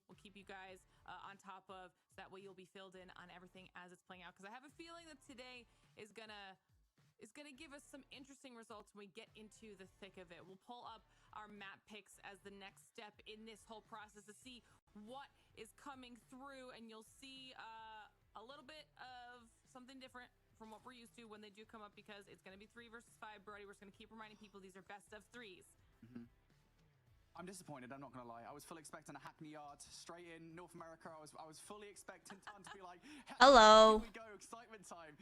We'll keep you guys on top of, so that way you'll be filled in on everything as it's playing out. Because I have a feeling that today is gonna give us some interesting results when we get into the thick of it. We'll pull up our map picks as the next step in this whole process to see what is coming through, and you'll see a little bit of something different from what we're used to when they do come up, because it's going to be 3 versus 5. Brody, we're just going to keep reminding people these are best of 3s. I'm disappointed, I'm not going to lie. I was fully expecting a Hackney Yard straight in North America. I was fully expecting Tan to be like, hello. Here we go, excitement time.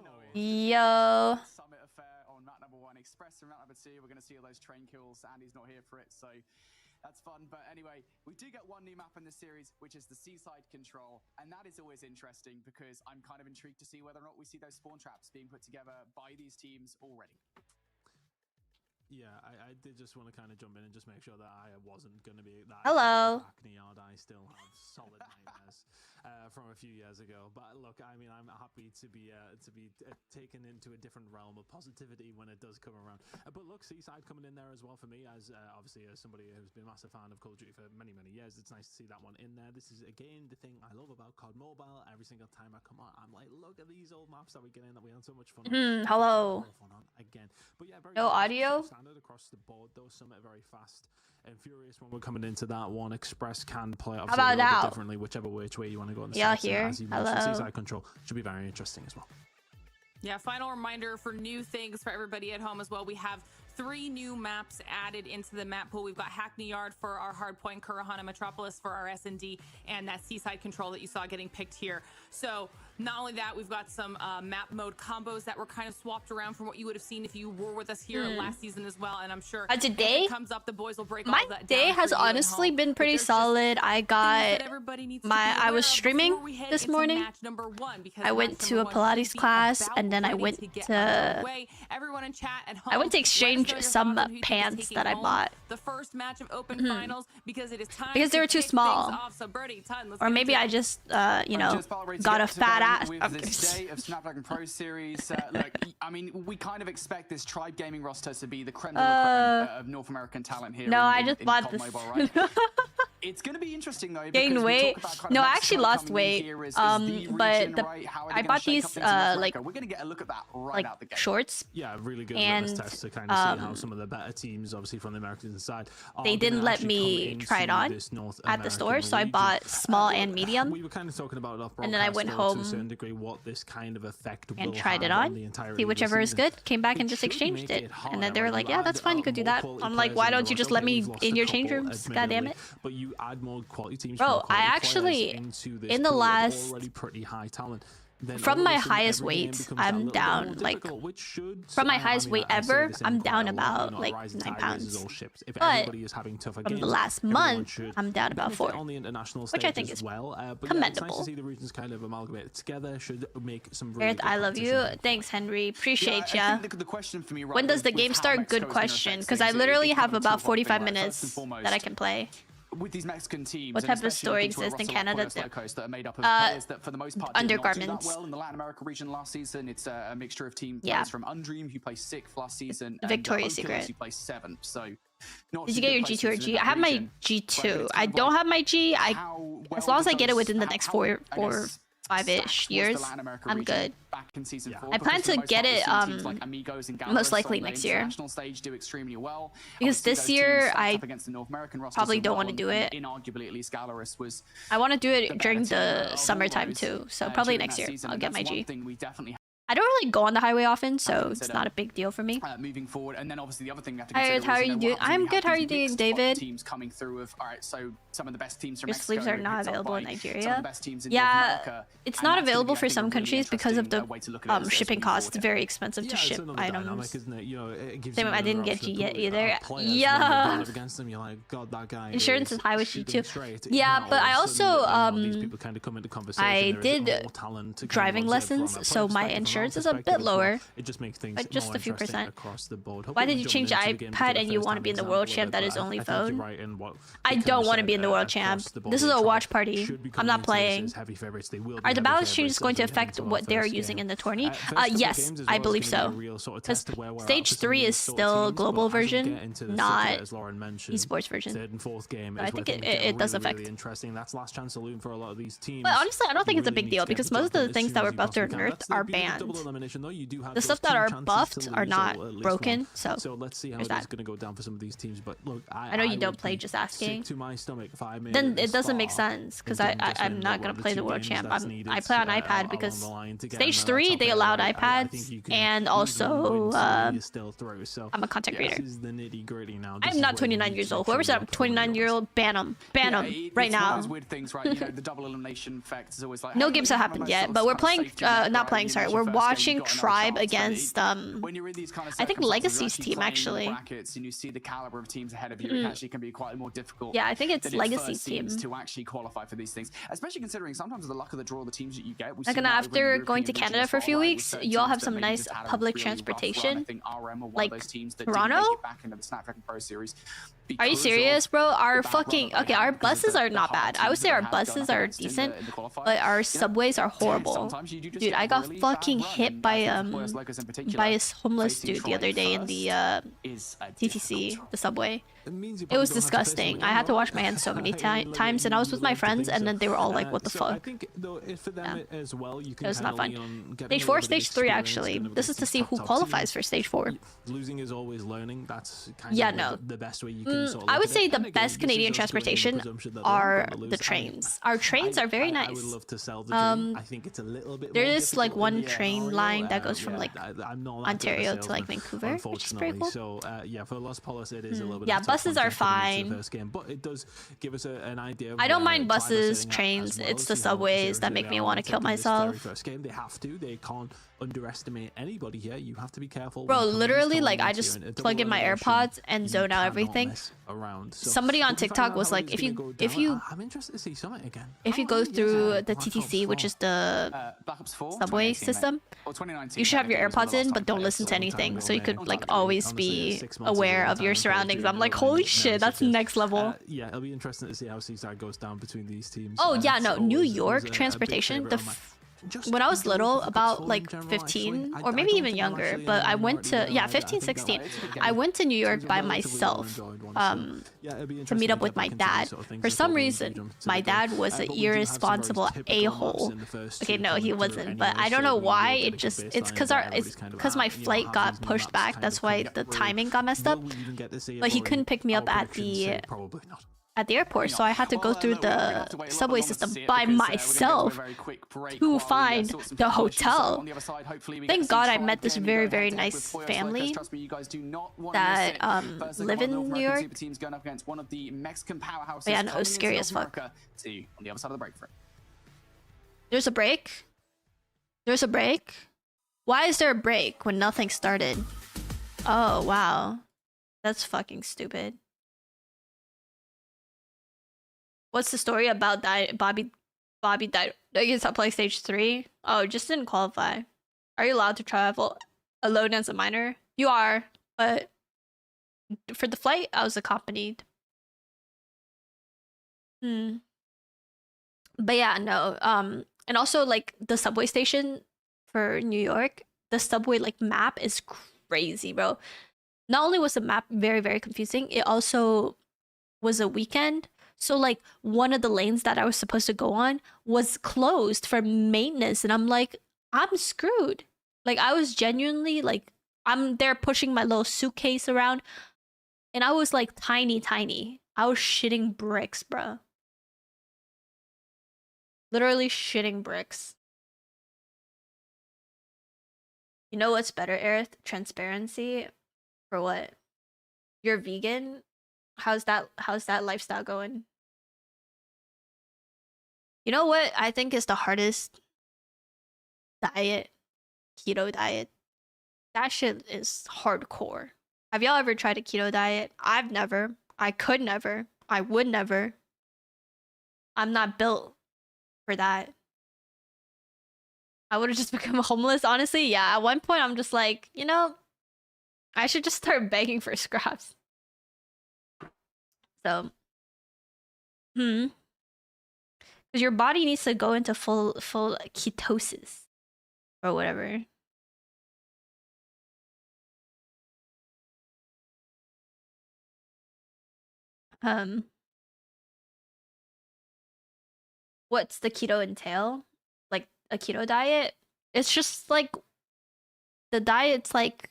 No, yo. Summit affair on map number 1, Express and map number 2. We're going to see all those train kills. Andy's not here for it, so that's fun. But anyway, we do get one new map in this series, which is the Seaside Control. And that is always interesting because I'm kind of intrigued to see whether or not we see those spawn traps being put together by these teams already. Yeah, I did just want to kind of jump in and just make sure that I wasn't going to be that. Hello. Hackney Yard. I still have solid nightmares from a few years ago. But look, I mean, I'm happy to be taken into a different realm of positivity when it does come around. But look, Seaside coming in there as well for me, as obviously as somebody who's been a massive fan of Call of Duty for many years. It's nice to see that one in there. This is again the thing I love about COD Mobile. Every single time I come on, I'm like, look at these old maps that we get in that we had so much fun on. Hello. Again, but yeah, very no audio. Across the board, though, Summit very fast and furious when we're coming into that one. Express can play how about now? Differently, whichever which way you want to go. Yeah, here. Hello. Seaside Control should be very interesting as well. Yeah, final reminder for new things for everybody at home as well. We have 3 new maps added into the map pool. We've got Hackney Yard for our hardpoint, Kurahana Metropolis for our S&D, and that Seaside Control that you saw getting picked here. So not only that, we've got some map mode combos that were kind of swapped around from what you would have seen if you were with us here last season as well. And I'm sure today if it comes up, the boys will break my all that day down has honestly been pretty solid. I got I was streaming this morning. Match number 1, because I went to a Pilates class, and then I went to everyone in chat at home, I went to exchange some pants that I bought. The first match of open finals, because it is time because they were too small. So Birdie, or maybe I just you know, got a fat ass. With this day of Snapdragon Pro Series, look, I mean, we kind of expect this Tribe Gaming roster to be the creme de la creme of North American talent here. No, I just in bought COD this. Mobile, right? It's going to be interesting though. Gained weight. No, I actually lost weight. But I bought these like we're going to get a look at that right out the gate. Shorts. Yeah, really good and test to kind of see how some of the better teams, obviously from the American side, they didn't let me try it on at the store, so I bought small and medium. We were kind of talking about it and then I went home to a certain degree what this kind of effect and tried it on. See whichever is good. Came back and just exchanged it. And then they were like, yeah, that's fine, you could do that. I'm like, why don't you just let me in your change rooms? God damn it. But you add more quality teams. Bro, I actually in the last already pretty high talent. From my highest weight, I'm down like from my highest weight ever, I'm down about like 9 pounds. But from the last month, I'm down about 4, which I think is commendable. Aerith, I love you. Thanks, Henry. Appreciate ya. When does the game start? Good question, because I literally have about 45 minutes that I can play. With these Mexican teams, what type of store exists in Canada? Coast that are made up of players that, for the most part, undergarments. Well in the Latin America region last season, it's a mixture of team players from Undream who placed 6th last season, Victoria's Secret who placed 7th. So, did you get your G2 or G? I have my G2. I don't have my G. As long as I get it within the next 5-ish years, I'm good. I plan to get it most likely next year. Because this year I probably don't want to do it. I want to do it during the summertime too, so probably next year I'll get my G. I don't really go on the highway often, so it's not a big deal for me. Moving forward, and then obviously the other thing we have to consider how are you doing? I'm good. How are you doing, David? Teams coming through of so some of the best teams from your sleeves are not available in Nigeria. Yeah, it's not available for some countries because of the shipping costs. It's very expensive to ship items. I didn't get G yet either. Yeah. Insurance is high with G2. Yeah, but I also I did driving lessons, so my insurance thirds is a bit lower. It just makes things like just more a few percent across the board. Why did you change the iPad and you want to be in the world champ? That is only phone. I don't want to be in the world champ. This is a watch party. I'm not playing. Are the balance changes going to affect what they're using in the tourney? Yes, I believe so. Because stage 3 is still global version, not esports version. Third and fourth game. I think it does affect. Really interesting. That's last chance saloon for a lot of these teams. But honestly, I don't think it's a big deal because most of the things that were buffed or nerfed are banned. The stuff that are buffed are not broken. So let's see how it's going to go down for some of these teams. But look, I know you don't play, just asking. To my stomach if I made then it doesn't make sense because I'm not going to play the world champ. I play on iPad because stage 3 they allowed iPads, and also I'm a content creator. I'm not 29 years old. Whoever said I'm 29-year-old, ban them right now. Weird things, right? You know, the double elimination effect is always like, no games have happened yet, but we're playing not playing, sorry, we're watching Tribe against I think Legacy's team actually. And you see the caliber of teams ahead of you, it actually can be quite more difficult. Yeah, I think it's Legacy's team to actually qualify for these things, especially considering sometimes the luck of the draw, the teams that you get. Like, after going to Canada for a few weeks, you all have some nice public transportation, like Toronto. Are you serious, bro? Our buses are not bad. I would say our buses are decent, but our subways are horrible. Dude, I got fucking hit by a homeless dude the other day in the TTC, the subway. It was disgusting. I had to wash my hands so many times, and I was with my friends, and then they were all like, what the fuck? It was not fun. Stage 4, stage 3, actually. This is to see who qualifies for stage 4. Losing is always learning. That's kind of the best way you can sort of I would say the best Canadian transportation are the trains. Our trains are very nice. I think it's a little bit there is like one train line that goes from like Ontario to like Vancouver, which is pretty cool. So yeah, for Los Polos it is a little bit. Yeah, buses are fine. But it does give us an idea. I don't mind buses, trains. It's the subways that make me want to kill myself. First game, they have to. They can't underestimate anybody here. You have to be careful. Bro, literally, like, I just plug in my AirPods and zone out everything. Somebody on TikTok was like, if you I'm interested to see Summit again. If you go through the TTC, which is the subway system, you should have your AirPods in, but don't listen to anything, so you could like always be aware of your surroundings. I'm like, holy shit, that's next level. Yeah, it'll be interesting to see how Seaside goes down between these teams. Oh yeah, no, New York transportation. When I was little, about like 15 or maybe even younger, but I went to 15, 16. I went to New York by myself to meet up with my dad. For some reason, my dad was an irresponsible a-hole. Okay, no, he wasn't, but I don't know why. It's because my flight got pushed back. That's why the timing got messed up. But he couldn't pick me up at the airport, so I had to go through the subway system by myself to find the hotel. Thank God I met this very, very nice family that live in New York. But yeah, no, it was scary as fuck. There's a break? There's a break? Why is there a break when nothing started? Oh, wow. That's fucking stupid. What's the story about that? Bobby died. I guess I'll play stage 3. Oh, just didn't qualify. Are you allowed to travel alone as a minor? You are, but for the flight, I was accompanied. But yeah, no. And also like the subway station for New York, the subway like map is crazy, bro. Not only was the map very, very confusing, it also was a weekend. So like one of the lanes that I was supposed to go on was closed for maintenance, and I'm like, I'm screwed. Like I was genuinely like, I'm there pushing my little suitcase around, and I was like tiny. I was shitting bricks, bro. Literally shitting bricks. You know what's better, Aerith? Transparency? For what? You're vegan? How's that lifestyle going? You know what I think is the hardest diet? Keto diet. That shit is hardcore. Have y'all ever tried a keto diet? I've never. I could never. I would never. I'm not built for that. I would have just become homeless, honestly. Yeah, at one point I'm just like, you know, I should just start begging for scraps. So, because your body needs to go into full ketosis or whatever. What's the keto entail? Like a keto diet? It's just like the diet's like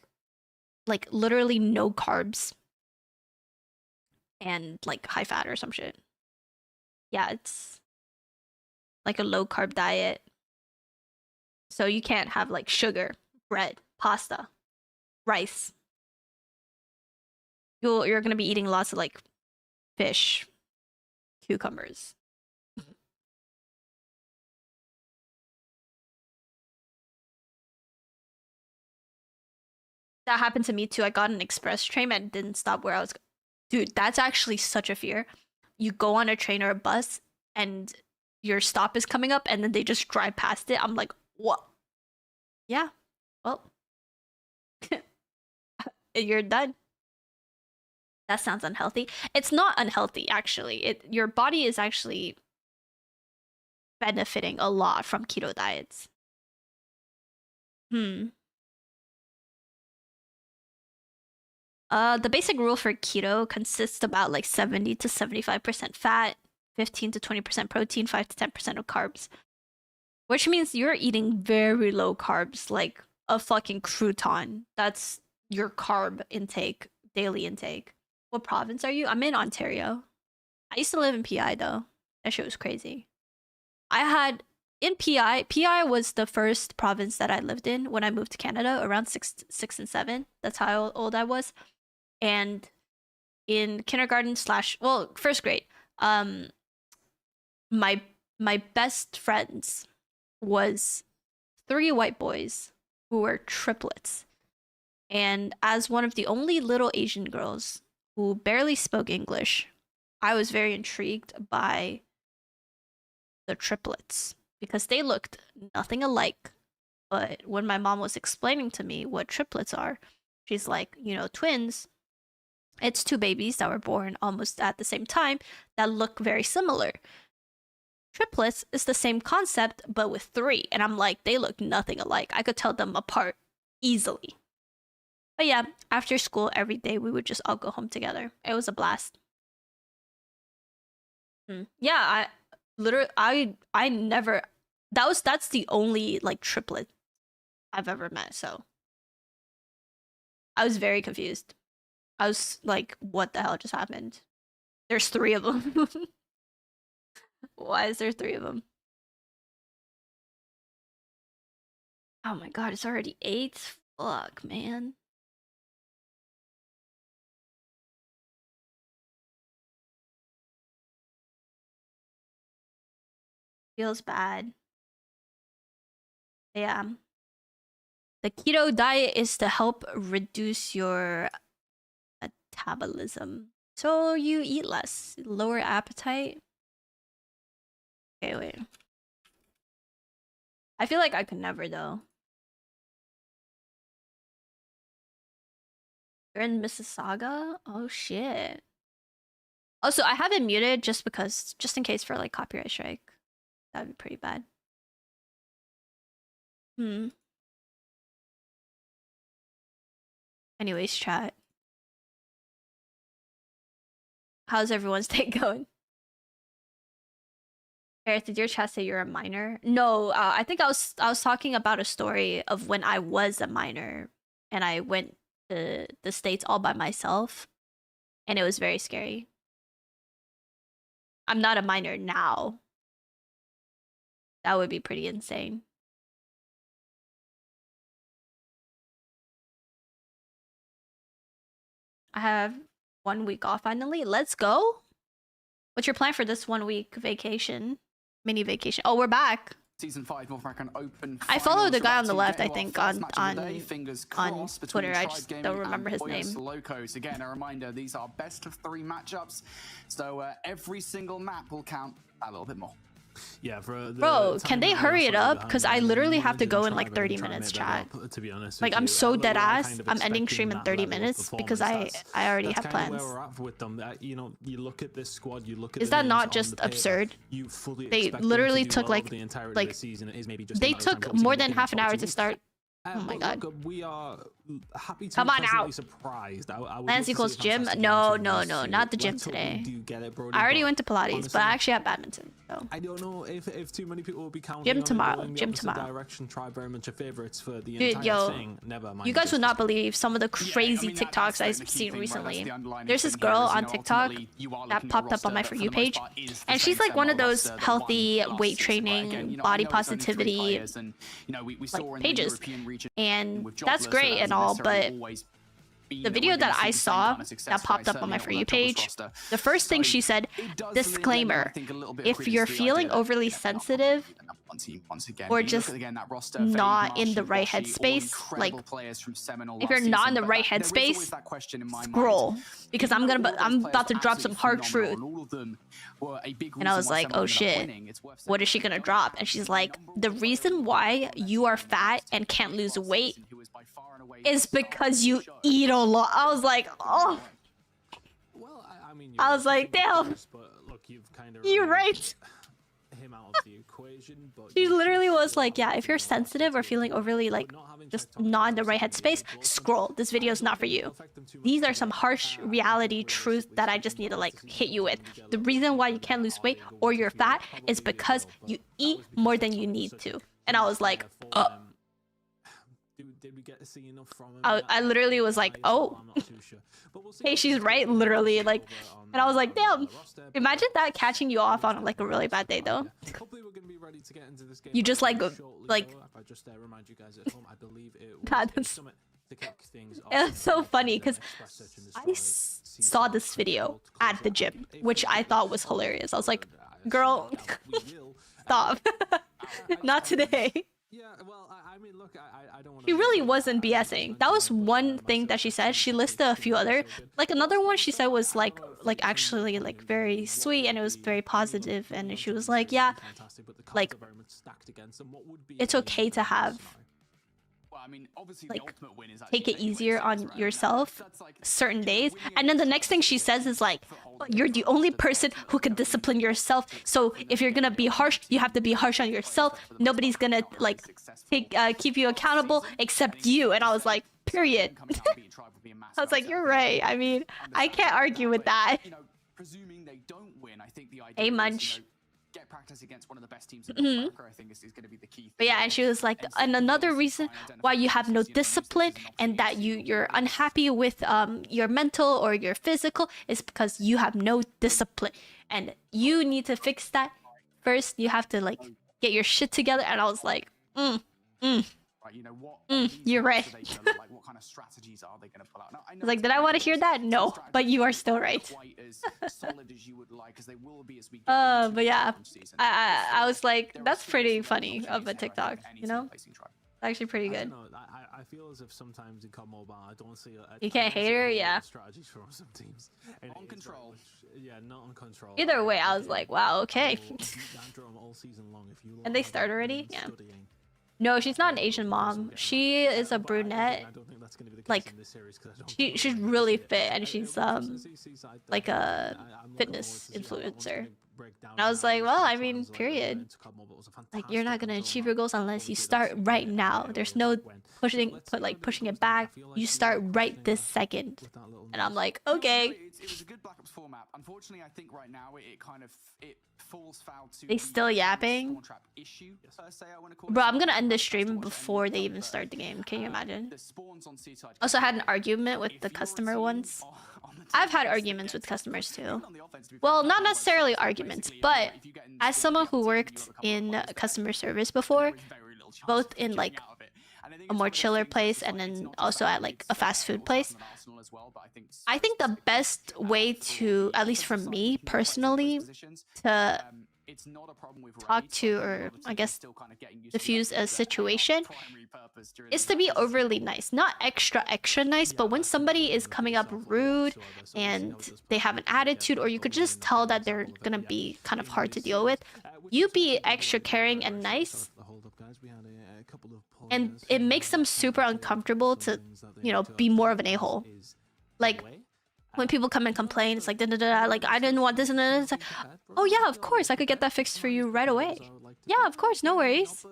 literally no carbs and like high fat or some shit. Yeah, it's like a low carb diet. So you can't have like sugar, bread, pasta, rice. You're gonna be eating lots of like fish, cucumbers. That happened to me too. I got an express train and didn't stop where I was. Dude, that's actually such a fear. You go on a train or a bus and your stop is coming up and then they just drive past it. I'm like, what? Yeah, well, you're done. That sounds unhealthy. It's not unhealthy, actually. Your body is actually benefiting a lot from keto diets. The basic rule for keto consists about like 70 to 75% fat, 15 to 20% protein, 5 to 10% of carbs. Which means you're eating very low carbs, like a fucking crouton. That's your carb intake, daily intake. What province are you? I'm in Ontario. I used to live in PI though. That shit was crazy. In PI was the first province that I lived in when I moved to Canada, around 6 and 7. That's how old I was. And in kindergarten / first grade, my best friends was 3 white boys who were triplets. And as one of the only little Asian girls who barely spoke English, I was very intrigued by the triplets because they looked nothing alike. But when my mom was explaining to me what triplets are, she's like, you know, twins, it's 2 babies that were born almost at the same time that look very similar. Triplets is the same concept, but with 3. And I'm like, they look nothing alike. I could tell them apart easily. But yeah, after school, every day we would just all go home together. It was a blast. Yeah, I never... That's the only, like, triplet I've ever met, so... I was very confused. I was like, what the hell just happened? There's 3 of them. Why is there 3 of them? Oh my god, it's already 8? Fuck, man. Feels bad. Yeah. The keto diet is to help reduce your metabolism. So you eat less, lower appetite. Okay, wait. I feel like I could never though. You're in Mississauga? Oh shit. Also, I have it muted just in case for like copyright strike. That'd be pretty bad. Anyways, chat. How's everyone's day going? Aerith, did your chat say you're a minor? No, I think I was talking about a story of when I was a minor and I went to the States all by myself, and it was very scary. I'm not a minor now. That would be pretty insane. I have 1 week off finally. Let's go. What's your plan for this 1 week vacation? Mini vacation. Oh, we're back. Season 5 North American Open. I follow the guy on the left, I think, on Twitter. I just don't remember his name. Locos. Again, a reminder, these are best of 3 matchups. So every single map will count a little bit more. Yeah, bro, can they hurry it up? Because I literally have to go in like 30 minutes, chat. To be honest, like I'm so dead ass. I'm ending stream in 30 minutes because I already have plans. Where we're at with them. You know, you look at this squad, you look at. Is that not just absurd? They literally took like they took more than half an hour to start. Oh my god. Look, we are happy to come on now. Surprised. Lance equals gym? No, not the gym today. I already went to Pilates, honestly, but I actually have badminton. So. I don't know if too many people will be counting gym on tomorrow. Gym tomorrow. Direction, try very much your favorites for the dude, entire thing. Never mind. You guys would not believe some of the crazy TikToks I've seen recently. There's this girl on TikTok that popped up on my For You page, and she's like one of those healthy weight training, body positivity like pages, and that's great and all, but the video that I saw that popped up on my For You page, the first thing she said, disclaimer, if you're feeling overly sensitive or just not in the right headspace, like if you're not in the right headspace, scroll, because I'm about to drop some hard truth. And I was like, oh shit, what is she gonna drop? And she's like, the reason why you are fat and can't lose weight is because you eat a lot. I was like, oh. Well, I mean, I was like, damn. But look, you've kind of you're right. Him out of the equation, but she literally was like, yeah, if you're sensitive or feeling overly like just not in the right headspace, scroll. This video is not for you. These are some harsh reality truths that I just need to like hit you with. The reason why you can't lose weight or you're fat is because you eat more than you need to. And I was like, did we get to see enough from him? I literally was like, oh, hey, she's right, literally, like, and I was like, damn, imagine that catching you off on like a really bad day though. You just like God, it's so funny because I saw this video at the gym, which I thought was hilarious. I was like, girl, stop. Not today. Yeah, well, I mean, look, I don't want to... She really wasn't BSing. That was one thing that she said. She listed a few other... Like, another one she said was, like actually, like, very sweet, and it was very positive, and she was like, yeah, like, it's okay to have... like, take it easier on yourself certain days. And then the next thing she says is like, you're the only person who can discipline yourself, so if you're gonna be harsh, you have to be harsh on yourself. Nobody's gonna like keep you accountable except you. And I was like, period. I was like, you're right. I mean, I can't argue with that. Hey, Munch. Get practice against one of the best teams in America, I think is going to be the key thing. But yeah, and she was like, and another reason why you have no discipline and that you're unhappy with your mental or your physical is because you have no discipline, and you need to fix that. First, you have to like get your shit together. And I was like, you know what? You're right. What kind of strategies are they going to pull out? I was like, did I want to hear that? No, but you are still right. But yeah, I was like, that's pretty funny of a TikTok, you know? It's actually pretty good. I feel as if sometimes in COD Mobile, I don't see you can't hate her, yeah. Strategies from some teams. On control. Yeah, not on control. Either way, I was like, wow, okay. And they start already? Yeah. No, she's not an Asian mom. She is a brunette. Like, she's really fit, and she's like a fitness influencer. And I was like, well, I mean, period. Like, you're not gonna achieve your goals unless you start right now. There's no pushing it back. You start right this second. And I'm like, okay. It was a good Black Ops 4 map. Unfortunately, I think right now it falls foul to they still yapping. Bro, I'm gonna end the stream before they even start the game. Can you imagine? Also, I had an argument with the customer once. I've had arguments with customers too. Well, not necessarily arguments, but as someone who worked in customer service before, both in like a more chiller place and then also at like a fast food place, I think the best way to, at least for me personally, to it's not a problem with talk to, or I guess diffuse a situation, is to be overly nice. Not extra nice, but when somebody is coming up rude and they have an attitude, or you could just tell that they're gonna be kind of hard to deal with, you be extra caring and nice, and it makes them super uncomfortable to, you know, be more of an a-hole. Like, when people come and complain, it's like, like, I didn't want this, and then it's like, oh yeah, of course, I could get that fixed for you right away. Yeah, of course, no worries.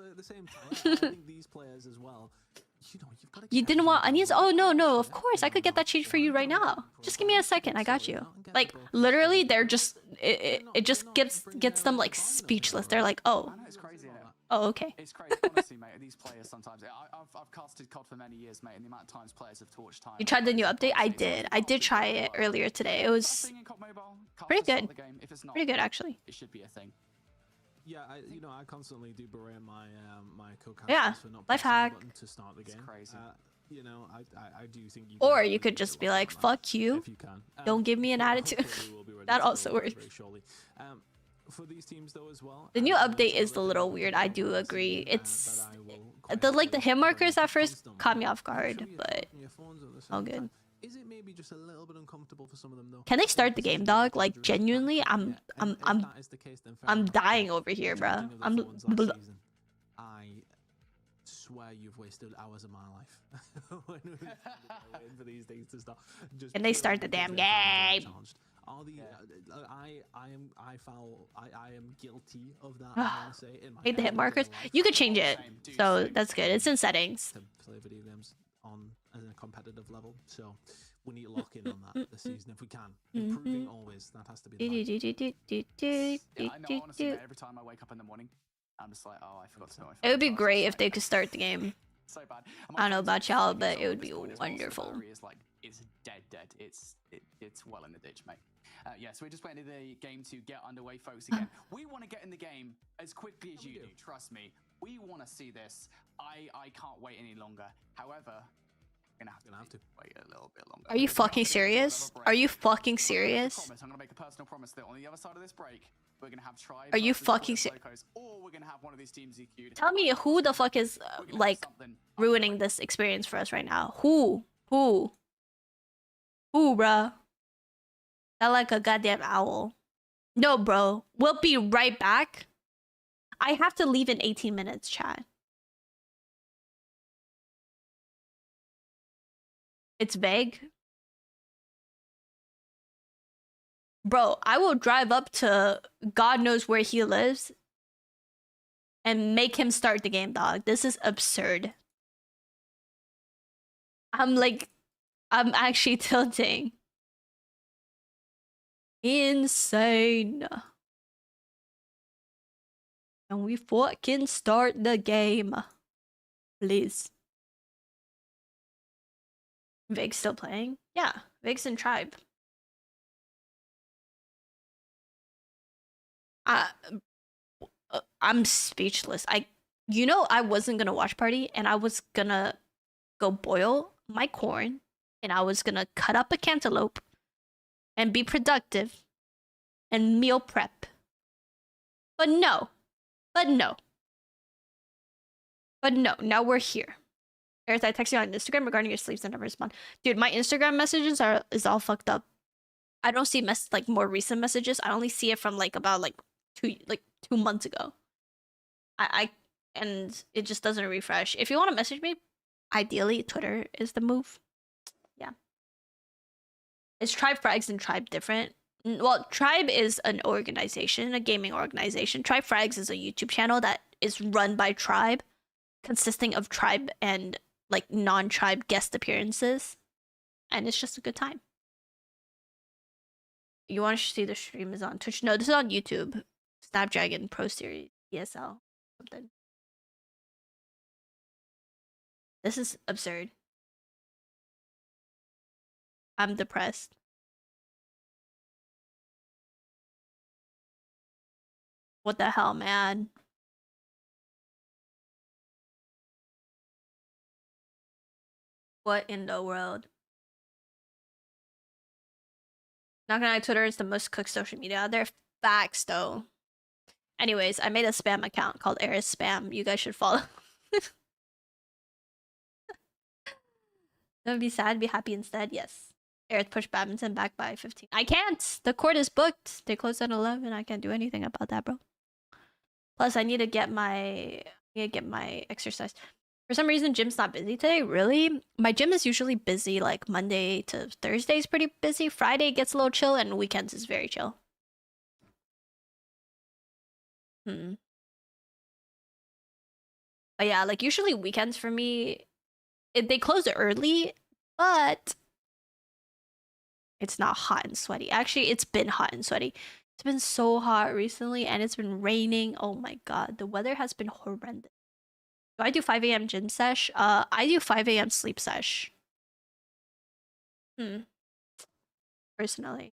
You didn't want onions? Oh, no, of course, I could get that changed for you right now. Just give me a second, I got you. Like, literally, they're just, it just gets them, like, speechless. They're like, oh. Oh, okay. It's crazy, honestly, mate. These players sometimes. I've casted COD for many years, mate, and the amount of times players have torched time. You tried the new update? I did. I did try it earlier today. It was pretty good. Pretty good, actually. It should be a thing. Yeah, I constantly do berate my yeah, for not life hack. To start the game. It's crazy. I do think you. Or you could just be like, "Fuck you! If you can. Don't give me an attitude." That also works. For these teams though as well. The new update is a little weird. I do agree. It's the hit markers at first caught me off guard, but all good. Is it maybe just a little bit uncomfortable for some of them though? Can they start the game, dog? Like, genuinely, I'm dying over here, bro. I swear you've wasted hours of my life. When we waiting for these things to start. Can they start the damn game? I am guilty of that. I want to say. Hate the hit markers. You could change it, so that's good. It's in settings. To play video games on a competitive level, so we need to lock in on that this season if we can. Improving always. That has to be the I know, honestly, every time I wake up in the morning, I'm just like, oh, I forgot to know. It would be great if they could start the game. So bad. I don't know about y'all, but it would be wonderful. It's dead. It's well in the ditch, mate. Yeah, so we're just waiting for the game to get underway, folks. Again, we want to get in the game as quickly as you do. Trust me, we want to see this. I can't wait any longer. However, we're gonna have to wait a little bit longer. Are you fucking serious? Are you fucking serious? I'm gonna make a personal promise that on the other side of this break, we're gonna have Tribe. Are you fucking serious? Or we're gonna have one of these teams EQ'd. Tell me who the fuck is like ruining this experience for us right now? Who, bruh? Not like a goddamn owl. No, bro. We'll be right back. I have to leave in 18 minutes, chat. It's vague. Bro, I will drive up to God knows where he lives and make him start the game, dog. This is absurd. I'm actually tilting. Insane. Can we fucking start the game? Please. Vig's still playing? Yeah, Vig's in Tribe. I'm speechless. I wasn't gonna watch party, and I was gonna go boil my corn, and I was gonna cut up a cantaloupe and be productive and meal prep. But no. Now we're here. Aerith, I texted you on Instagram regarding your sleeps and never respond. Dude, my Instagram messages is all fucked up. I don't see more recent messages. I only see it from about 2 months ago. And it just doesn't refresh. If you want to message me, ideally Twitter is the move. Yeah. Is Tribe Frags and Tribe different? Well, Tribe is an organization, a gaming organization. Tribe Frags is a YouTube channel that is run by Tribe, consisting of Tribe and non-Tribe guest appearances. And it's just a good time. You want to see the stream is on Twitch? No, this is on YouTube. Snapdragon Pro Series ESL something. This is absurd. I'm depressed. What the hell, man? What in the world? Not gonna lie, Twitter is the most cooked social media out there. Facts, though. Anyways, I made a spam account called Aerith Spam. You guys should follow. Don't be sad, be happy instead. Yes. Aerith pushed badminton back by 15. I can't! The court is booked. They closed at 11. I can't do anything about that, bro. Plus, I need to get my exercise. For some reason, gym's not busy today. Really? My gym is usually busy, like Monday to Thursday is pretty busy. Friday gets a little chill, and weekends is very chill. But yeah, like usually weekends for me, they close early, but it's not hot and sweaty. Actually, it's been hot and sweaty. It's been so hot recently, and it's been raining. Oh my god, the weather has been horrendous. Do I do 5 a.m. gym sesh? I do 5 a.m. sleep sesh. Personally.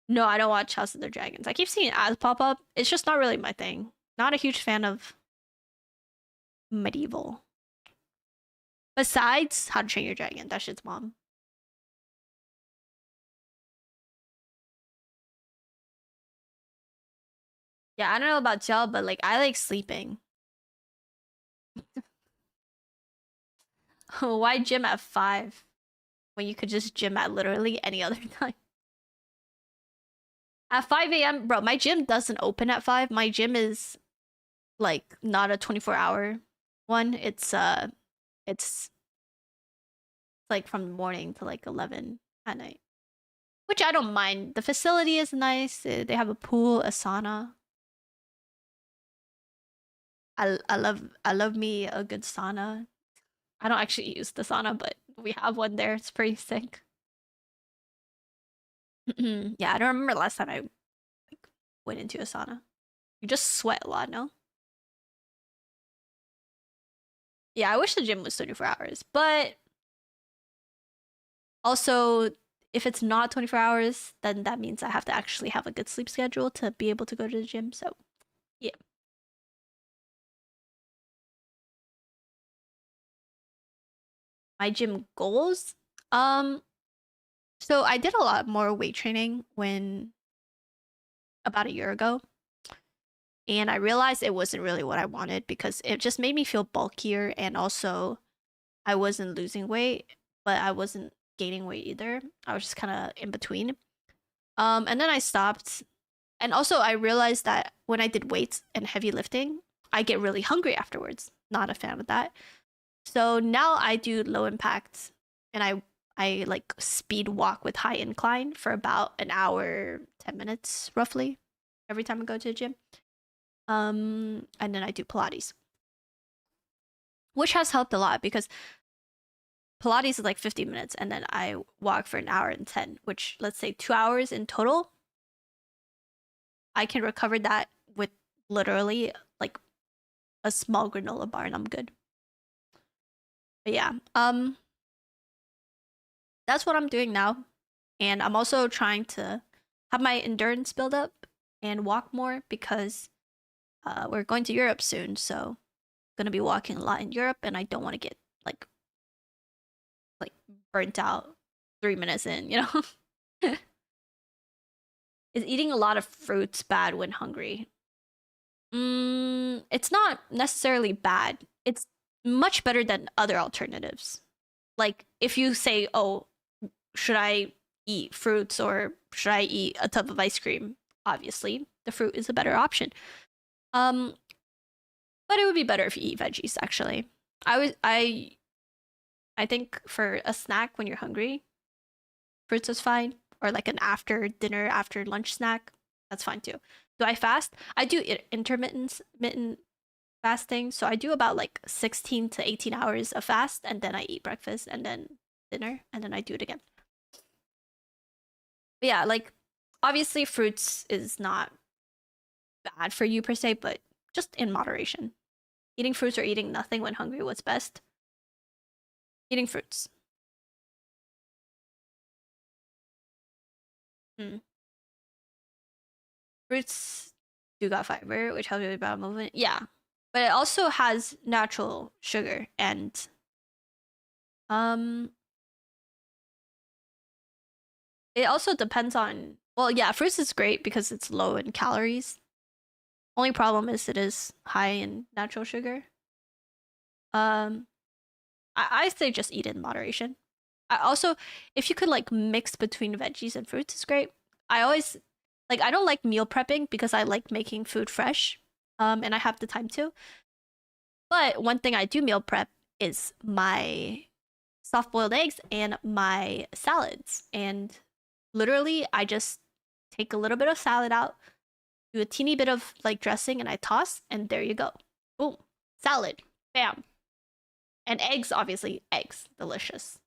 No, I don't watch House of the Dragons. I keep seeing ads pop up. It's just not really my thing. Not a huge fan of medieval. Besides How to Train Your Dragon. That shit's bomb. Yeah, I don't know about y'all, but like I like sleeping. Why gym at 5 when you could just gym at literally any other time? At 5 a.m., bro, my gym doesn't open at 5. My gym is like not a 24-hour one. It's like from morning to like 11 at night, which I don't mind. The facility is nice. They have a pool, a sauna. I love me a good sauna. I don't actually use the sauna, but we have one there. It's pretty sick. Yeah, I don't remember the last time I like went into a sauna. You just sweat a lot, no? Yeah, I wish the gym was 24 hours, but also if it's not 24 hours, then that means I have to actually have a good sleep schedule to be able to go to the gym. So, yeah. My gym goals? So I did a lot more weight training about a year ago. And I realized it wasn't really what I wanted because it just made me feel bulkier, and also I wasn't losing weight, but I wasn't gaining weight either. I was just kind of in between. And then I stopped. And also I realized that when I did weights and heavy lifting, I get really hungry afterwards. Not a fan of that. So now I do low impact, and I like speed walk with high incline for about an hour, 10 minutes roughly every time I go to the gym. And then I do Pilates, which has helped a lot because Pilates is like 50 minutes, and then I walk for an hour and 10, which let's say 2 hours in total. I can recover that with literally like a small granola bar, and I'm good. But yeah, that's what I'm doing now. And I'm also trying to have my endurance build up and walk more because we're going to Europe soon. So I'm going to be walking a lot in Europe, and I don't want to get like burnt out 3 minutes in, you know? Is eating a lot of fruits bad when hungry? It's not necessarily bad. It's much better than other alternatives. Like if you say, oh, should I eat fruits or should I eat a tub of ice cream? Obviously, the fruit is a better option. But it would be better if you eat veggies, actually. I think for a snack when you're hungry, fruits is fine. Or like an after dinner, after lunch snack, that's fine too. Do I fast? I do intermittent fasting. So I do about like 16 to 18 hours of fast, and then I eat breakfast and then dinner, and then I do it again. But yeah, like obviously fruits is not bad for you per se, but just in moderation. Eating fruits or eating nothing when hungry, what's best? Eating fruits. Fruits do got fiber, which helps with bowel movement. Yeah, but it also has natural sugar, and it also depends on. Well, yeah, fruits is great because it's low in calories, Only problem is it is high in natural sugar. I say just eat it in moderation. I also, if you could like mix between veggies and fruits, it's great. I always like, I don't like meal prepping because I like making food fresh, and I have the time to. But one thing I do meal prep is my soft boiled eggs and my salads. And literally, I just take a little bit of salad out, do a teeny bit of like dressing, and I toss, and there you go. Boom, salad, bam. And eggs, obviously, eggs, delicious.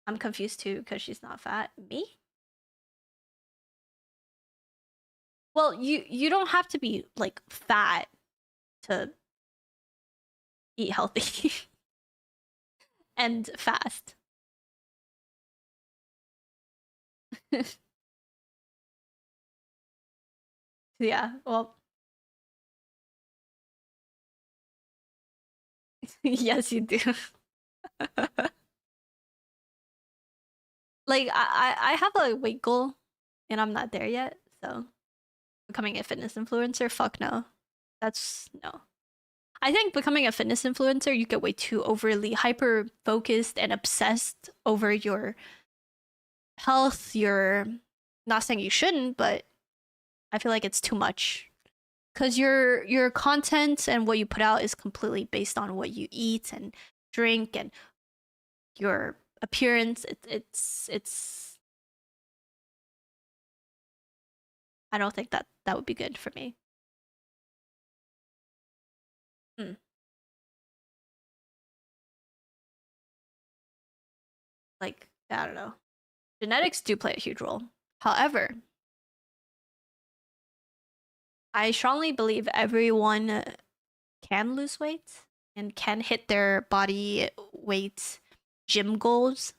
I'm confused too because she's not fat. Me? Well, you don't have to be like fat to eat healthy and fast. Yeah, well. Yes, you do. Like I have a weight goal and I'm not there yet, so becoming a fitness influencer, fuck no. That's no. I think becoming a fitness influencer, you get way too overly hyper focused and obsessed over your health. You're not saying you shouldn't, but I feel like it's too much. Because your content and what you put out is completely based on what you eat and drink and your appearance. It's I don't think that would be good for me. Like, I don't know. Genetics do play a huge role. However, I strongly believe everyone can lose weight and can hit their body weight gym goals.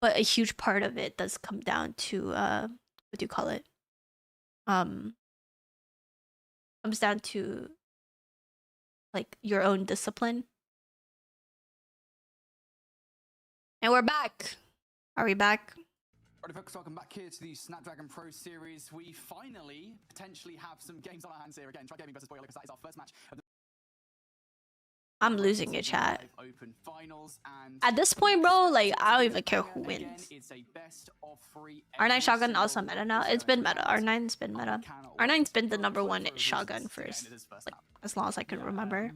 But a huge part of it does come down to what do you call it? Comes down to like your own discipline. And we're back. Are we back? Alright folks, welcome back here to the Snapdragon Pro Series. We finally potentially have some games on our hands here again. Try Gaming versus Boiler, because that is our first match of the I'm losing it, chat. Open finals, and at this point, bro, like I don't even care who wins. it's a best of 3 R9 shotgun also meta now. It's been meta. R9's been meta. R9's been the #1 shotgun first, like as long as I can remember.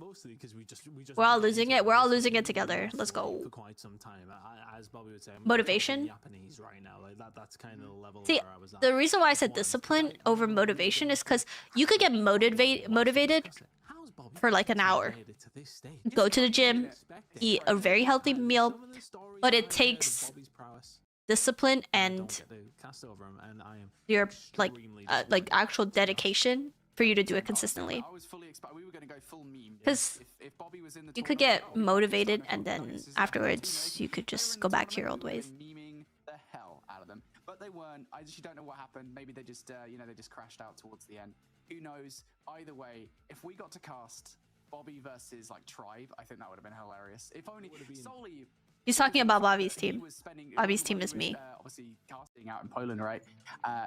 We're all losing it. We're all losing it together. Let's go. For quite some time, as Bobby would say, Motivation. Japanese right now, like that's kind of the level. See, where I was at. the reason why I said discipline over motivation is because you could get motivated for like an hour. Go to the gym, eat a very healthy meal, but it takes discipline and your like actual dedication for you to do it consistently. Because you could get motivated and then afterwards you could just go back to your old ways. But they weren't. I just don't know what happened. Maybe they just, they just crashed out towards the end. Who knows? Either way, if we got to cast Bobby versus like Tribe, I think that would have been hilarious. If only solely. He's talking about Bobby's team. Bobby's team is me. Obviously, casting out in Poland, right?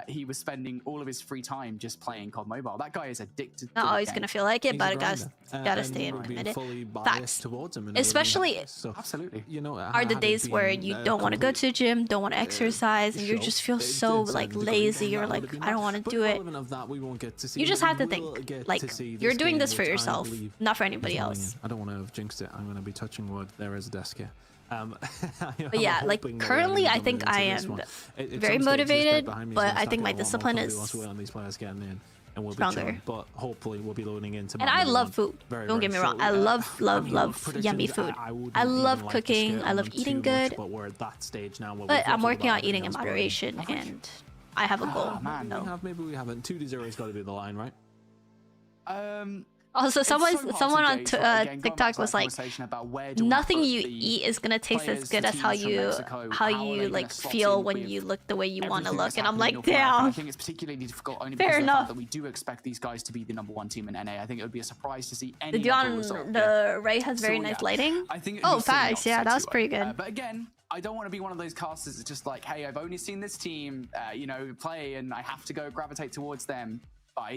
He was spending all of his free time just playing COD Mobile. That guy is addicted. Not always gonna feel like it, but it gotta stay committed. Facts. Especially, absolutely. Are the days where you don't want to go to the gym, don't want to exercise, and you just feel so like lazy or like I don't want to do it. You just have to think like you're doing this for yourself, not for anybody else. I don't want to have jinxed it. I'm gonna be touching wood. There is a desk here. But yeah, like currently I think I am very motivated, but I think my discipline is stronger. But hopefully we'll be loading into. And I love food. Don't get me wrong. I love yummy food. I love cooking. I love eating good. But we're at that stage now. But I'm working on eating in moderation, and I have a goal. Maybe we haven't. 2-0 has got to be the line, right? Oh, Also, someone on TikTok was like, nothing you eat is gonna taste as good as how you like feel when you look the way you want to look. And I'm like, damn. I think it's particularly difficult only because of the fact that we do expect these guys to be the #1 team in NA. I think it would be a surprise to see any. The dude on the right has very nice lighting. I think facts. Yeah, that was pretty good. But again, I don't want to be one of those casters that's just like, hey, I've only seen this team, play, and I have to go gravitate towards them. But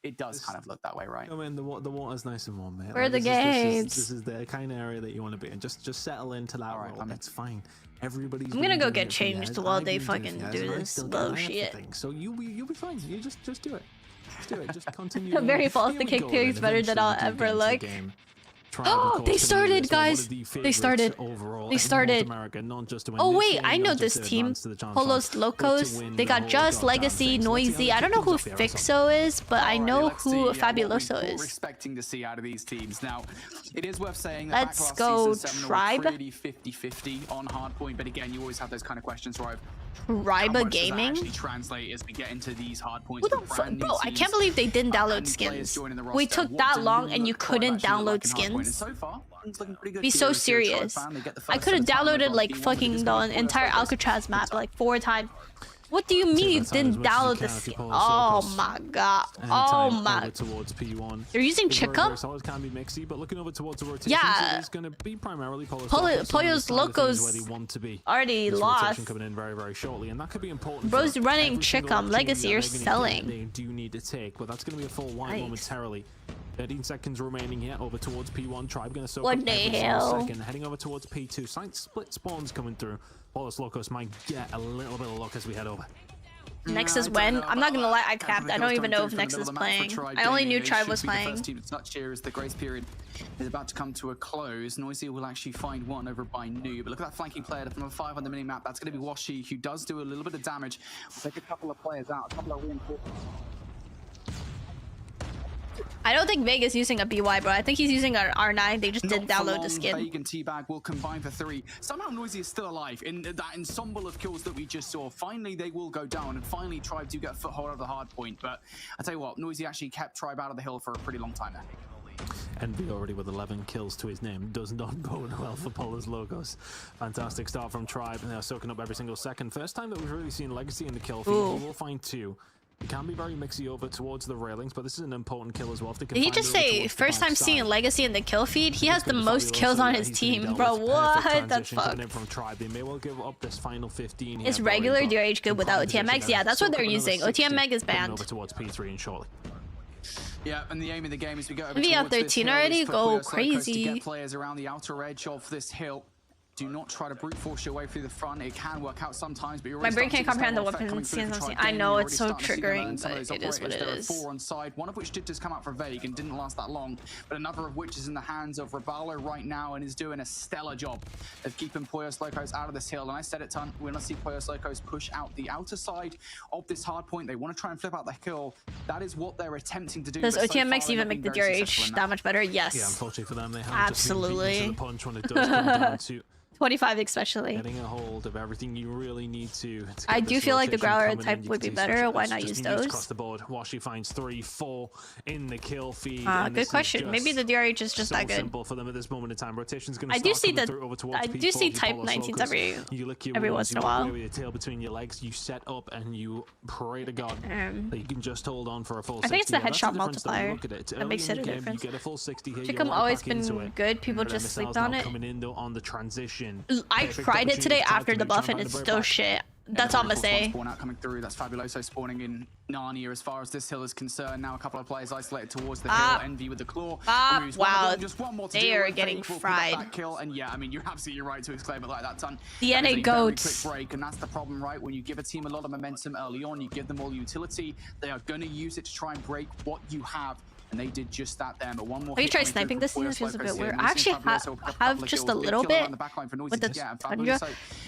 it does kind of look that way, right? I mean, the water's nice and warm, mate. Where are the gates? This is the kind of area that you want to be in. Just settle into that role. That's fine. Everybody's. I'm gonna go get changed while they fucking do this low shit. So you'll be fine. You just do it. Just do it. Just continue. I'm very false. The kick is better than I'll ever look. Oh, they started, guys. They started. Oh wait, I know this team. Polos Locos. They got Just, Legacy, Noisy. I don't know who Fixo is, but I know who Fabuloso is. We're expecting to see out of these teams. Now, it is worth saying that let's go Tribe. Pretty 50-50 on hardpoint, but again, you always have those kind of questions, right? Riba Gaming. Actually translate as we get into these hardpoints. Bro, I can't believe they didn't download skins. We took that long and you couldn't download skins. So far, be so serious. I could have downloaded like fucking the entire Alcatraz map like 4 times. What do you mean you didn't download the skin? Oh my god. Oh my. Towards P1. They're using Chica? Can be mixy, but looking over towards the rotation, yeah. it's going to be primarily Pollos Locos already lost. Coming in very, very shortly, and that could be important. Bro's running Chica. Legacy, you're selling. They do need to take, but that's going to be a full white momentarily. 13 seconds remaining here over towards P1. Tribe going to soak up every single second. Heading over towards P2. Site split spawns coming through. Pollos Locos might get a little bit of luck as we head over. Nexus when? I'm not gonna lie, I capped. I don't even know if Nexus is playing. I only knew Tribe was playing. The first team to touch here as the grace period is about to come to a close. Noisy will actually find one over by New, but look at that flanking player from number 5 on the mini-map. That's going to be Washi, who does do a little bit of damage. We'll take a couple of players out, a couple of reinforcements. I don't think Veg is using a BY, bro. I think he's using an R9. They just didn't download the skin. Veg and T-Bag will combine for 3. Somehow Noisy is still alive in that ensemble of kills that we just saw. Finally, they will go down, and finally Tribe do get a foothold of the hard point. But I tell you what, Noisy actually kept Tribe out of the hill for a pretty long time there. Envy already with 11 kills to his name does not bode well for Pollos Locos. Fantastic start from Tribe, and they're soaking up every single second. First time that we've really seen Legacy in the kill feed. We will find 2. It can be very mixy over towards the railings, but this is an important kill as well. If they can Did he just say first time seeing Legacy in the kill feed? He has the most kills on his team, bro. What the fuck? From Tribe. They may well give up this final 15. Is regular DRH good without OTMX? Yeah, that's what they're using. OTMX is banned. Over towards P3 and shortly. Yeah, and the aim of the game is we go over towards 13 already. Go crazy. To get players around the outer edge of this hill. Do not try to brute force your way through the front. It can work out sometimes, but you're my brain can't comprehend the weapon skins. I know it's so triggering, but it is what it is. There are 4 on side, one of which did just come out for Vague and didn't last that long, but another of which is in the hands of Rabalo right now and is doing a stellar job of keeping Pollos Locos out of this hill. And I said it, Ton, we're gonna see Pollos Locos push out the outer side of this hard point. They want to try and flip out the hill. That is what they're attempting to do. Does OTMX even make the DRH that much better? Yes. Yeah, unfortunately for them, they have absolutely. Just the punch when it does come down to 25 especially. Getting a hold of everything you really need to I do feel like the Growler type would be better. Why not use those? Across the board. Washi finds 3, 4 in the kill feed. Good question. Maybe the DRH is just that good. Simple for them at this moment in time. Rotation's going to I do see type 19s every once in a while. Your tail between your legs, you set up and you pray to God that you can just hold on for a full 60. I think it's the headshot multiplier that makes it a difference. You get a full 60 here. Chicum always been good. People just slept on it. Coming in though on the transition. I tried it today after the buff and it's still shit. That's all I'm gonna say. Spawn out coming through. That's Fabuloso spawning in Narnia as far as this hill is concerned. Now a couple of players isolated towards the hill. Envy with the claw. Wow, just one more to they are getting fried. That kill. And yeah, I mean, you're absolutely right to exclaim it like that, Ton. The NA goats. Quick break, and that's the problem, right? When you give a team a lot of momentum early on, you give them all utility. They are going to use it to try and break what you have. And they did just that then, but one more. Have you tried sniping this season? It feels a bit weird. I actually have just a little bit with the Tundra.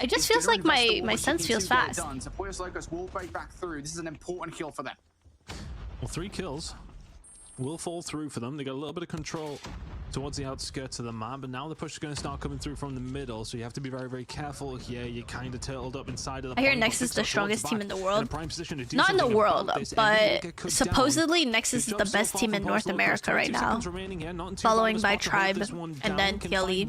It just feels like my sense feels fast. So Pollos Locos will break back through. This is an important kill for them. Well, 3 kills will fall through for them. They got a little bit of control towards the outskirts of the map, but now the push is going to start coming through from the middle, so you have to be very, very careful here. You're kind of turtled up inside of the I hear Nexus is the strongest team in the world. Not in the world, but supposedly Nexus is the best team in North America right now, following by Tribe and then TLE.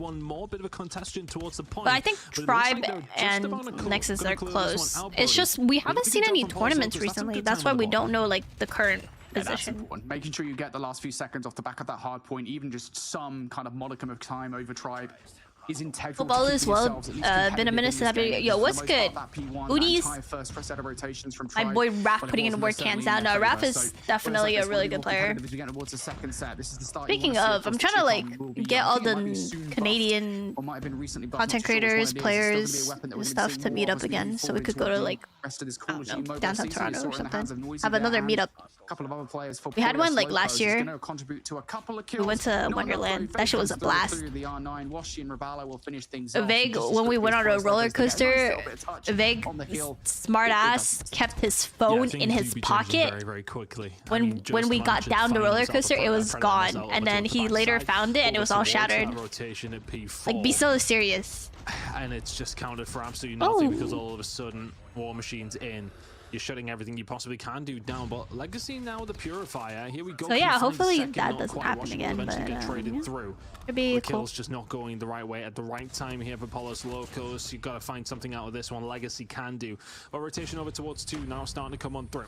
But I think Tribe and Nexus are close. It's just we haven't seen any tournaments recently. That's why we don't know like the current position. Making sure you get the last few seconds off the back of that hard point, even just some kind of modicum of time over Tribe, is integral. Football as well. Been a minute since I've been. Yo, what's good? Udi's. My boy Raph putting in work, hands down. No, Raph is definitely a really good player. Speaking of, I'm trying to like get all the Canadian content creators, players, and stuff to meet up again, so we could go to like I don't know, downtown Toronto or something. Have another meetup. We had one like last year. We went to Wonderland. That shit was a blast. Vague, when we went on a roller coaster, Vague, smart ass, kept his phone in his pocket. Very quickly. When we got down the roller coaster, it was gone, and then he later found it, and it was all shattered. Like, be so serious. And it's just counted for absolutely nothing because all of a sudden, War Machine's in. You're shutting everything you possibly can do down, but Legacy now the Purifier. Here we go. So yeah, hopefully that doesn't happen again. But get traded through. It'd be the cool. kill's just not going the right way at the right time here for Polos Locos. You've got to find something out of this one. Legacy can do. But rotation over towards 2 now starting to come on through.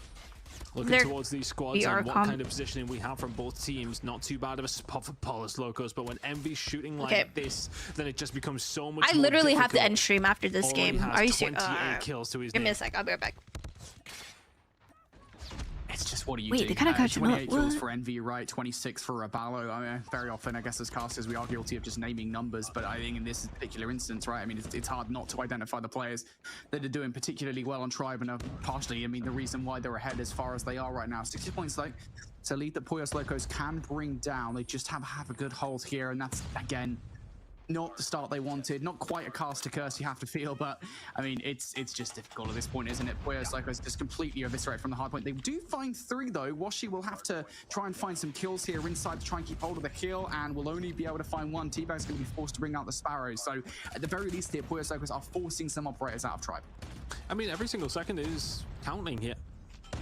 Looking towards these squads and what kind of positioning we have from both teams. Not too bad of a spot for Polos Locos, but when Envy's shooting like this, then it just becomes so much more literally difficult. have to end stream after this game. Are you serious? Kills to his Give me a sec, I'll be right back. It's just what do you do? Wait, they kind of got 28 kills for Envy, right? 26 for Raballo. I mean, very often, I guess, as casters, we are guilty of just naming numbers, but I think in this particular instance, right, I mean, it's hard not to identify the players that are doing particularly well on Tribe and are partially, I mean, the reason why they're ahead as far as they are right now. 60 points, like, it's a lead that Poyos Locos can bring down. They just have a good hold here, and that's, again, not the start they wanted, not quite a caster curse you have to feel, but I mean, it's just difficult at this point, isn't it? Poyos Locos just completely eviscerate from the hard point. They do find 3 though. Washi will have to try and find some kills here inside to try and keep hold of the kill, and will only be able to find 1. T-Bag's going to be forced to bring out the Sparrows. So at the very least here, Poyos Locos are forcing some operators out of Tribe. I mean, every single second is counting here.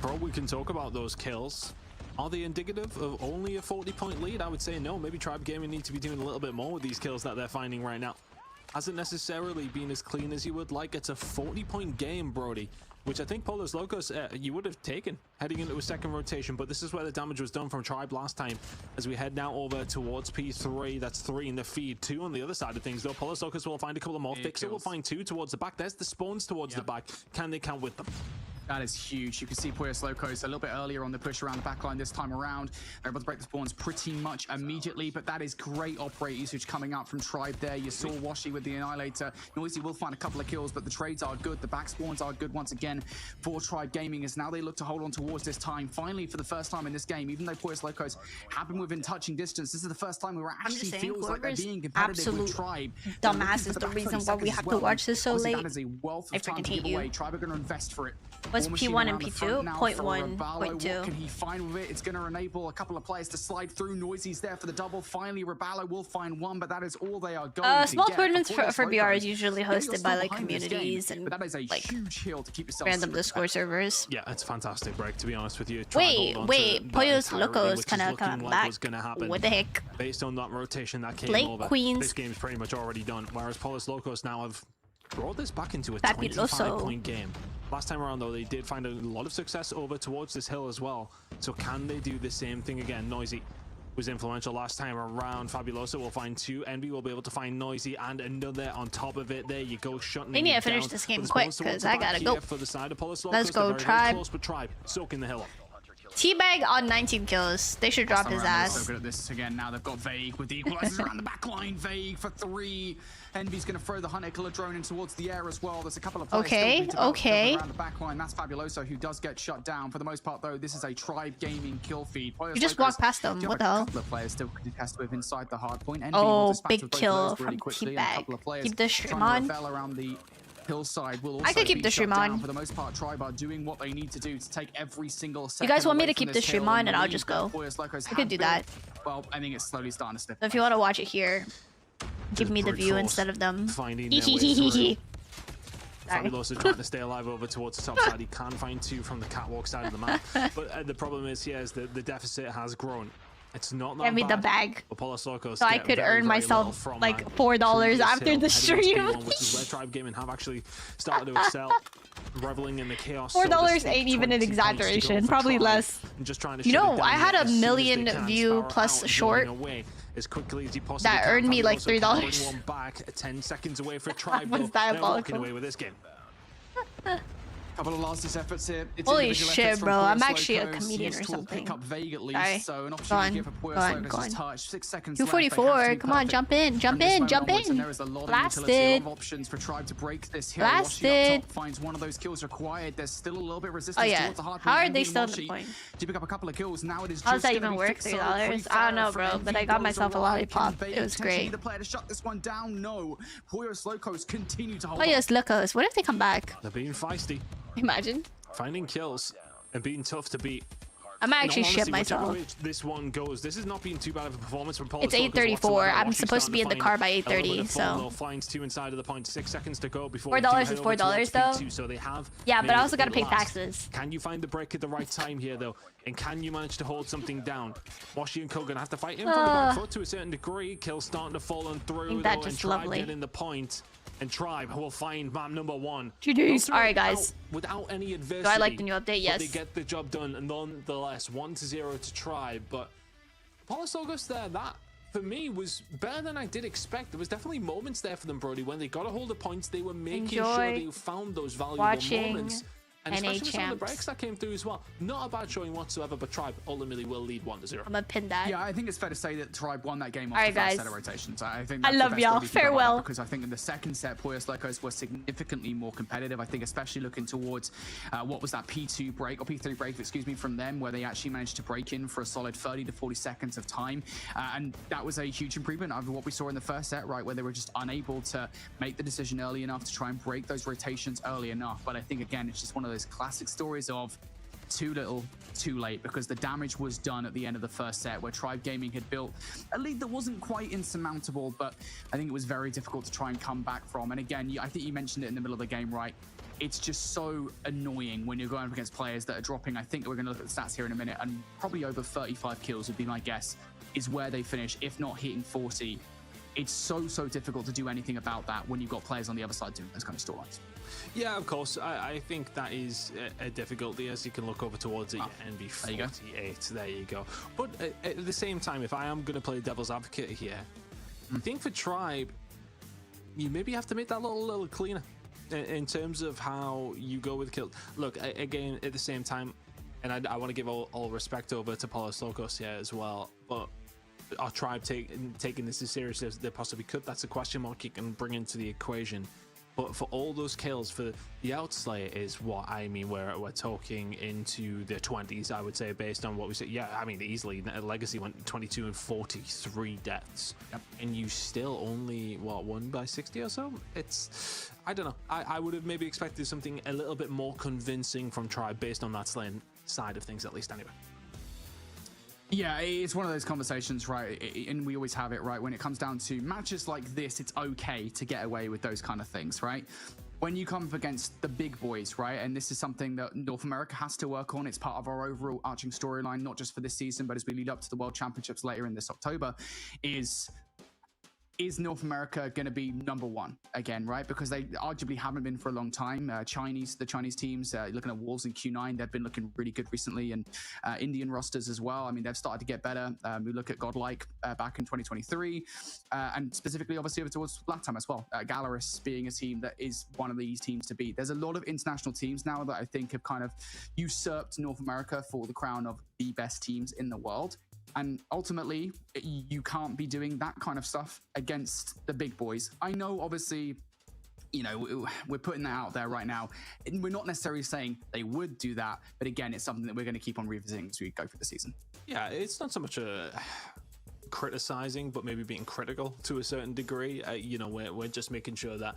Probably can talk about those kills. Are they indicative of only a 40-point lead? I would say no. Maybe Tribe Gaming need to be doing a little bit more with these kills that they're finding right now. Hasn't necessarily been as clean as you would like. It's a 40-point game, Brody, which I think Polos Locos you would have taken heading into a second rotation, but this is where the damage was done from Tribe last time. As we head now over towards P3, that's 3 in the feed, 2 on the other side of things, though. Polos Locos will find a couple of more. Fixer will find 2 towards the back. There's the spawns towards the back. Can they count with them? That is huge. You can see Poyos Locos a little bit earlier on the push around the backline this time around. They're able to break the spawns pretty much immediately, but that is great operator usage coming out from Tribe there. You saw Washi with the Annihilator. Noisy will find a couple of kills, but the trades are good. The back spawns are good once again for Tribe Gaming, as now they look to hold on towards this time. Finally, for the first time in this game, even though Poyos Locos have been within touching distance, this is the first time where it actually feels like they're being competitive with Tribe. Dumbass is the reason why we have to watch this so late. That is a wealth of time to give away. Tribe are going to invest for it. What's P1 and P2? 0.1, 0.2. What can he find with it? It's going to enable a couple of players to slide through. Noisy's there for the double. Finally, Raballo will find 1, but that is all they are going to small get. tournaments for BR is usually hosted by like communities and that is a like huge hill to keep yourself random Discord servers. Yeah, it's a fantastic break, to be honest with you. Wait, Poyos Locos kind of coming back. What the heck? Based on that rotation that came Blake over, Queens. this game's pretty much already done. Whereas Polos Locos now have brought this back into a Fabuloso. 25-point game. Last time around, though, they did find a lot of success over towards this hill as well. So can they do the same thing again? Noisy was influential last time around. Fabuloso will find 2. Envy will be able to find Noisy and another on top of it. There you go, shutting They need to finish this game quick, because I gotta go. For the side of Polos Locos. Let's go, Tribe. Close, but Tribe soaking the hill up. T-Bag on 19 kills. They should drop his ass. So good at this again. Now they've got Vague with the equalizers around the back line. Vague for 3. Envy's going to throw the Hunter Killer drone in towards the air as well. There's a couple of players around the back line. That's Fabuloso, who does get shut down. For the most part, though, this is a Tribe Gaming kill feed. You just walk past them. What the hell? A couple of players still contest with inside the hard point. Envy big kill from T-Bag. Keep the stream on. Around the Hillside will also I could keep the stream on. For the most part, Tribe are doing what they need to do to take every single second. You guys want me to keep the stream on and I'll just go. I could do that. Well, I think it's slowly starting to slip. So if you want to watch it here, give me the view instead of them. Finding their way through. Fabulous is trying to stay alive over towards the top side. He can find 2 from the catwalk side of the map. But the problem is here is that the deficit has grown. It's not that Give me bad. the bag. So I could earn myself like $4 after the stream. Which is where Tribe Gaming have actually started to excel. Reveling in the chaos. $4 ain't even an exaggeration. Probably less. Just trying to I had a million view plus short as quickly as he possibly that earned me like $3. One back, 10 seconds away for Tribe. That was diabolical. Walking away with this game. Couple of last efforts here. It's holy shit, bro! I'm actually a comedian or something. Sorry. So an opportunity for touch. 6 seconds 244. Come on, jump in, jump in, jump in. Blasted. Options for Tribe to break this here. Blasted. Finds one of those kills required. There's still a little bit of resistance towards the hard point. How are they still at the point? To pick up a couple of kills. Now it is. How does that even work? $3? I don't know, bro. But I got myself a lollipop. It was great. The player to shut this one down. No. Poyos Locos continue to hold. Poyos Locos. What if they come back? They're being feisty. Imagine. Finding kills and being tough to beat. I'm actually shit myself. This one goes. This is not being too bad of a performance from Paul. It's 8:34. I'm supposed to be in the car by 8:30. So finds 2 inside of the point. 6 seconds to go before. $4 is $4 though. So they have. Yeah, but I also gotta pay taxes. Can you find the break at the right time here though? And can you manage to hold something down? Washi and Cole gonna have to fight in from the back foot to a certain degree. Kills starting to fall on through though, and Tribe getting the point. And Tribe will find map number 1. GG's. Alright, guys. Without any adversity. Do I like the new update? Yes. They get the job done, and nonetheless, 1-0 to Tribe. But Apollos Locos there, that for me was better than I did expect. There was definitely moments there for them, Brody, when they got a hold of points. They were making sure they found those valuable moments. And especially with some of the breaks that came through as well. Not a bad showing whatsoever, but Tribe ultimately will lead 1-0. I'm gonna pin that. Yeah, I think it's fair to say that Tribe won that game off the first set of rotations. I think I love y'all. Farewell. Because I think in the second set, Poyos Locos were significantly more competitive. I think especially looking towards what was that P2 break, or P3 break, excuse me, from them, where they actually managed to break in for a solid 30 to 40 seconds of time. And that was a huge improvement over what we saw in the first set, right, where they were just unable to make the decision early enough to try and break those rotations early enough. But I think, again, it's just one of those classic stories of too little, too late, because the damage was done at the end of the first set, where Tribe Gaming had built a lead that wasn't quite insurmountable, but I think it was very difficult to try and come back from. And again, I think you mentioned it in the middle of the game, right? It's just so annoying when you're going up against players that are dropping. I think we're going to look at the stats here in a minute, and probably over 35 kills would be my guess, is where they finish, if not hitting 40. It's so difficult to do anything about that when you've got players on the other side doing those kind of storylines. Yeah, of course. I think that is a difficulty, as you can look over towards it and be 48. There you go. But at the same time, if I am going to play devil's advocate here, I think for Tribe, you maybe have to make that little cleaner in terms of how you go with kills. Look, again, at the same time, and I want to give all respect over to Apollos Locos here as well, but our Tribe taking this as serious as they possibly could? That's a question mark you can bring into the equation. But for all those kills, for the Outslayer is what I mean, we're talking into the 20s, I would say, based on what we said. Yeah, I mean, easily, Legacy went 22 and 43 deaths. Yep. And you still only, won by 60 or so? It's, I don't know. I would have maybe expected something a little bit more convincing from Tribe based on that slaying side of things, at least, anyway. Yeah, it's one of those conversations, right? And we always have it, right? When it comes down to matches like this, it's okay to get away with those kind of things, right? When you come up against the big boys, right? And this is something that North America has to work on. It's part of our overall arching storyline, not just for this season, but as we lead up to the World Championships later in this October, is North America going to be number one again, right? Because they arguably haven't been for a long time. The Chinese teams, looking at Wolves and Q9, they've been looking really good recently, and Indian rosters as well. I mean, they've started to get better. We look at Godlike back in 2023, and specifically, obviously, over towards LATAM as well. Galaris being a team that is one of these teams to beat. There's a lot of international teams now that I think have kind of usurped North America for the crown of the best teams in the world. And ultimately, you can't be doing that kind of stuff against the big boys. I know, obviously, you know, we're putting that out there right now. And we're not necessarily saying they would do that. But again, it's something that we're going to keep on revisiting as we go through the season. Yeah, it's not so much criticizing, but maybe being critical to a certain degree. You know, we're just making sure that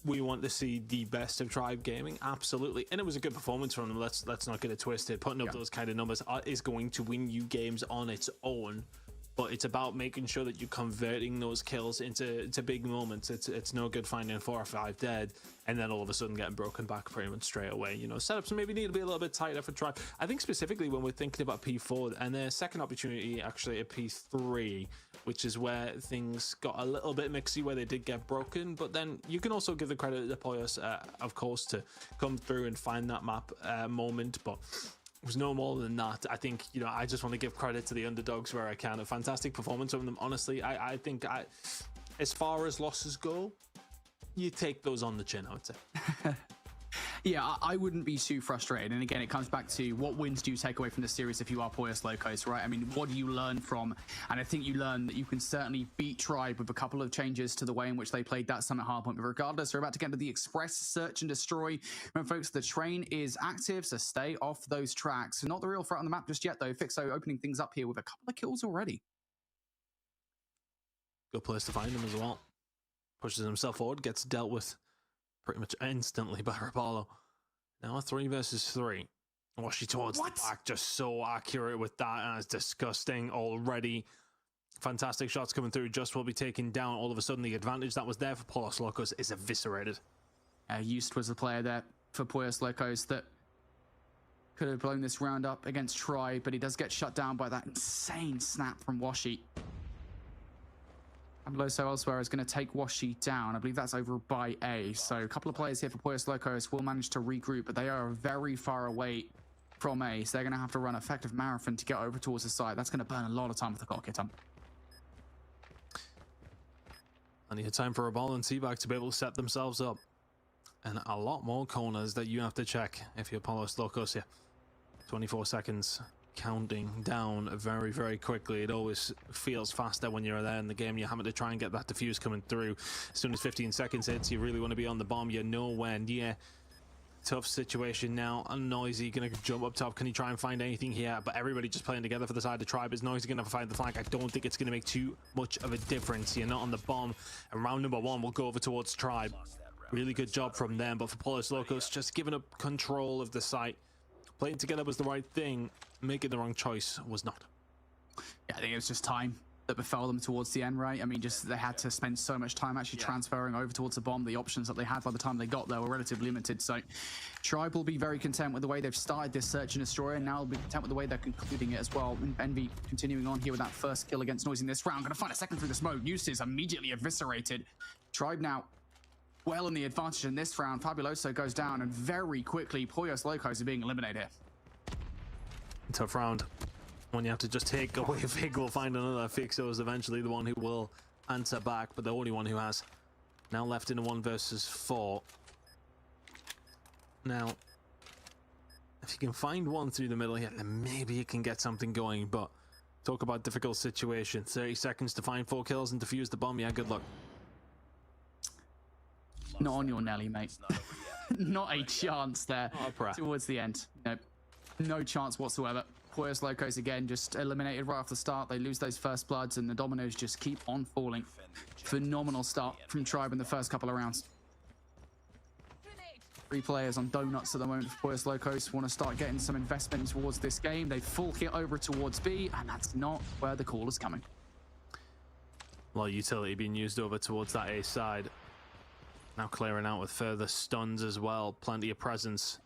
we want to see the best of Tribe Gaming, absolutely, and it was a good performance from them. Let's not get it twisted. Putting up those kind of numbers is going to win you games on its own, but it's about making sure that you're converting those kills into big moments. It's no good finding 4 or 5 dead and then all of a sudden getting broken back pretty much straight away. You know, setups maybe need to be a little bit tighter for Tribe. I think specifically when we're thinking about P4 and their second opportunity actually at P3, which is where things got a little bit mixy, where they did get broken. But then you can also give the credit to Poyos, of course, to come through and find that map moment. But it was no more than that. I think, you know, I just want to give credit to the underdogs where I can. A fantastic performance from them. Honestly, I think as far as losses go, you take those on the chin, I would say. Yeah, I wouldn't be too frustrated. And again, it comes back to what wins do you take away from the series if you are Poyos Locos, right? I mean, what do you learn from? And I think you learn that you can certainly beat Tribe with a couple of changes to the way in which they played that Summit Hardpoint. But regardless, we're about to get into the Express Search and Destroy. Remember, folks, the train is active, so stay off those tracks. Not the real threat on the map just yet, though. Fixo opening things up here with a couple of kills already. Good place to find him as well. Pushes himself forward, gets dealt with pretty much instantly by Rapallo. Now a 3 versus 3. Washi towards the back, just so accurate with that, and it's disgusting already. Fantastic shots coming through, just will be taken down. All of a sudden, the advantage that was there for Poyos Locos is eviscerated. Used was the player there for Poyos Locos that could have blown this round up against Tribe, but he does get shut down by that insane snap from Washi. Amloso elsewhere is going to take Washi down. I believe that's over by A. So a couple of players here for Poyos Locos will manage to regroup, but they are very far away from A. So they're going to have to run effective marathon to get over towards the side. That's going to burn a lot of time with the clock hit on. Plenty of time for a ball and Seaback to be able to set themselves up. And a lot more corners that you have to check if you're Poyos Locos here. 24 seconds. Counting down very, very quickly. It always feels faster when you're there in the game. You're having to try and get that defuse coming through. As soon as 15 seconds hits, you really want to be on the bomb. You know when. Yeah, tough situation now. Noisy gonna jump up top. Can he try and find anything here? But everybody just playing together for the side of Tribe. Is Noisy gonna find the flank? I don't think it's gonna make too much of a difference. You're not on the bomb. And round number 1 will go over towards Tribe. Really good job from them. But for Poyos Locos, just giving up control of the site. Playing together was the right thing. Making the wrong choice was not. Yeah, I think it was just time that befell them towards the end, right? I mean, just they had to spend so much time actually transferring over towards the bomb. The options that they had by the time they got there were relatively limited. So Tribe will be very content with the way they've started this search and destroy, and now they'll be content with the way they're concluding it as well. Envy continuing on here with that first kill against Noisy in this round. Going to find a second through the smoke. Use is immediately eviscerated. Tribe now well in the advantage in this round. Fabuloso goes down, and very quickly Poyos Locos are being eliminated here. Tough round when you have to just take away Fig. Will find another. Fixo is eventually the one who will answer back, but the only one who has. Now left in a 1 versus 4. Now, if you can find one through the middle here, then maybe you can get something going, but talk about difficult situation. 30 seconds to find 4 kills and defuse the bomb. Yeah, good luck. Not on your Nelly, mate. Not a chance there towards the end. Nope. No chance whatsoever. Poyos Locos again just eliminated right off the start. They lose those first bloods and the dominoes just keep on falling. Phenomenal start from Tribe in the first couple of rounds. 3 players on donuts at the moment for Poyos Locos. Want to start getting some investment towards this game. They full hit over towards B, and that's not where the call is coming. A lot of utility being used over towards that A side. Now clearing out with further stuns as well. Plenty of presence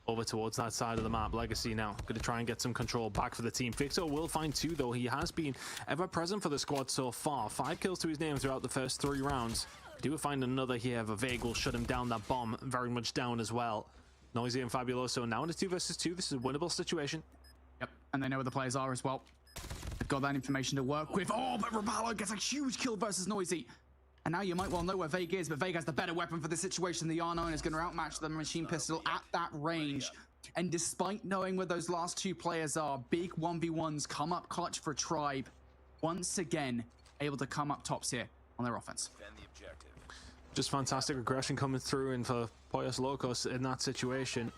over towards that side of the map. Legacy now going to try and get some control back for the team. Fixo will find 2 though. He has been ever present for the squad so far. 5 kills to his name throughout the first 3 rounds. Do find another here. Vivek will shut him down. That bomb very much down as well. Noisy and Fabuloso now in a 2 versus 2. This is a winnable situation. Yep, and they know where the players are as well. They've got that information to work with. Oh, but Rapallo gets a huge kill versus Noisy. And now you might well know where Vague is, but Vague has the better weapon for the situation. The R9 is going to outmatch the machine pistol at that range. And despite knowing where those last 2 players are, big 1v1s come up clutch for Tribe. Once again, able to come up tops here on their offense. Just fantastic aggression coming through and for Poyos Locos in that situation.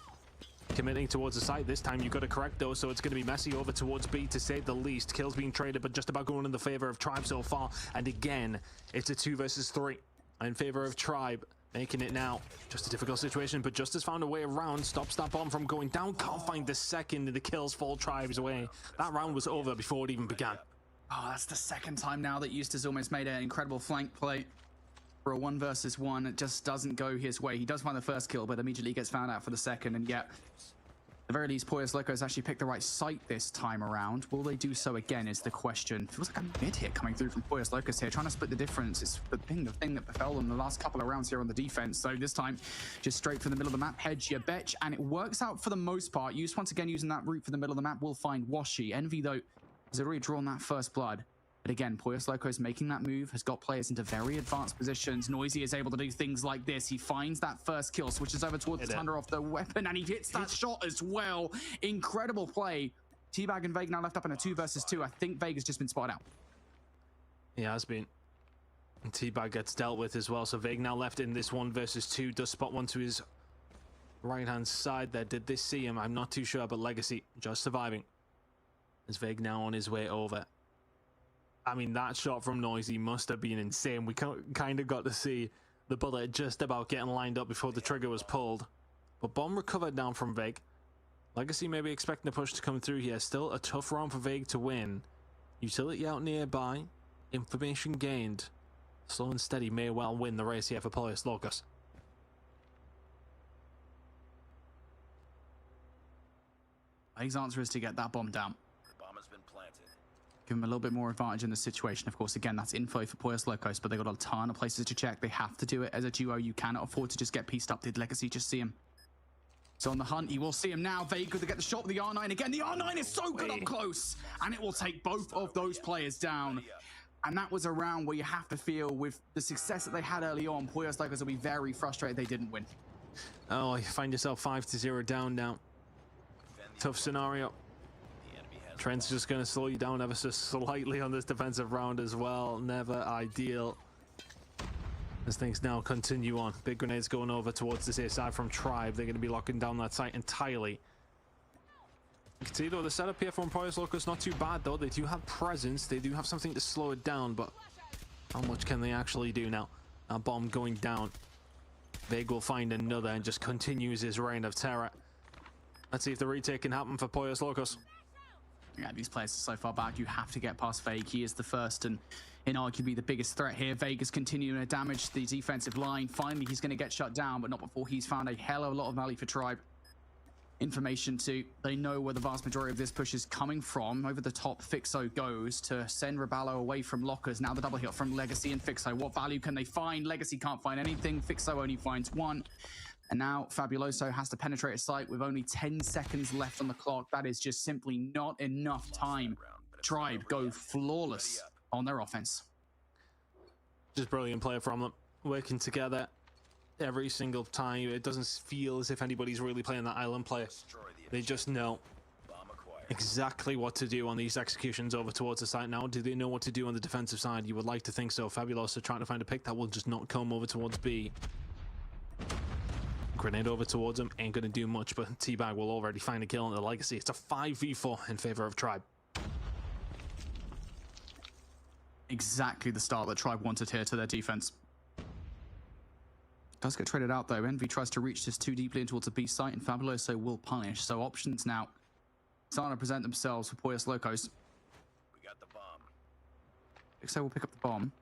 Committing towards the site. This time you've got to correct those, so it's going to be messy over towards B to say the least. Kills being traded, but just about going in the favor of Tribe so far. And again, it's a 2 versus 3 in favor of Tribe. Making it now. Just a difficult situation, but Justice found a way around. Stops that bomb from going down. Can't find the second, and the kills fall Tribes away. That round was over before it even began. Oh, that's the second time now that Eustace almost made an incredible flank play for a 1 versus 1. It just doesn't go his way. He does find the first kill, but immediately gets found out for the second, and yet at the very least, Poyos Locos actually picked the right site this time around. Will they do so again is the question. Feels like a mid hit coming through from Poyos Locos here, trying to split the difference. It's the thing that befell them the last couple of rounds here on the defense. So this time, just straight from the middle of the map, hedge your betch, and it works out for the most part. Use once again using that route for the middle of the map will find Washi. Envy, though, has already drawn that first blood. But again, Poyos Locos making that move, has got players into very advanced positions. Noisy is able to do things like this. He finds that first kill, switches over towards the Thunder off the weapon, and he hits that shot as well. Incredible play. T-Bag and Vague now left up in a 2 versus 2. I think Vague has just been spotted out. He has been. And T-Bag gets dealt with as well. So Vague now left in this 1 versus 2. Does spot one to his right-hand side there. Did this see him? I'm not too sure, but Legacy just surviving. As Vague now on his way over. I mean, that shot from Noisy must have been insane. We kind of got to see the bullet just about getting lined up before the trigger was pulled. But bomb recovered down from Vague. Legacy maybe expecting a push to come through here. Still a tough round for Vague to win. Utility out nearby. Information gained. Slow and steady may well win the race here for Poyos Locos. Vague's answer is to get that bomb down. Give him a little bit more advantage in the situation. Of course, again, that's info for Poyos Locos, but they've got a ton of places to check. They have to do it as a duo. You cannot afford to just get pieced up. Did Legacy just see him? So on the hunt, you will see him now. Vague could get the shot with the R9 again. The R9 is so good up close, and it will take both of those players down. And that was a round where you have to feel with the success that they had early on, Poyos Locos will be very frustrated they didn't win. Oh, you find yourself 5-0 down now. Tough scenario. Trent's just going to slow you down ever so slightly on this defensive round as well. Never ideal. As things now continue on. Big grenades going over towards this A side from Tribe. They're going to be locking down that site entirely. You can see though the setup here from Poyos Locos not too bad though. They do have presence. They do have something to slow it down, but how much can they actually do now? A bomb going down. Vague will find another and just continues his reign of terror. Let's see if the retake can happen for Poyos Locos. Yeah, these players are so far back, you have to get past Vague. He is the first and inarguably the biggest threat here. Vague is continuing to damage the defensive line. Finally, he's going to get shut down, but not before he's found a hell of a lot of value for Tribe. Information too, they know where the vast majority of this push is coming from. Over the top, Fixo goes to send Raballo away from lockers. Now the double hit from Legacy and Fixo. What value can they find? Legacy can't find anything. Fixo only finds one. And now Fabuloso has to penetrate a site with only 10 seconds left on the clock. That is just simply not enough time. Tribe go flawless on their offense. Just brilliant play from them. Working together every single time. It doesn't feel as if anybody's really playing that island play. They just know exactly what to do on these executions over towards the site. Now, do they know what to do on the defensive side? You would like to think so. Fabuloso trying to find a pick that will just not come over towards B. Grenade over towards him, ain't gonna do much, but T-Bag will already find a kill on the Legacy. It's a 5v4 in favor of Tribe. Exactly the start that Tribe wanted here to their defense. Does get traded out though. Envy tries to reach this too deeply in towards the B site, and Fabuloso will punish. So options now starting to present themselves for Poyos Locos. We got the bomb. Fixo will pick up the bomb.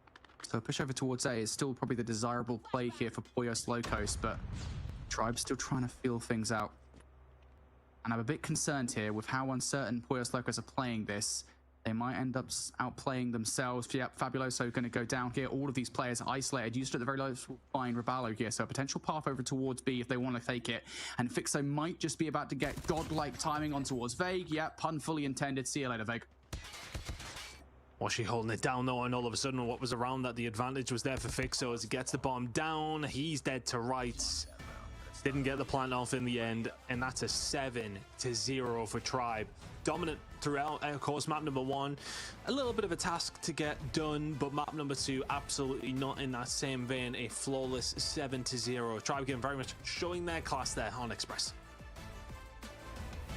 So push over towards A is still probably the desirable play here for Poyos Locos, but Tribe's still trying to feel things out. And I'm a bit concerned here with how uncertain Poyos Locos are playing this. They might end up outplaying themselves. Yep, Fabuloso going to go down here. All of these players are isolated. Used at the very lowest will find Raballo here. So a potential path over towards B if they want to take it. And Fixo might just be about to get godlike timing on towards Vague. Yep, pun fully intended. See you later, Vague. Was she holding it down though, and all of a sudden what was around that, the advantage was there for Fixo as he gets the bomb down. He's dead to rights. Didn't get the plant off in the end, and that's a 7-0 for Tribe. Dominant throughout, of course, map number 1. A little bit of a task to get done, but map number 2, absolutely not in that same vein. A flawless 7-0. Tribe again very much showing their class there on Express.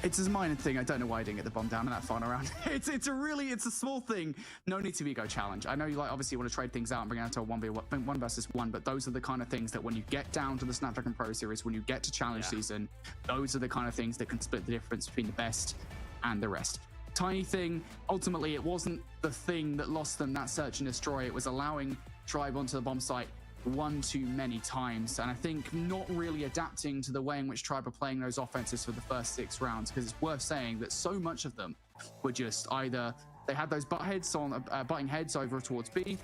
It's a minor thing. I don't know why I didn't get the bomb down in that final round. It's a small thing. No need to ego challenge. I know you obviously want to trade things out and bring it out to a 1v1 versus 1, but those are the kind of things that when you get down to the Snapdragon Pro Series, when you get to challenge season, those are the kind of things that can split the difference between the best and the rest. Tiny thing. Ultimately, it wasn't the thing that lost them that search and destroy. It was allowing Tribe onto the bomb site one too many times, and I think not really adapting to the way in which Tribe are playing those offenses for the first 6 rounds, because it's worth saying that so much of them were just either they had those butting heads over towards B.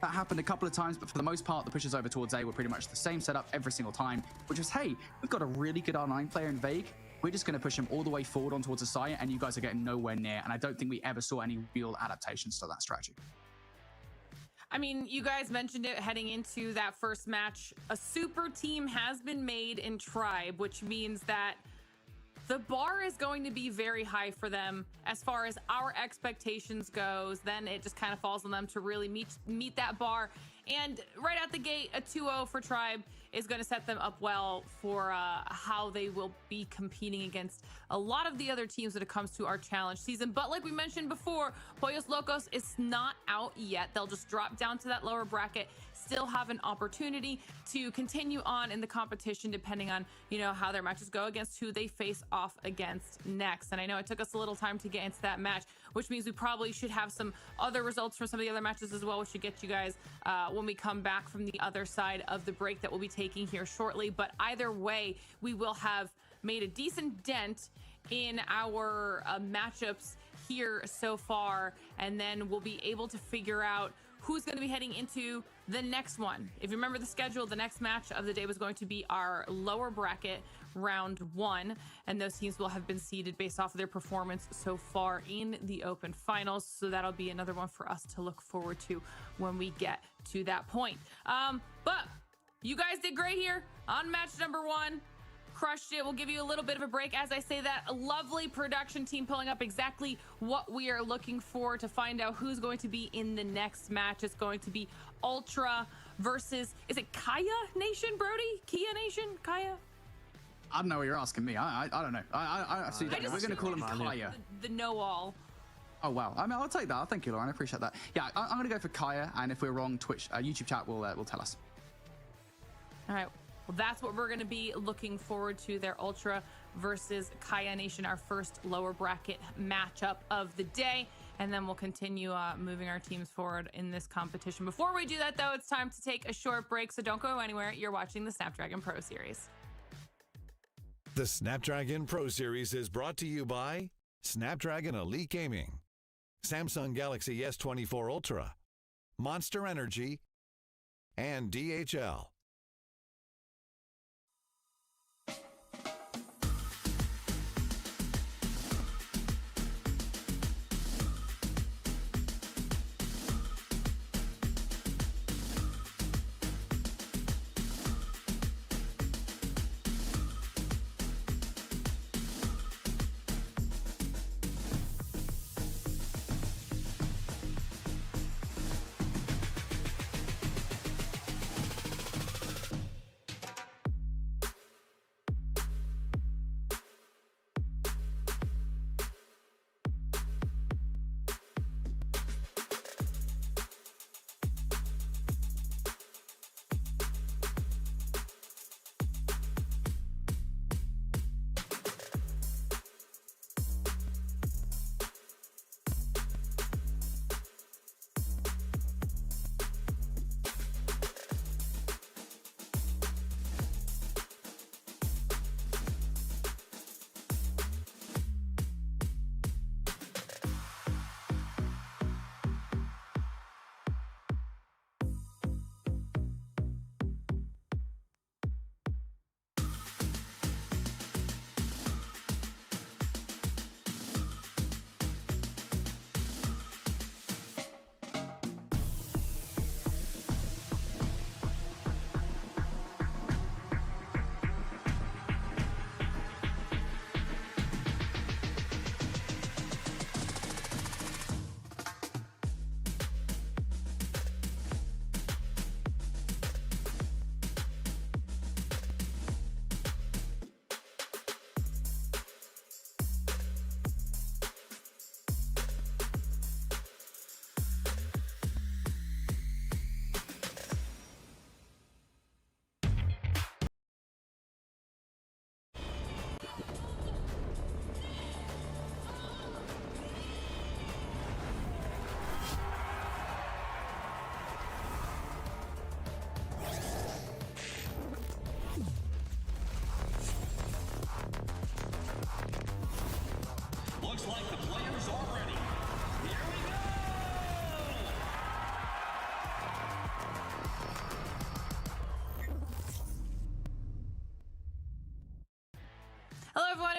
That happened a couple of times, but for the most part, the pushes over towards A were pretty much the same setup every single time, which was, hey, we've got a really good R9 player in Vague. We're just going to push him all the way forward on towards the site, and you guys are getting nowhere near. And I don't think we ever saw any real adaptations to that strategy. I mean, you guys mentioned it heading into that first match. A super team has been made in Tribe, which means that the bar is going to be very high for them as far as our expectations goes. Then it just kind of falls on them to really meet that bar. And right out the gate, a 2-0 for Tribe is going to set them up well for how they will be competing against a lot of the other teams when it comes to our challenge season. But like we mentioned before, Pollos Locos is not out yet. They'll just drop down to that lower bracket, still have an opportunity to continue on in the competition depending on, you know, how their matches go against who they face off against next. And I know it took us a little time to get into that match, which means we probably should have some other results from some of the other matches as well, which should get you guys when we come back from the other side of the break that we'll be taking here shortly. But either way, we will have made a decent dent in our matchups here so far, and then we'll be able to figure out who's going to be heading into the next one. If you remember the schedule, the next match of the day was going to be our lower bracket round 1, and those teams will have been seeded based off of their performance so far in the open finals. So that'll be another one for us to look forward to when we get to that point. But you guys did great here on match number 1. Crushed it. We'll give you a little bit of a break. As I say that, a lovely production team pulling up exactly what we are looking for to find out who's going to be in the next match. It's going to be Ultra versus, is it Kaya Nation, Brody? Kia Nation? Kaya? I don't know what you're asking me. I don't know. I see that. We're going to call him Kaya. The know-all. Oh, wow. I mean, I'll take that. Thank you, Lauren. I appreciate that. Yeah, I'm going to go for Kaya, and if we're wrong, Twitch, YouTube chat will tell us. All right. Well, that's what we're going to be looking forward to, their Ultra versus Kaya Nation, our first lower bracket matchup of the day. And then we'll continue moving our teams forward in this competition. Before we do that, though, it's time to take a short break, so don't go anywhere. You're watching the Snapdragon Pro Series. The Snapdragon Pro Series is brought to you by Snapdragon Elite Gaming, Samsung Galaxy S24 Ultra, Monster Energy, and DHL.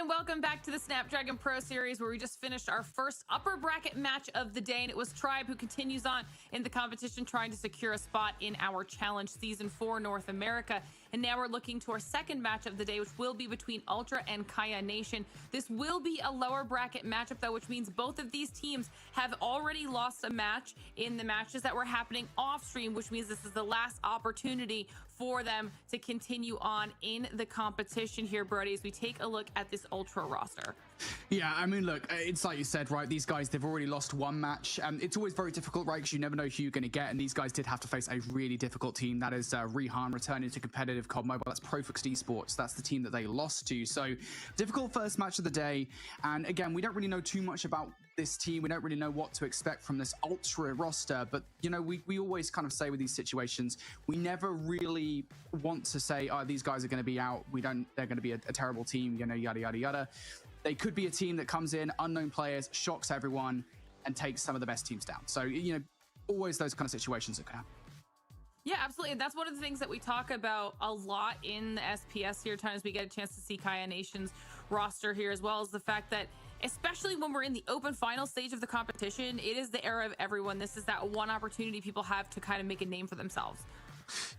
welcome back to the Snapdragon Pro Series, where we just finished our first upper bracket match of the day, and it was Tribe who continues on in the competition, trying to secure a spot in our Challenge Season 4 North America. And now we're looking to our second match of the day, which will be between Ultra and Kaya Nation. This will be a lower bracket matchup, though, which means both of these teams have already lost a match in the matches that were happening off stream, which means this is the last opportunity for them to continue on in the competition here, Brody, as we take a look at this Ultra roster. Yeah, I mean, look, it's like you said, right? These guys, they've already lost one match. It's always very difficult, right? Because you never know who you're going to get. And these guys did have to face a really difficult team. That is Rehan returning to competitive COD Mobile. That's Profix Esports. That's the team that they lost to. So difficult first match of the day. And again, we don't really know too much about this team. We don't really know what to expect from this Ultra roster. But, you know, we always kind of say with these situations, we never really want to say, oh, these guys are going to be out. They're going to be a terrible team, you know, yada, yada, yada. They could be a team that comes in, unknown players, shocks everyone, and takes some of the best teams down. So, you know, always those kind of situations that can happen. Yeah, absolutely. And that's one of the things that we talk about a lot in the SPS here, times we get a chance to see Kaya Nation's roster here, as well as the fact that, especially when we're in the open final stage of the competition, it is the era of everyone. This is that one opportunity people have to kind of make a name for themselves.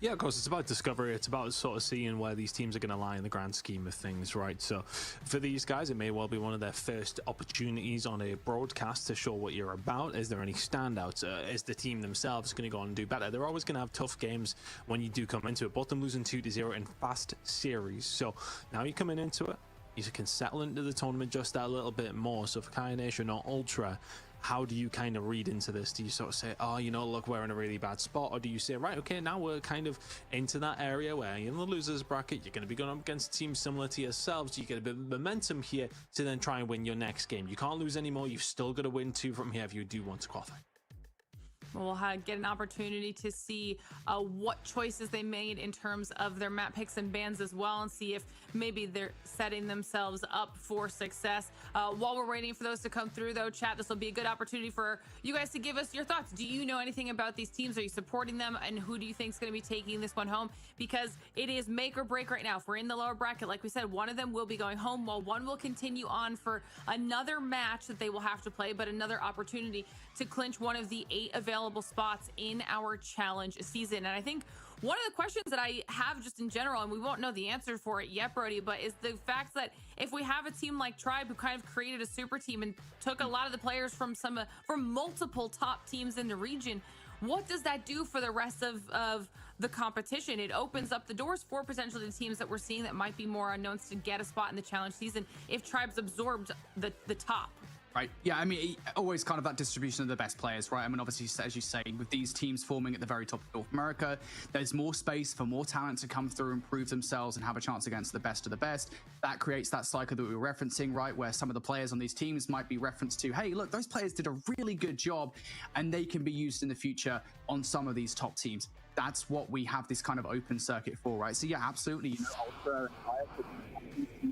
Yeah, of course, it's about discovery. It's about sort of seeing where these teams are going to lie in the grand scheme of things, right? So for these guys, it may well be one of their first opportunities on a broadcast to show what you're about. Is there any standouts? Is the team themselves going to go on and do better? They're always going to have tough games when you do come into it. Both them losing 2-0 in fast series. So now you're coming into it, you can settle into the tournament just that little bit more. So for Kaya Nation or Ultra, how do you kind of read into this? Do you sort of say, oh, you know, look, we're in a really bad spot? Or do you say, right, okay, now we're kind of into that area where you're in the losers bracket, you're going to be going up against teams similar to yourselves, you get a bit of momentum here to then try and win your next game. You can't lose anymore. You've still got to win 2 from here if you do want to qualify. We'll get an opportunity to see what choices they made in terms of their map picks and bans as well, and see if maybe they're setting themselves up for success. While we're waiting for those to come through, though, chat, this will be a good opportunity for you guys to give us your thoughts. Do you know anything about these teams? Are you supporting them? And who do you think is going to be taking this one home? Because it is make or break right now. If we're in the lower bracket, like we said, one of them will be going home, while one will continue on for another match that they will have to play, but another opportunity to clinch one of the 8 available spots in our challenge season. And I think one of the questions that I have just in general, and we won't know the answer for it yet, Brody, but is the fact that if we have a team like Tribe who kind of created a super team and took a lot of the players from multiple top teams in the region, what does that do for the rest of the competition? It opens up the doors for potentially the teams that we're seeing that might be more unknowns to get a spot in the challenge season if Tribe's absorbed the top. Right. Yeah, I mean, always kind of that distribution of the best players, right? I mean, obviously, as you say, with these teams forming at the very top of North America, there's more space for more talent to come through and prove themselves and have a chance against the best of the best. That creates that cycle that we were referencing, right? Where some of the players on these teams might be referenced to, hey, look, those players did a really good job and they can be used in the future on some of these top teams. That's what we have this kind of open circuit for, right? So yeah, absolutely. You know, Ultra and Kaya could be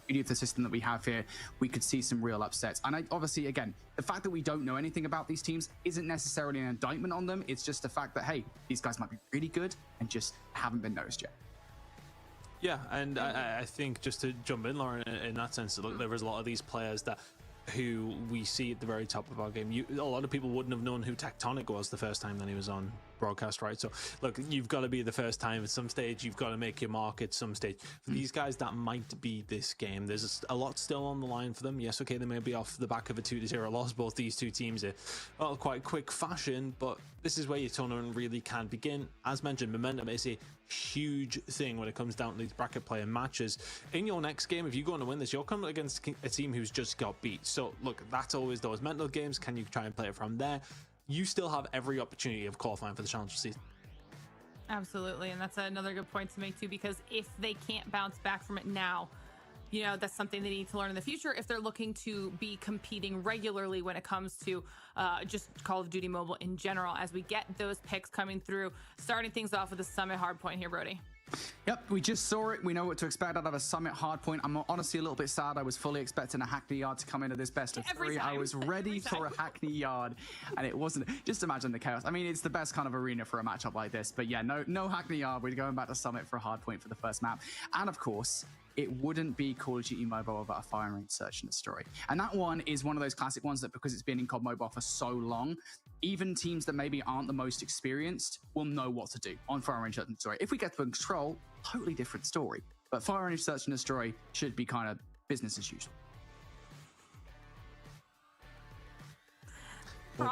beauty of the system that we have here, we could see some real upsets. And obviously, again, the fact that we don't know anything about these teams isn't necessarily an indictment on them. It's just the fact that, hey, these guys might be really good and just haven't been noticed yet. Yeah, and I think just to jump in, Lauren, in that sense, look, there is a lot of these players who we see at the very top of our game. A lot of people wouldn't have known who Tectonic was the first time that he was on broadcast, right? So look, you've got to be the first time at some stage. You've got to make your mark at some stage. For these guys, that might be this game. There's a lot still on the line for them. Yes, okay, they may be off the back of a 2-0 loss. Both these two teams in quite quick fashion, but this is where your tournament really can begin. As mentioned, momentum is a huge thing when it comes down to these bracket play and matches. In your next game, if you're going to win this, you're coming against a team who's just got beat. So look, that's always those mental games. Can you try and play it from there? You still have every opportunity of qualifying for the Challenger season. Absolutely, and that's another good point to make too, because if they can't bounce back from it now, you know, that's something they need to learn in the future if they're looking to be competing regularly when it comes to just Call of Duty Mobile in general, as we get those picks coming through, starting things off with a Summit hardpoint here, Brody. Yep, we just saw it. We know what to expect out of a Summit hardpoint. I'm honestly a little bit sad. I was fully expecting a Hackney Yard to come into this best of three. I was ready for a Hackney Yard, and it wasn't. Just imagine the chaos. I mean, it's the best kind of arena for a matchup like this. But yeah, no Hackney Yard. We're going back to Summit for a hardpoint for the first map. And of course, it wouldn't be Call of Duty Mobile without a Fire Range Search and Destroy. And that one is one of those classic ones that, because it's been in COD Mobile for so long, even teams that maybe aren't the most experienced will know what to do on Fire Range Search and Destroy. If we get to Control, totally different story. But Fire Range Search and Destroy should be kind of business as usual. The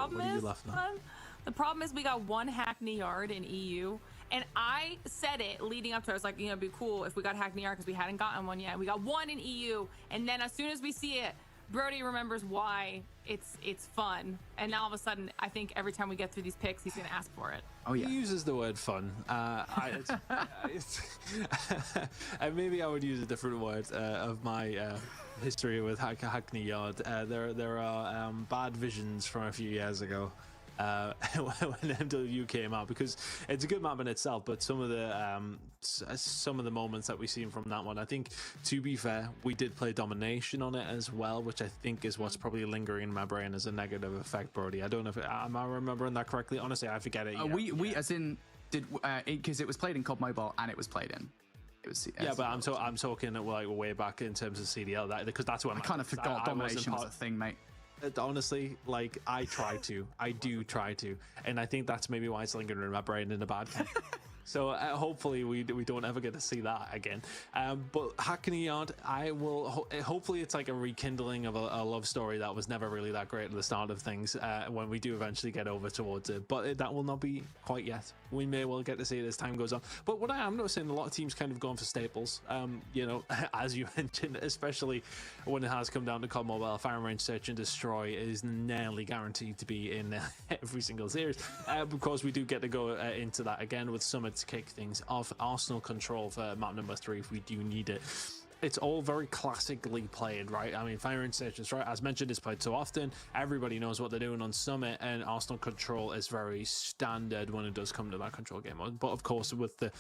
problem is we got one Hackney Yard in EU. And I said it leading up to it. I was like, it'd be cool if we got Hackney Yard because we hadn't gotten one yet. We got one in EU. And then as soon as we see it, Brody remembers why it's fun. And now all of a sudden, I think every time we get through these picks, he's going to ask for it. Oh, yeah. He uses the word fun. Maybe I would use a different word of my history with Hackney Yard. There are bad visions from a few years ago. When MW came out, because it's a good map in itself, but some of the moments that we've seen from that one, I think, to be fair, we did play domination on it as well, which I think is what's probably lingering in my brain as a negative effect, Brody. I don't know if am I remembering that correctly? Honestly, I forget it. We as in did because it was played in COD Mobile and it was played in. It was, yeah, but I'm talking like way back in terms of CDL, because that's when I kind of forgot domination was a thing, mate. Honestly, like I do try to, and I think that's maybe why it's lingering in my brain in a bad way. So hopefully we don't ever get to see that again. But Hackney Yard, I will hopefully it's like a rekindling of a love story that was never really that great at the start of things when we do eventually get over towards it. But that will not be quite yet. We may well get to see it as time goes on. But what I am noticing, a lot of teams kind of going for staples. As you mentioned, especially when it has come down to COD Mobile, Fire Range Search and Destroy is nearly guaranteed to be in every single series. Because we do get to go into that again with Summit to kick things off. Arsenal Control for map number 3 if we do need it. It's all very classically played, right? I mean, Fire and Search, right? As mentioned, is played so often. Everybody knows what they're doing on Summit, and Arsenal Control is very standard when it does come to that control game. But of course, with the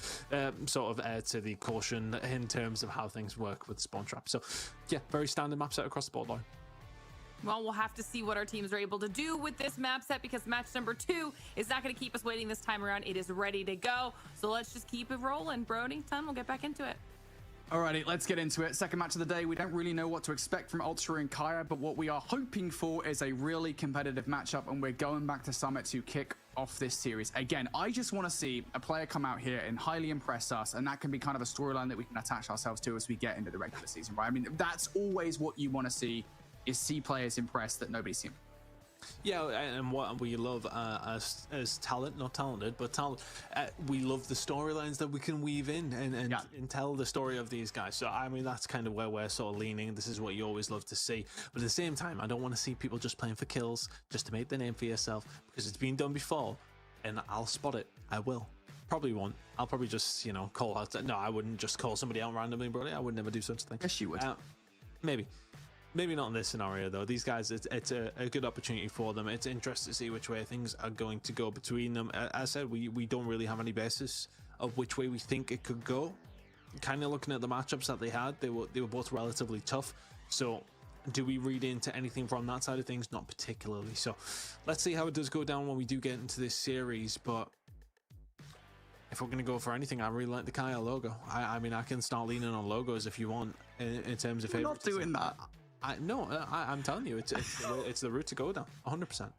sort of air to the caution in terms of how things work with Spawn Trap. So, yeah, very standard map set across the board line. Well, we'll have to see what our teams are able to do with this map set, because match number 2 is not going to keep us waiting this time around. It is ready to go. So let's just keep it rolling. Brody, we'll get back into it. Alrighty, let's get into it. Second match of the day. We don't really know what to expect from Ultra and Kaya, but what we are hoping for is a really competitive matchup, and we're going back to Summit to kick off this series. Again, I just want to see a player come out here and highly impress us, and that can be kind of a storyline that we can attach ourselves to as we get into the regular season, right? I mean, that's always what you want to see, is see players impressed that nobody's seen. Yeah, and what we love as talent, not talented, but talent, we love the storylines that we can weave in and tell the story of these guys. So, I mean, that's kind of where we're sort of leaning. This is what you always love to see. But at the same time, I don't want to see people just playing for kills, just to make the name for yourself, because it's been done before, and I'll spot it. I will. Probably won't. I'll probably just, call out. No, I wouldn't just call somebody out randomly, brother. I would never do such a thing. Yes, you would. Maybe not in this scenario, though. These guys, it's a good opportunity for them. It's interesting to see which way things are going to go between them. As I said, we don't really have any basis of which way we think it could go. Kind of looking at the matchups that they had, they were both relatively tough. So do we read into anything from that side of things? Not particularly. So let's see how it does go down when we do get into this series. But if we're going to go for anything, I really like the Kaya logo. I mean, I can start leaning on logos if you want in terms of favorites. Not doing that. I'm telling you, it's the route to go down, 100%.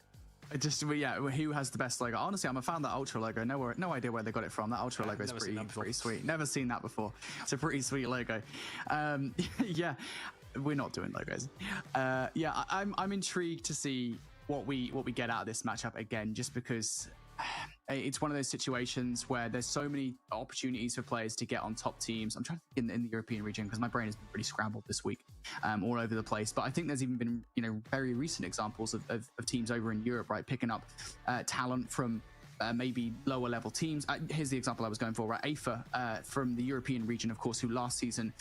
Who has the best logo? Honestly, I'm a fan of that Ultra logo. No idea where they got it from. That Ultra logo is pretty sweet. Never seen that before. It's a pretty sweet logo. Yeah, we're not doing logos. I'm intrigued to see what we get out of this matchup again, just because it's one of those situations where there's so many opportunities for players to get on top teams. I'm trying to think in the European region, because my brain has been pretty scrambled this week, all over the place. But I think there's even been, very recent examples of teams over in Europe, right, picking up talent from maybe lower level teams. Here's the example I was going for, right? AFA from the European region, of course, who last season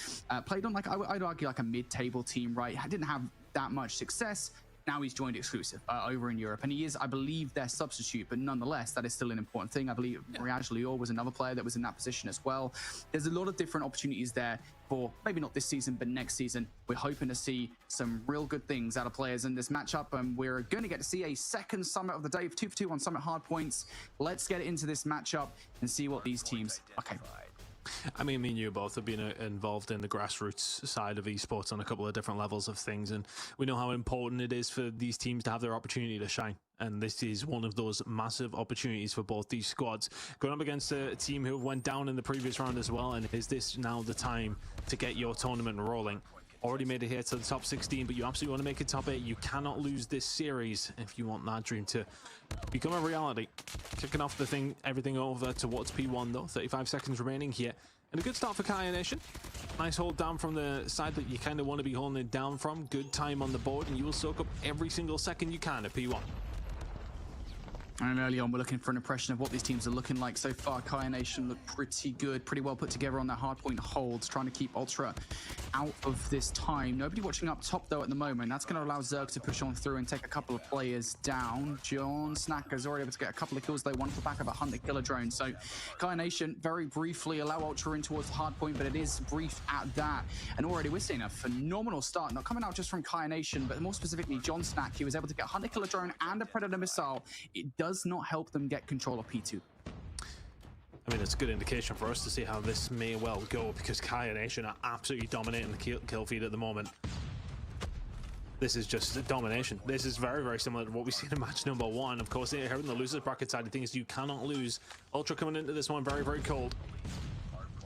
played on, I'd argue, like a mid-table team, right? Didn't have that much success. Now he's joined exclusive over in Europe, and he is, I believe, their substitute, but nonetheless, that is still an important thing. I believe Riaj Lior was another player that was in that position as well. There's a lot of different opportunities there for maybe not this season, but next season. We're hoping to see some real good things out of players in this matchup, and we're going to get to see a second Summit of the day, 2 for 2 on Summit hardpoints. Let's get into this matchup and see what these teams are capable of. I mean, me and you both have been involved in the grassroots side of esports on a couple of different levels of things, and we know how important it is for these teams to have their opportunity to shine. And this is one of those massive opportunities for both these squads. Going up against a team who went down in the previous round as well, and is this now the time to get your tournament rolling? Already made it here to the top 16, but you absolutely want to make it top 8. You cannot lose this series if you want that dream to become a reality. Kicking off everything over towards P1 though. 35 seconds remaining here. And a good start for Kaya Nation. Nice hold down from the side that you kind of want to be holding it down from. Good time on the board, and you will soak up every single second you can at P1. And early on, we're looking for an impression of what these teams are looking like so far. Kaya Nation look pretty good, pretty well put together on their hardpoint holds, trying to keep Ultra out of this time. Nobody watching up top, though, at the moment. That's going to allow Zerg to push on through and take a couple of players down. John Snacker's already able to get a couple of kills, though, one off the back of a Hunter Killer drone. So Kaya Nation very briefly allow Ultra in towards the hardpoint, but it is brief at that. And already we're seeing a phenomenal start, not coming out just from Kaya Nation, but more specifically John Snack. He was able to get a Hunter Killer drone and a Predator missile. It does not help them get control of P2. I mean, it's a good indication for us to see how this may well go, because Kaya Nation are absolutely dominating the kill feed at the moment. This is just a domination. This is very, very similar to what we've seen in match number 1. Of course, here in the losers bracket side of things, you cannot lose. Ultra coming into this one very, very cold.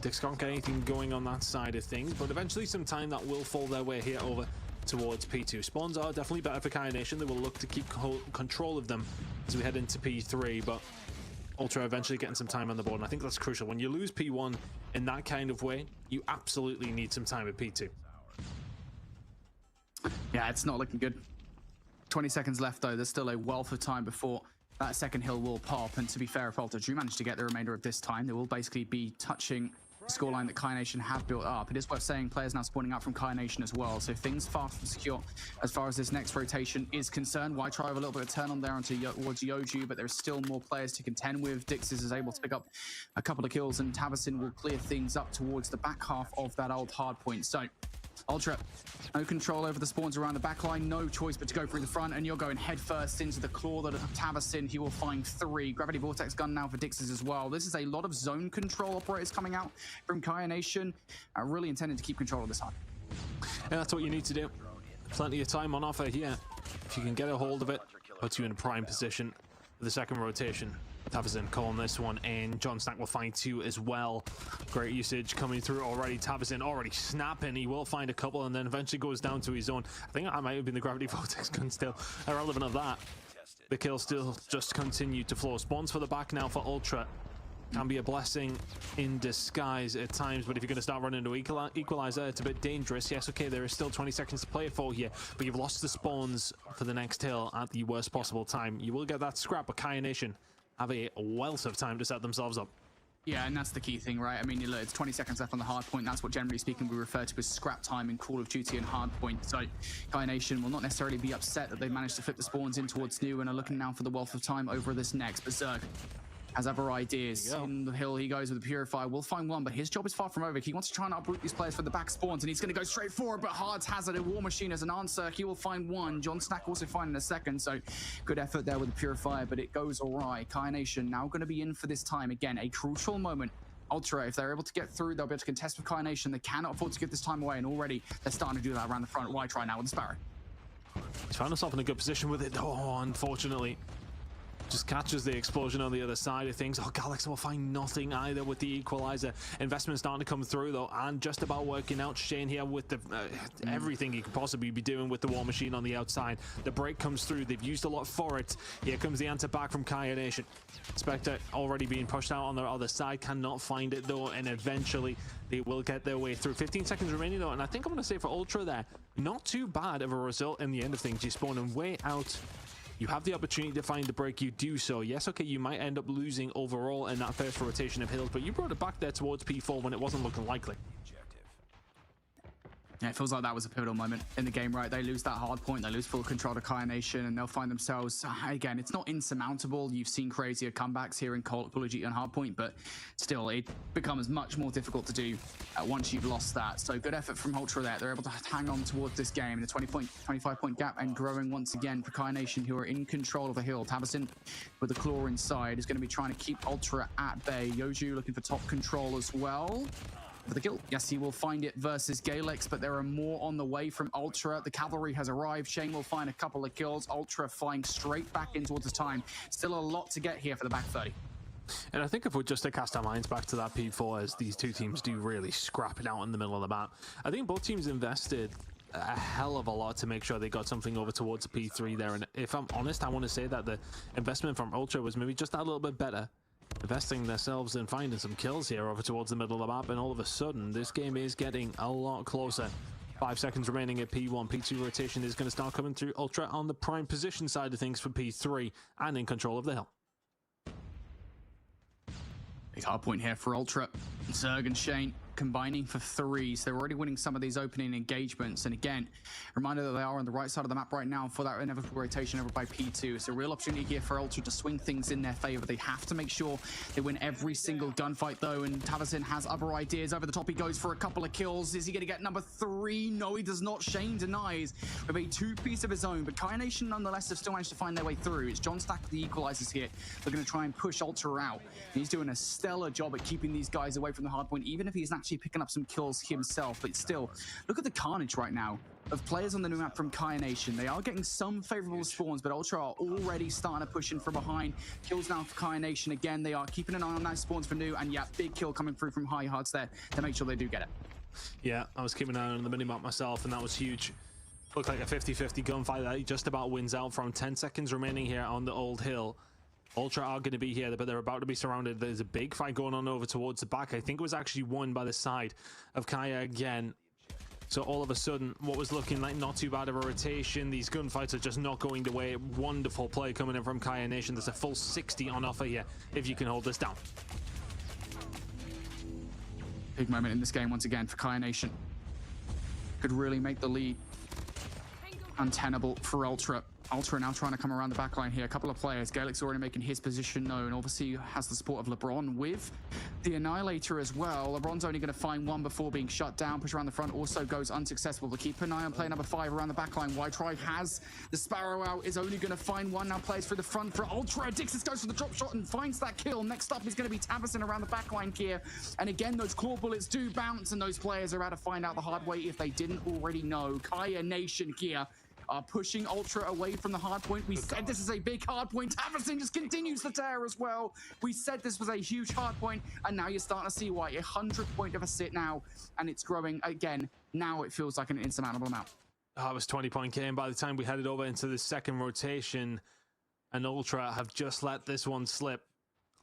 Dix can't get anything going on that side of things, but eventually some time that will fall their way here over towards P2. Spawns are definitely better for Kaya Nation. They will look to keep control of them as we head into P3, but Ultra eventually getting some time on the board, and I think that's crucial. When you lose P1 in that kind of way, you absolutely need some time at P2. Yeah, it's not looking good. 20 seconds left, though. There's still a wealth of time before that second hill will pop, and to be fair, if Ultra do manage to get the remainder of this time, they will basically be touching scoreline that Kaya Nation have built up. It is worth saying players now spawning out from Kaya Nation as well, so things far from secure as far as this next rotation is concerned. Why try with a little bit of turn on there onto towards Yoju, but there's still more players to contend with. Dixis is able to pick up a couple of kills, and Tavasin will clear things up towards the back half of that old hard point. So Ultra, no control over the spawns around the back line, no choice but to go through the front, and you're going headfirst into the claw that Tavasin. He will find 3. Gravity Vortex gun now for Dixis as well. This is a lot of zone control operators coming out from Kaya Nation, really intending to keep control of this hunt. Yeah, that's what you need to do. Plenty of time on offer here. If you can get a hold of it, puts you in a prime position for the second rotation. Tavasin calling this one in. John Snack will find 2 as well. Great usage coming through already. Tavasin already snapping. He will find a couple and then eventually goes down to his own. I think that might have been the Gravity Vortex gun still. Irrelevant of that. The kills still just continue to flow. Spawns for the back now for Ultra. Can be a blessing in disguise at times, but if you're going to start running into Equalizer, it's a bit dangerous. Yes, okay, there is still 20 seconds to play it for here, but you've lost the spawns for the next hill at the worst possible time. You will get that scrap, but Kaya Nation have a wealth of time to set themselves up. Yeah, and that's the key thing, right? I mean, look, it's 20 seconds left on the hard point. That's what, generally speaking, we refer to as scrap time in Call of Duty and hard point. So Kaya Nation will not necessarily be upset that they managed to flip the spawns in towards new and are looking now for the wealth of time over this next. But Zerg has other ideas. In the hill he goes with the Purifier. We'll find one, but his job is far from over. He wants to try and uproot these players for the back spawns, and he's going to go straight forward, but Hards has it. A War Machine as an answer. He will find one. John Snack also finding a second, so good effort there with the Purifier, but it goes awry. Kaya Nation now going to be in for this time. Again, a crucial moment. Ultra, if they're able to get through, they'll be able to contest with Kaya Nation. They cannot afford to give this time away, and already they're starting to do that around the front. Why try now with the Sparrow? He's found himself in a good position with it. Oh, unfortunately. Just catches the explosion on the other side of things. Oh, Galaxy will find nothing either with the Equalizer. Investment starting to come through, though, and just about working out. Shane here with the everything he could possibly be doing with the War Machine on the outside. The break comes through. They've used a lot for it. Here comes the answer back from Kaya Nation. Spectre already being pushed out on the other side. Cannot find it, though, and eventually they will get their way through. 15 seconds remaining, though, and I think I'm going to say for Ultra there, not too bad of a result in the end of things. You spawn them way out. You have the opportunity to find the break, you do so. Yes, okay, you might end up losing overall in that first rotation of hills, but you brought it back there towards P4 when it wasn't looking likely. Yeah, it feels like that was a pivotal moment in the game, right? They lose that hard point, they lose full control to Kaya Nation, and they'll find themselves, again, it's not insurmountable. You've seen crazier comebacks here in Call of Duty on hardpoint, but still, it becomes much more difficult to do once you've lost that. So good effort from Ultra there. They're able to hang on towards this game in a 25-point gap, and growing once again for Kaya Nation, who are in control of the hill. Tavison with the claw inside is going to be trying to keep Ultra at bay. Yoju looking for top control as well. For the kill, yes, he will find it versus Galex, but there are more on the way from Ultra. The cavalry has arrived. Shane will find a couple of kills. Ultra flying straight back in towards the time. Still a lot to get here for the back 30. And I think if we're just to cast our minds back to that P4, as these two teams do really scrap it out in the middle of the map, I think both teams invested a hell of a lot to make sure they got something over towards P3 there. And if I'm honest, I want to say that the investment from Ultra was maybe just a little bit better, investing themselves in finding some kills here over towards the middle of the map, and all of a sudden this game is getting a lot closer. 5 seconds remaining at P1. P2 rotation is going to start coming through. Ultra on the prime position side of things for P3 and in control of the hill. Big hard point here for Ultra. Zerg and Shane combining for threes. They're already winning some of these opening engagements. And again, reminder that they are on the right side of the map right now for that inevitable rotation over by P2. It's a real opportunity here for Ultra to swing things in their favor. They have to make sure they win every single gunfight though. And Tavison has other ideas. Over the top he goes for a couple of kills. Is he going to get number 3? No, he does not. Shane denies with a 2-piece of his own. But Kaya Nation nonetheless have still managed to find their way through. It's John Stack with the equalizers here. They're going to try and push Ultra out. He's doing a stellar job at keeping these guys away from the hard point, even if he's actually picking up some kills himself. But still, look at the carnage right now of players on the new map from Kaya Nation. They are getting some favorable spawns, but Ultra are already starting to push in from behind. Kills now for Kaya Nation. Again, they are keeping an eye on those spawns for new, and yeah, big kill coming through from High Hearts there to make sure they do get it. Yeah, I was keeping an eye on the minimap myself, and that was huge. Looked like a 50-50 gunfight that he just about wins out from. 10 seconds remaining here on the old hill. Ultra are going to be here, but they're about to be surrounded. There's a big fight going on over towards the back. I think it was actually won by the side of Kaya again. So all of a sudden, what was looking like not too bad of a rotation, these gunfights are just not going the way. Wonderful play coming in from Kaya Nation. There's a full 60 on offer here if you can hold this down. Big moment in this game once again for Kaya Nation. Could really make the lead untenable for Ultra. Ultra now trying to come around the backline here. A couple of players. Galex already making his position known. Obviously has the support of LeBron with the Annihilator as well. LeBron's only going to find one before being shut down. Push around the front also goes unsuccessful. But keep an eye on player number 5 around the backline. White Tribe has the Sparrow out. Is only going to find one. Now plays through the front for Ultra. Dixis goes for the drop shot and finds that kill. Next up is going to be Tavison around the backline here. And again, those claw bullets do bounce, and those players are about to find out the hard way if they didn't already know. Kaya Nation here are pushing Ultra away from the hard point. We said this is a big hard point. Tavison just continues the tear as well. We said this was a huge hard point, and now you're starting to see why. 100-point deficit now, and it's growing again. Now it feels like an insurmountable amount. Oh, it was 20-point game by the time we headed over into the second rotation, and Ultra have just let this one slip.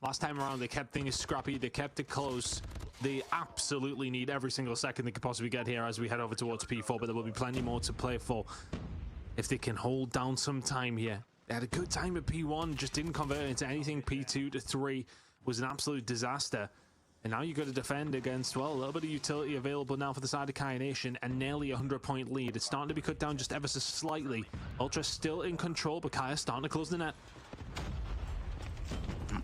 Last time around, they kept things scrappy. They kept it close. They absolutely need every single second they could possibly get here as we head over towards P4, but there will be plenty more to play for if they can hold down some time here. They had a good time at P1, just didn't convert it into anything. P2 to 3 was an absolute disaster. And now you've got to defend against, well, a little bit of utility available now for the side of Kaya Nation, and nearly a 100-point lead. It's starting to be cut down just ever so slightly. Ultra still in control, but Kaya's starting to close the net.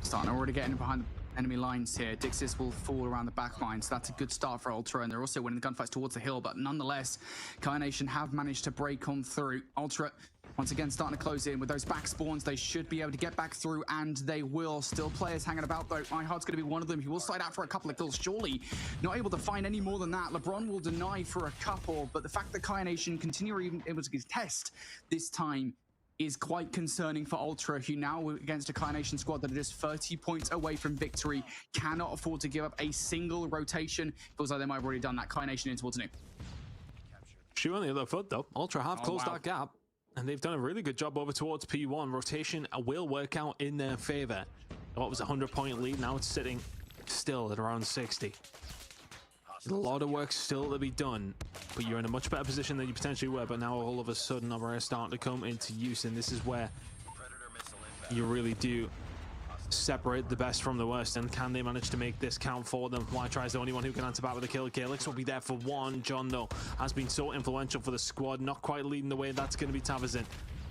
Starting already getting behind the enemy lines here. Dixis will fall around the back line, so that's a good start for Ultra, and they're also winning the gunfights towards the hill, but nonetheless, Kaya Nation have managed to break on through. Ultra, once again, starting to close in with those back spawns. They should be able to get back through, and they will. Still players hanging about, though. iHeart's going to be one of them. He will slide out for a couple of kills, surely. Not able to find any more than that. LeBron will deny for a couple, but the fact that Kaya Nation continue even able to test this time is quite concerning for Ultra, who now against a Kaya Nation squad that are just 30 points away from victory, cannot afford to give up a single rotation. Feels like they might have already done that. Kaya Nation in towards new. Shoe on the other foot, though. Ultra have closed that gap, and they've done a really good job over towards P1. Rotation will work out in their favor. What was a 100-point lead? Now it's sitting still at around 60. There's a lot of work still to be done, but you're in a much better position than you potentially were. But now all of a sudden, our starting to come into use, and this is where you really do separate the best from the worst, and can they manage to make this count for them? Why is the only one who can answer back with a kill. Calyx will be there for one. John, though, has been so influential for the squad, not quite leading the way. That's going to be Tavazin.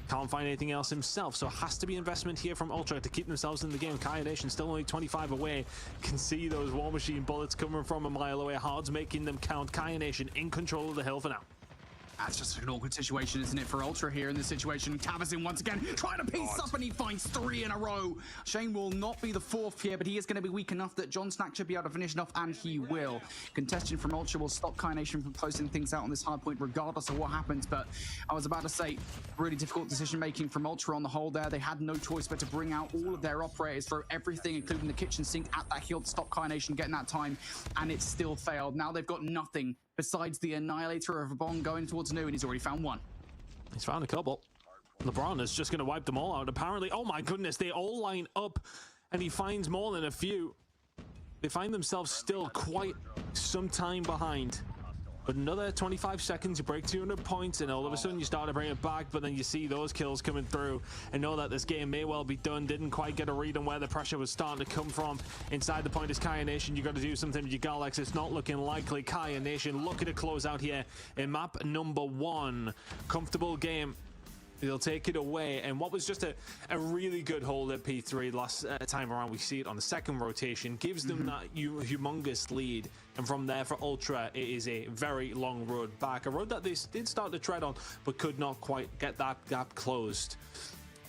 Can't find anything else himself, so has to be investment here from Ultra to keep themselves in the game. Kaya Nation still only 25 away. Can see those War Machine bullets coming from a mile away. Hard's making them count. Kaya Nation in control of the hill for now. That's just an awkward situation, isn't it, for Ultra here in this situation? Tavazin once again trying to piece up, and he finds 3 in a row. Shane will not be the 4th here, but he is going to be weak enough that John Snack should be able to finish it off, and he will. Contention from Ultra will stop Kai Nation from closing things out on this hard point regardless of what happens, but I was about to say, really difficult decision making from Ultra on the whole there. They had no choice but to bring out all of their operators, throw everything, including the kitchen sink, at that hill to stop Kai Nation getting that time, and it still failed. Now they've got nothing besides the Annihilator of a bomb going towards Nu, and he's already found one. He's found a couple. LeBron is just going to wipe them all out, apparently. Oh my goodness, they all line up, and he finds more than a few. They find themselves still quite some time behind. But another 25 seconds, you break 200 points, and all of a sudden you start to bring it back, but then you see those kills coming through and know that this game may well be done. Didn't quite get a read on where the pressure was starting to come from. Inside the point is Kaya Nation. You got to do something with your Galax. It's not looking likely. Kaya Nation looking to close out here in map number 1. Comfortable game. They'll take it away, and what was just a really good hold at P3 last time around, we see it on the second rotation, gives them that humongous lead, and from there for Ultra it is a very long road back, a road that they did start to tread on but could not quite get that gap closed.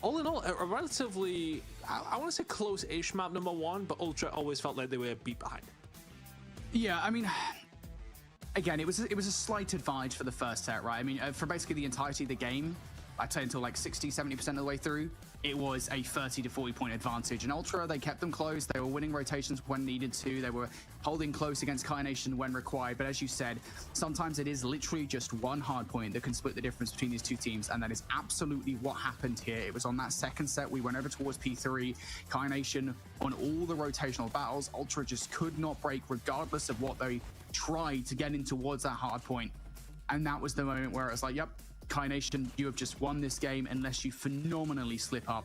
All in all, a relatively, I want to say close-ish map number 1, but Ultra always felt like they were a beat behind. Yeah, I mean, again, it was a slight advantage for the first set, right? I mean, for basically the entirety of the game, I'd say until like 60-70% of the way through, it was a 30 to 40 point advantage. And Ultra, they kept them close. They were winning rotations when needed to. They were holding close against Kai Nation when required. But as you said, sometimes it is literally just one hard point that can split the difference between these two teams. And that is absolutely what happened here. It was on that second set, we went over towards P3. Kai Nation, on all the rotational battles, Ultra just could not break regardless of what they tried to get in towards that hard point. And that was the moment where it was like, yep, Kai Nation, you have just won this game unless you phenomenally slip up,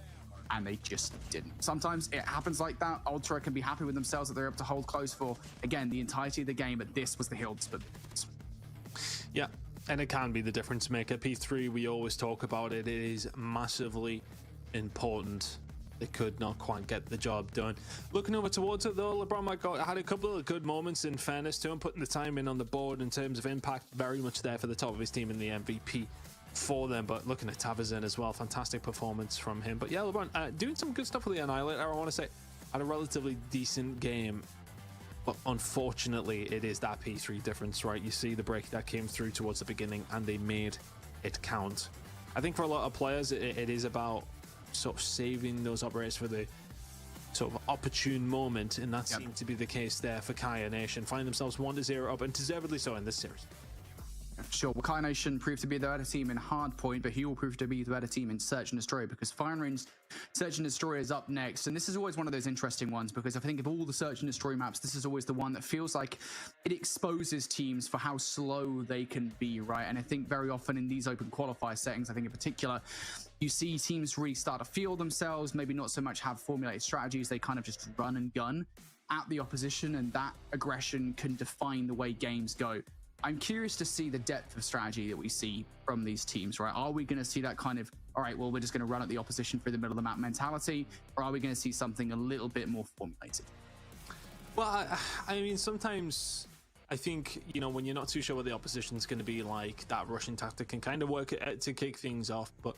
and they just didn't. Sometimes it happens like that. Ultra can be happy with themselves that they're able to hold close for, again, the entirety of the game, but this was the hill to split. Yeah, and it can be the difference maker. P3, we always talk about it. It is massively important. They could not quite get the job done. Looking over towards it though, LeBron had a couple of good moments, in fairness to him, putting the time in on the board in terms of impact, very much there for the top of his team in the MVP for them. But looking at Tavazin as well, fantastic performance from him. But yeah, LeBron doing some good stuff with the Annihilator. I want to say had a relatively decent game, but unfortunately it is that P3 difference, right? You see the break that came through towards the beginning and they made it count. I think for a lot of players it is about sort of saving those operators for the sort of opportune moment, and that seemed to be the case there for Kaya Nation. Find themselves 1-0 up, and deservedly so in this series. Sure, well, Kai Nation proved to be the better team in Hardpoint, but he will prove to be the better team in Search and Destroy, because Fire and Range Search and Destroy is up next. And this is always one of those interesting ones, because I think of all the Search and Destroy maps, this is always the one that feels like it exposes teams for how slow they can be, right? And I think very often in these open qualifier settings, I think in particular, you see teams really start to feel themselves, maybe not so much have formulated strategies, they kind of just run and gun at the opposition, and that aggression can define the way games go. I'm curious to see the depth of strategy that we see from these teams, right? Are we going to see that kind of, all right, well, we're just going to run at the opposition through the middle of the map mentality, or are we going to see something a little bit more formulated? Well, I mean, sometimes I think, you know, when you're not too sure what the opposition's going to be like, that rushing tactic can kind of work to kick things off. But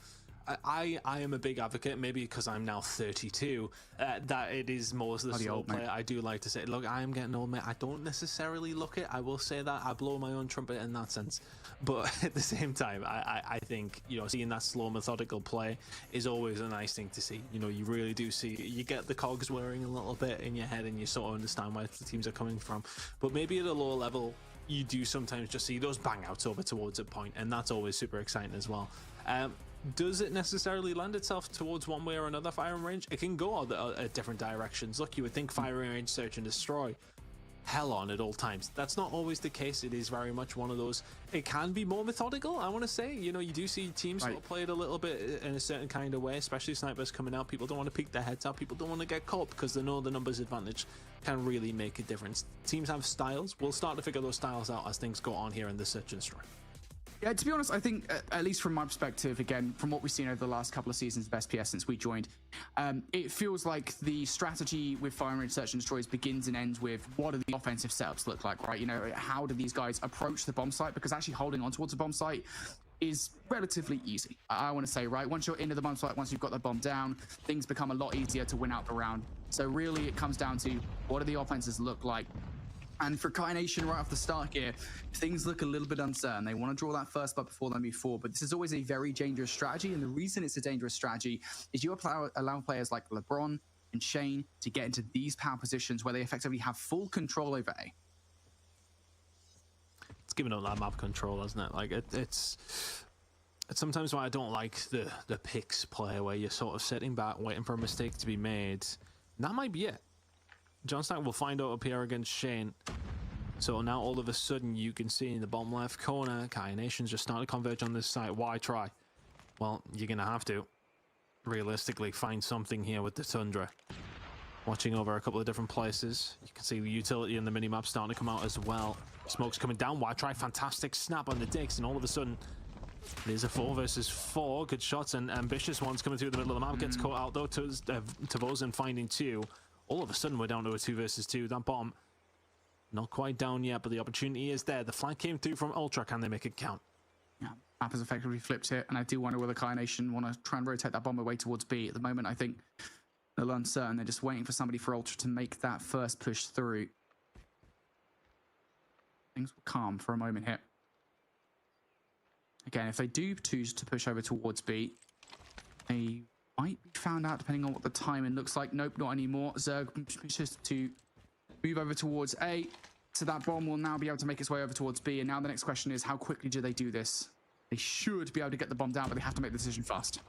I am a big advocate, maybe because I'm now 32, that it is more the slow player. I do like to say, look, I am getting old, mate. I don't necessarily look it. I will say that. I blow my own trumpet in that sense. But at the same time, I think, you know, seeing that slow, methodical play is always a nice thing to see. You know, you really do see, you get the cogs whirring a little bit in your head and you sort of understand where the teams are coming from. But maybe at a lower level, you do sometimes just see those bang outs over towards a point, and that's always super exciting as well. Does it necessarily lend itself towards one way or another, Fire and Range? It can go at different directions. Look, you would think Fire and Range, Search and Destroy hell on at all times. That's not always the case. It is very much one of those, it can be more methodical, I want to say. You know, you do see teams sort of play it a little bit in a certain kind of way, especially snipers coming out. People don't want to peek their heads out. People don't want to get caught because they know the numbers advantage can really make a difference. Teams have styles. We'll start to figure those styles out as things go on here in the search and destroy. Yeah, to be honest, I think, at least from my perspective, again, from what we've seen over the last couple of seasons of SPS since we joined, it feels like the strategy with Fire and Search and Destroys begins and ends with what do the offensive setups look like, right? You know, how do these guys approach the bomb site? Because actually holding on towards the bomb site is relatively easy, I want to say, right? Once you're into the bomb site, once you've got the bomb down, things become a lot easier to win out the round. So really, it comes down to what do the offenses look like? And for Kai Nation right off the start here, things look a little bit uncertain. They want to draw that first blood before they move forward, but this is always a very dangerous strategy. And the reason it's a dangerous strategy is you allow players like LeBron and Shane to get into these power positions where they effectively have full control over A. It's giving up that map control, isn't it? Like it's sometimes why I don't like the picks play, where you're sort of sitting back waiting for a mistake to be made. And that might be it. John Stack will find out up here against Shane. So now all of a sudden you can see in the bottom left corner, Kai Nation's just starting to converge on this site. Why try? Well, you're going to have to realistically find something here with the Tundra. Watching over a couple of different places. You can see the utility in the minimap starting to come out as well. Smoke's coming down. Why try? Fantastic snap on the dicks, and all of a sudden there's a 4 versus 4. Good shots and ambitious ones coming through the middle of the map. Gets caught out though. Tavozen finding 2. All of a sudden, we're down to a 2 versus 2. That bomb, not quite down yet, but the opportunity is there. The flank came through from Ultra. Can they make it count? Yeah, map has effectively flipped here, and I do wonder whether Kai Nation want to try and rotate that bomb away towards B. At the moment, I think they're uncertain. They're just waiting for somebody for Ultra to make that first push through. Things will calm for a moment here. Again, if they do choose to push over towards B, they might be found out depending on what the timing looks like. Nope, not anymore. Zerg pushes to move over towards A. So that bomb will now be able to make its way over towards B. And now the next question is, how quickly do they do this? They should be able to get the bomb down, but they have to make the decision fast.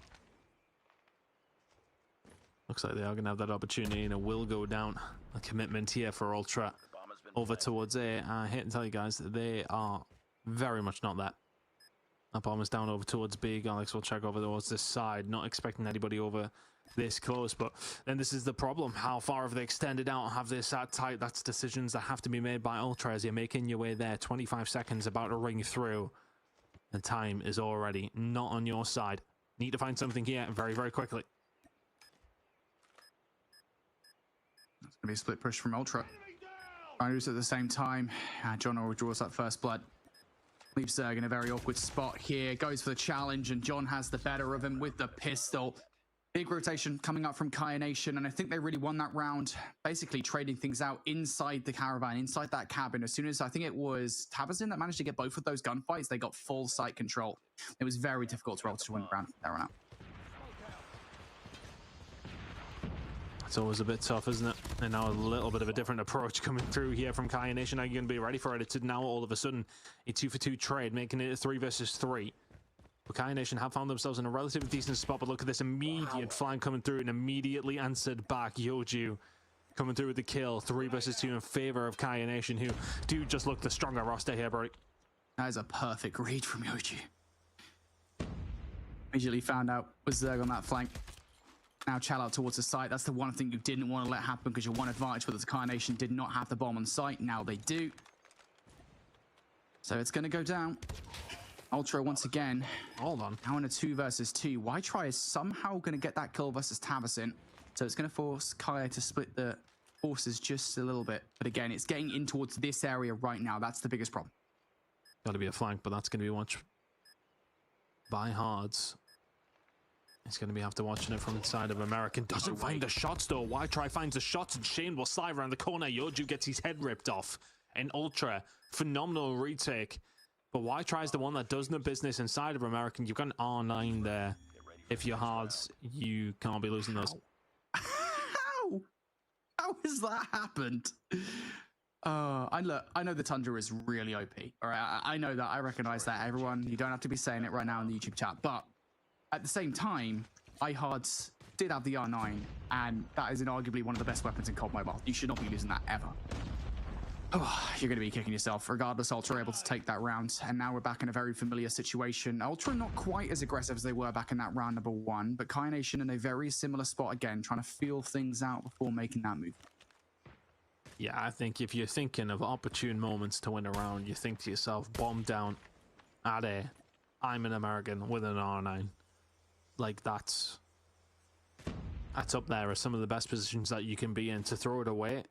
Looks like they are going to have that opportunity, and it will go down. A commitment here for Ultra over towards A. I hate to tell you guys that they are very much not that. That bomb is down over towards B. Alex will check over towards this side. Not expecting anybody over this close, but then this is the problem. How far have they extended out? Have they sat tight? That's decisions that have to be made by Ultra as you're making your way there. 25 seconds about to ring through. The time is already not on your side. Need to find something here very, very quickly. That's going to be a split push from Ultra. Riders at the same time. John already draws that first blood. Leaves Zerg in a very awkward spot here. Goes for the challenge, and John has the better of him with the pistol. Big rotation coming up from Kai Nation, and I think they really won that round, basically trading things out inside the caravan, inside that cabin. As soon as I think it was Tabazin that managed to get both of those gunfights, they got full site control. It was very difficult to roll to win the round there on out. It's always a bit tough, isn't it? And now a little bit of a different approach coming through here from Kai Nation. Are you going to be ready for it? It's now all of a sudden a 2-for-2 trade, making it a 3 versus 3. But Kai Nation have found themselves in a relatively decent spot, but look at this immediate flank coming through and immediately answered back. Yoju coming through with the kill. 3 versus 2 in favor of Kai Nation, who do just look the stronger roster here, Brody. That is a perfect read from Yoju. Immediately found out was Zerg on that flank. Now Chal out towards the site. That's the one thing you didn't want to let happen, because your one advantage for the Kai Nation did not have the bomb on site. Now they do. So it's going to go down. Ultra once again. Hold on. Now in a 2 versus 2. Why try is somehow going to get that kill versus Tavasin. So it's going to force Kaya to split the forces just a little bit. But again, it's getting in towards this area right now. That's the biggest problem. Got to be a flank, but that's going to be watched by Hards. He's going to be after watching it from inside of American. Doesn't find the shots though. Why try finds the shots, and Shane will slide around the corner. Yoju gets his head ripped off. And Ultra, phenomenal retake. But Why tries the one that does no business inside of American. You've got an R9 there. If you're Hards, you can't be losing those. How has that happened? I know the Tundra is really OP. All right, I know that. I recognize that. Everyone, you don't have to be saying it right now in the YouTube chat. But at the same time, iHards did have the R9, and that is inarguably one of the best weapons in COD Mobile. You should not be losing that ever. Oh, you're going to be kicking yourself. Regardless, Ultra able to take that round. And now we're back in a very familiar situation. Ultra not quite as aggressive as they were back in that round number 1, but Kai Nation in a very similar spot again, trying to feel things out before making that move. Yeah, I think if you're thinking of opportune moments to win a round, you think to yourself, bomb down at A. I'm an American with an R9. Like, that's up there as some of the best positions that you can be in. To throw it away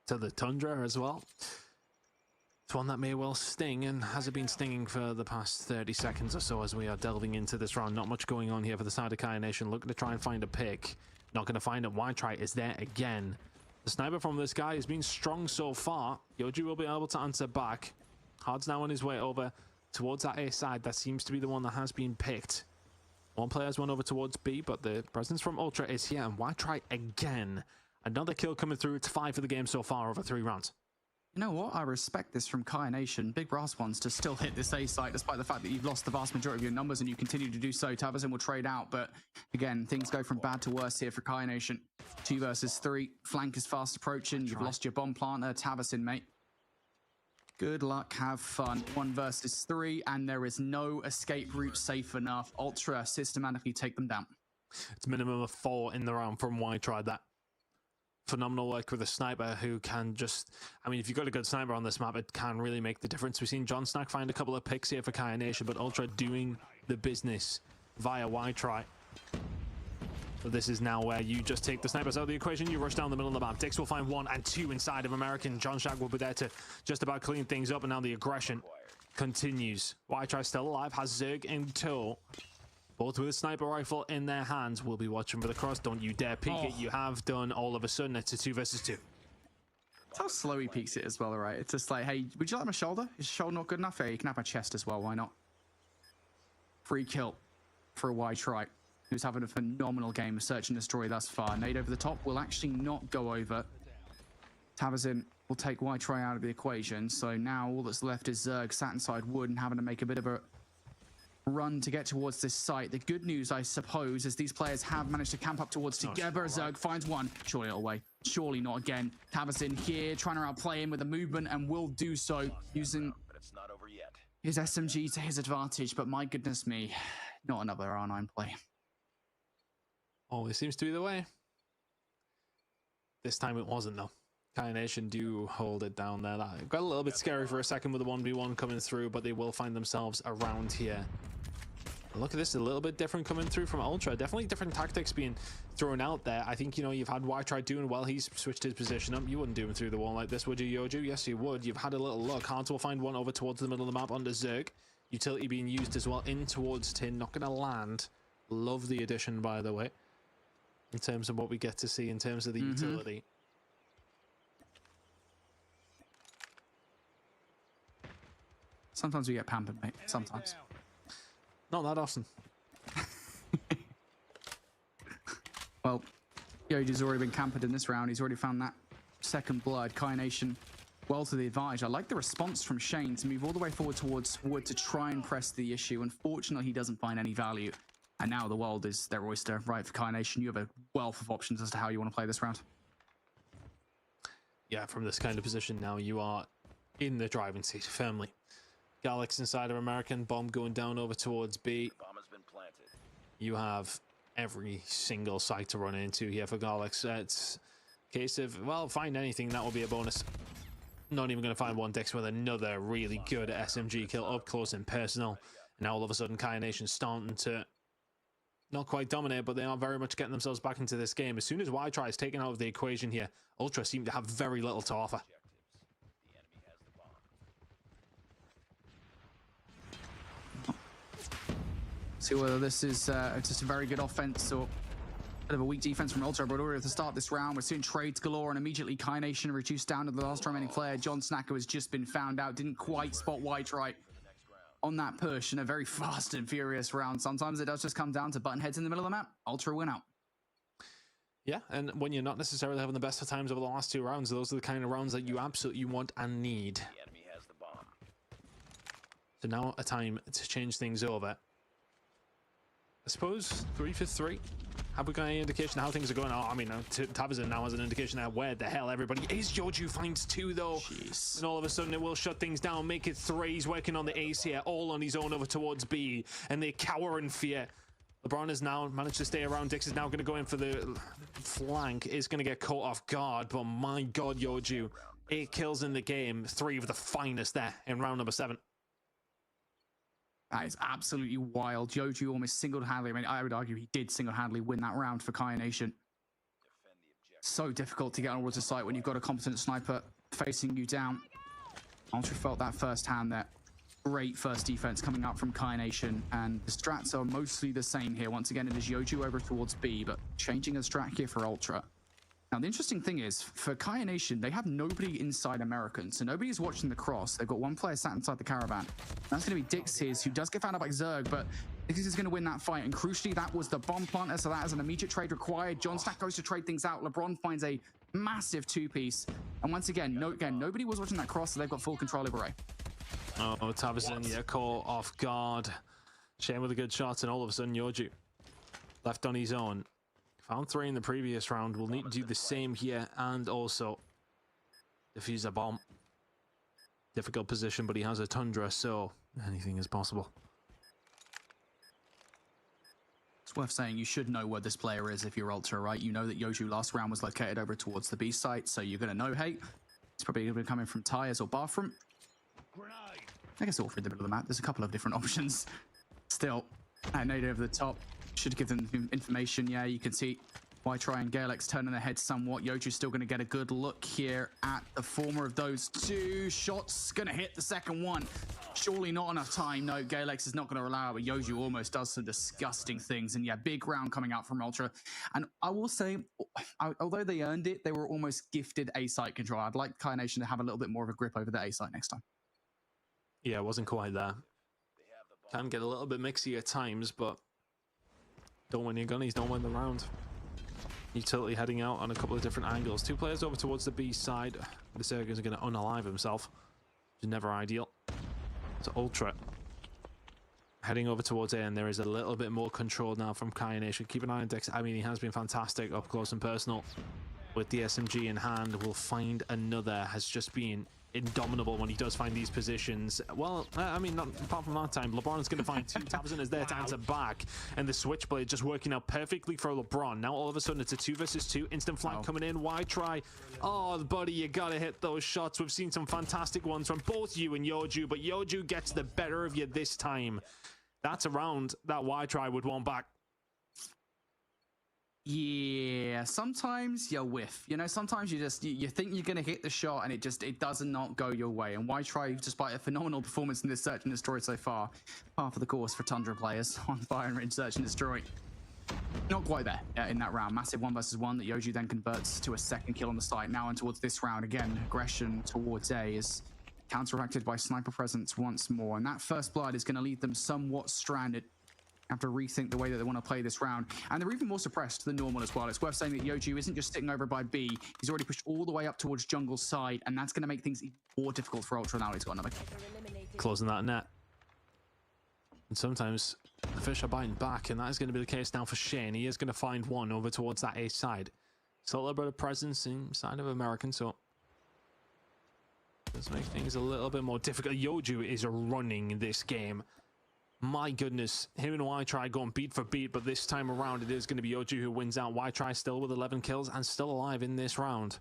to the Tundra as well, it's one that may well sting, and has it been stinging for the past 30 seconds or so as we are delving into this round. Not much going on here for the side of Kai Nation, looking to try and find a pick. Not going to find it. Y-Try is there again. The sniper from this guy has been strong so far. Yoji will be able to answer back. Hard's now on his way over towards that A side. That seems to be the one that has been picked. One player's went over towards B, but the presence from Ultra is here, and Y-Try again. Another kill coming through. It's 5 for the game so far over 3 rounds. You know what? I respect this from Kai Nation. Big brass wants to still hit this A site, despite the fact that you've lost the vast majority of your numbers and you continue to do so. Tavazin will trade out, but again, things go from bad to worse here for Kai Nation. 2 versus 3. Flank is fast approaching. You've lost your bomb planter. Tavazin, mate. Good luck, have fun. 1 versus 3, and there is no escape route safe enough. Ultra systematically take them down. It's minimum of 4 in the round from Y-Try. That phenomenal work with a sniper who can just, I mean, if you've got a good sniper on this map, it can really make the difference. We've seen John Snack find a couple of picks here for Kai Nation, but Ultra doing the business via Y-Try. So this is now where you just take the snipers out of the equation. You rush down the middle of the map. Dix will find 1 and 2 inside of American. John Shack will be there to just about clean things up, and now the aggression continues. Y-Try still alive, has Zerg in tow. Both with a sniper rifle in their hands. We'll be watching for the cross. Don't you dare peek it. You have done. All of a sudden, it's a 2 versus 2. That's how slow he peeks it as well, right? It's just like, hey, would you like my shoulder? Is your shoulder not good enough? Hey, you can have my chest as well. Why not? Free kill for a Y-Try, who's having a phenomenal game of search and destroy thus far. Nade over the top will actually not go over. Tavazin will take Y-Try out of the equation. So now all that's left is Zerg sat inside wood and having to make a bit of a run to get towards this site. The good news, I suppose, is these players have managed to camp up towards together. Zerg finds 1. Surely it'll away. Surely not again. Tavazin here trying to outplay him with a movement, and will do so using his SMG to his advantage. But my goodness me, not another R9 play. Always seems to be the way. This time it wasn't, though. Kai Nation do hold it down there. That got a little bit scary for a second with the 1v1 coming through, but they will find themselves around here. Look at this, a little bit different coming through from Ultra. Definitely different tactics being thrown out there. I think, you know, you've had Y-Try doing well. He's switched his position up. You wouldn't do him through the wall like this, would you, Yoju? Yes, you would. You've had a little look. Hard will find 1 over towards the middle of the map under Zerg. Utility being used as well in towards Tin. Not going to land. Love the addition, by the way, in terms of what we get to see in terms of the utility. Sometimes we get pampered, mate. Sometimes. Not that often. Well, Yoji's already been campered in this round. He's already found that second blood. Kai Nation well to the advantage. I like the response from Shane to move all the way forward towards wood to try and press the issue. Unfortunately, he doesn't find any value. And now the world is their oyster. Right, for Kai Nation, you have a wealth of options as to how you want to play this round. Yeah, from this kind of position now, you are in the driving seat firmly. Galax inside of American, bomb going down over towards B. Bomb has been planted. You have every single site to run into here for Galax. It's a case of, well, find anything, that will be a bonus. Not even going to find 1 Dix with another really good SMG kill up close and personal. And now all of a sudden, Kai Nation starting to not quite dominate, but they are very much getting themselves back into this game. As soon as Y-Try is taken out of the equation here, Ultra seem to have very little to offer. See whether this is just a very good offense or a bit of a weak defense from Ultra. But already at the start of this round, we're seeing trades galore, and immediately Kai Nation reduced down to the last remaining player. John Snacker has just been found out. Didn't quite spot Y-Try on that push in a very fast and furious round. Sometimes it does just come down to button heads in the middle of the map. Ultra win out. Yeah, and when you're not necessarily having the best of times over the last 2 rounds, those are the kind of rounds that you absolutely want and need. The enemy has the bomb. So now a time to change things over. I suppose 3 for 3. Have we got any indication how things are going? Oh, I mean, Tavizon now has an indication of where the hell everybody is. Yoju finds 2 though. Jeez. And all of a sudden it will shut things down, make it 3. He's working on the ace here, all on his own over towards B, and they cower in fear. LeBron has now managed to stay around. Dix is now going to go in for the flank. Is going to get caught off guard, but my God, Yoju, 8 kills in the game, 3 of the finest there in round number 7. That is absolutely wild. Yoju almost single-handedly, I mean, I would argue he did single-handedly win that round for Kai Nation. So difficult to get on water sight when you've got a competent sniper facing you down. Ultra felt that firsthand there. Great first defense coming out from Kai Nation, and the strats are mostly the same here. Once again, it is Yoju over towards B, but changing a strat here for Ultra. Now, the interesting thing is, for Kai Nation, they have nobody inside American, so nobody's watching the cross. They've got 1 player sat inside the caravan. That's going to be Dixis, who does get found out by Zerg, but Dixis is going to win that fight, and crucially, that was the bomb planter, so that is an immediate trade required. John Stack goes to trade things out. LeBron finds a massive 2-piece, and once again, nobody was watching that cross, so they've got full control over A. Oh, Tavizon, yeah, caught off guard. Shane with a good shot, and all of a sudden, Yoju left on his own. Found 3 in the previous round. We'll need to do the same here and also defuse a bomb. Difficult position, but he has a Tundra, so anything is possible. It's worth saying you should know where this player is if you're Ultra, right? You know that Yoju last round was located over towards the B site, so you're going to know, hey, it's probably going to be coming from tires or bathroom. I guess all through the middle of the map. There's a couple of different options. Still, nade over the top. Should give them information. Yeah, you can see Y-Try and Galex turning their heads somewhat. Yoju's still going to get a good look here at the former of those 2 shots. Going to hit the second one. Surely not enough time. No, Galex is not going to allow it, but Yoju almost does some disgusting things. And yeah, big round coming out from Ultra. And I will say, although they earned it, they were almost gifted A-site control. I'd like Kai Nation to have a little bit more of a grip over the A-site next time. Yeah, it wasn't quite there. Can get a little bit mixy at times, but don't win your gunnies, don't win the round. Utility heading out on a couple of different angles. 2 players over towards the B side. The Zerg is going to unalive himself, which is never ideal. So Ultra heading over towards A, and there is a little bit more control now from Kai Nation. Keep an eye on Dex. I mean, he has been fantastic up close and personal with the SMG in hand. We'll find another. Has just been indomitable when he does find these positions. Well, I mean, not apart from that time, LeBron's going to find 2. Tavizon is there to answer back, and the Switchblade just working out perfectly for LeBron. Now all of a sudden it's a 2 versus 2. Instant flank coming in. Y-Try. Oh, buddy, you gotta hit those shots. We've seen some fantastic ones from both you and Yoju, but Yoju gets the better of you this time. That's a round that Y-Try would want back. Yeah, sometimes you whiff. You know, sometimes you think you're going to hit the shot and it does not go your way. And Y-Try, despite a phenomenal performance in this Search and Destroy so far, half of the course for Tundra players on Fire and Range Search and Destroy. Not quite there in that round. Massive 1 versus 1 that Yoju then converts to a 2nd kill on the site. Now and towards this round again, aggression towards A is counteracted by sniper presence once more. And that first blood is going to leave them somewhat stranded. Have to rethink the way that they want to play this round. And they're even more suppressed than normal as well. It's worth saying that Yoju isn't just sitting over by B. He's already pushed all the way up towards jungle's side, and that's going to make things even more difficult for Ultra now. He's got another closing that net. And sometimes the fish are biting back, and that is going to be the case now for Shane. He is going to find 1 over towards that A side. Still a little bit of presence inside of American, so does make things a little bit more difficult. Yoju is running this game. My goodness, him and Y-Try going beat for beat, but this time around it is going to be Yoju who wins out. Y-Try still with 11 kills and still alive in this round.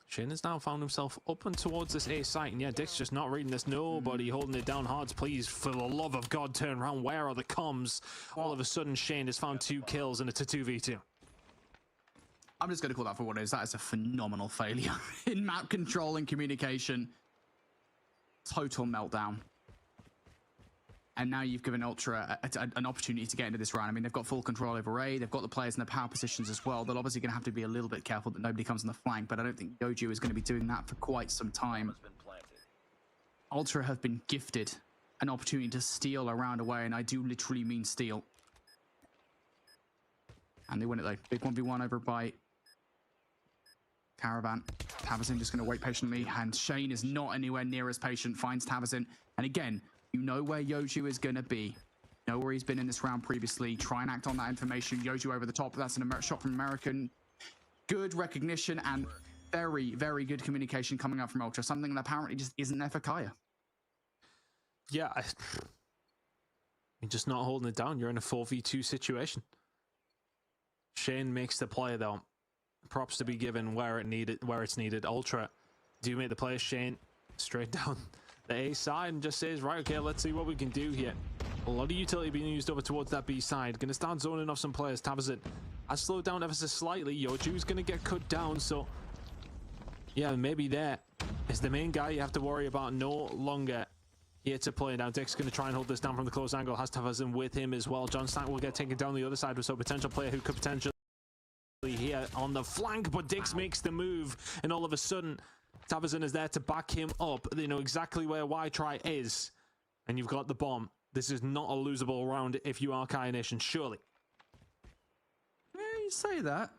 Shane has now found himself up and towards this A site, and yeah, Dick's just not reading this. Nobody holding it down hard. Please, for the love of God, turn around. Where are the comms? All of a sudden, Shane has found 2 kills, and it's a 2v2. I'm just going to call that for what it is. That is a phenomenal failure in map control and communication. Total meltdown. And now you've given Ultra an opportunity to get into this round. I mean, they've got full control over A. They've got the players in the power positions as well. They're obviously going to have to be a little bit careful that nobody comes on the flank, but I don't think Yoju is going to be doing that for quite some time. Ultra have been gifted an opportunity to steal a round away, and I do literally mean steal. And they win it though. Big 1v1 over by Caravan. Tavizon just going to wait patiently, and Shane is not anywhere near as patient. Finds Tavizon, and again, you know where Yoju is going to be. know where he's been in this round previously. Try and act on that information. Yoju over the top. That's an shot from American. Good recognition and very, very good communication coming out from Ultra. Something that apparently just isn't there for Kaya. Yeah, you're just not holding it down. You're in a 4v2 situation. Shane makes the play though. Props to be given where it's needed. Ultra do make the play. Shane straight down the A side and just says, right, okay, let's see what we can do here. A lot of utility being used over towards that B side. Gonna start zoning off some players. Tavazin has slowed down ever so slightly. Yoju's gonna get cut down, so yeah, maybe there is the main guy you have to worry about no longer here to play. Now Dick's going to try and hold this down from the close angle. Has Tavazin with him as well. John Stack will get taken down the other side with a potential player who could potentially here on the flank, but Dix makes the move, and all of a sudden Tavazin is there to back him up. They know exactly where Y-Try is, and you've got the bomb. This is not a losable round if you are Kaya Nation, surely. Yeah, you say that.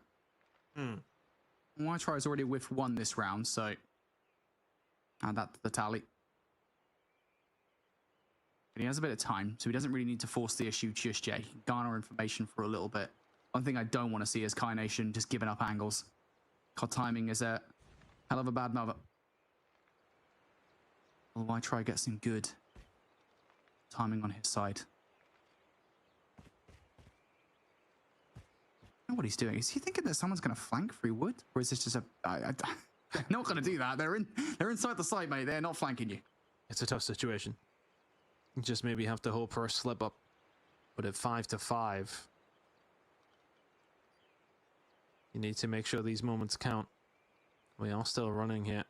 Y-Try is already with 1 this round, so add that to the tally. But he has a bit of time, so he doesn't really need to force the issue just yet. He can garner information for a little bit. One thing I don't want to see is Kaya Nation just giving up angles. COD timing is a hell of a bad mother. Well, Y-Try gets some good timing on his side. I don't know what he's doing. Is he thinking that someone's going to flank through wood? Or is this just a... they're not going to do that. They're inside the site, mate. They're not flanking you. It's a tough situation. You just maybe have to hope for a slip up. But at 5-5, you need to make sure these moments count. We are still running here.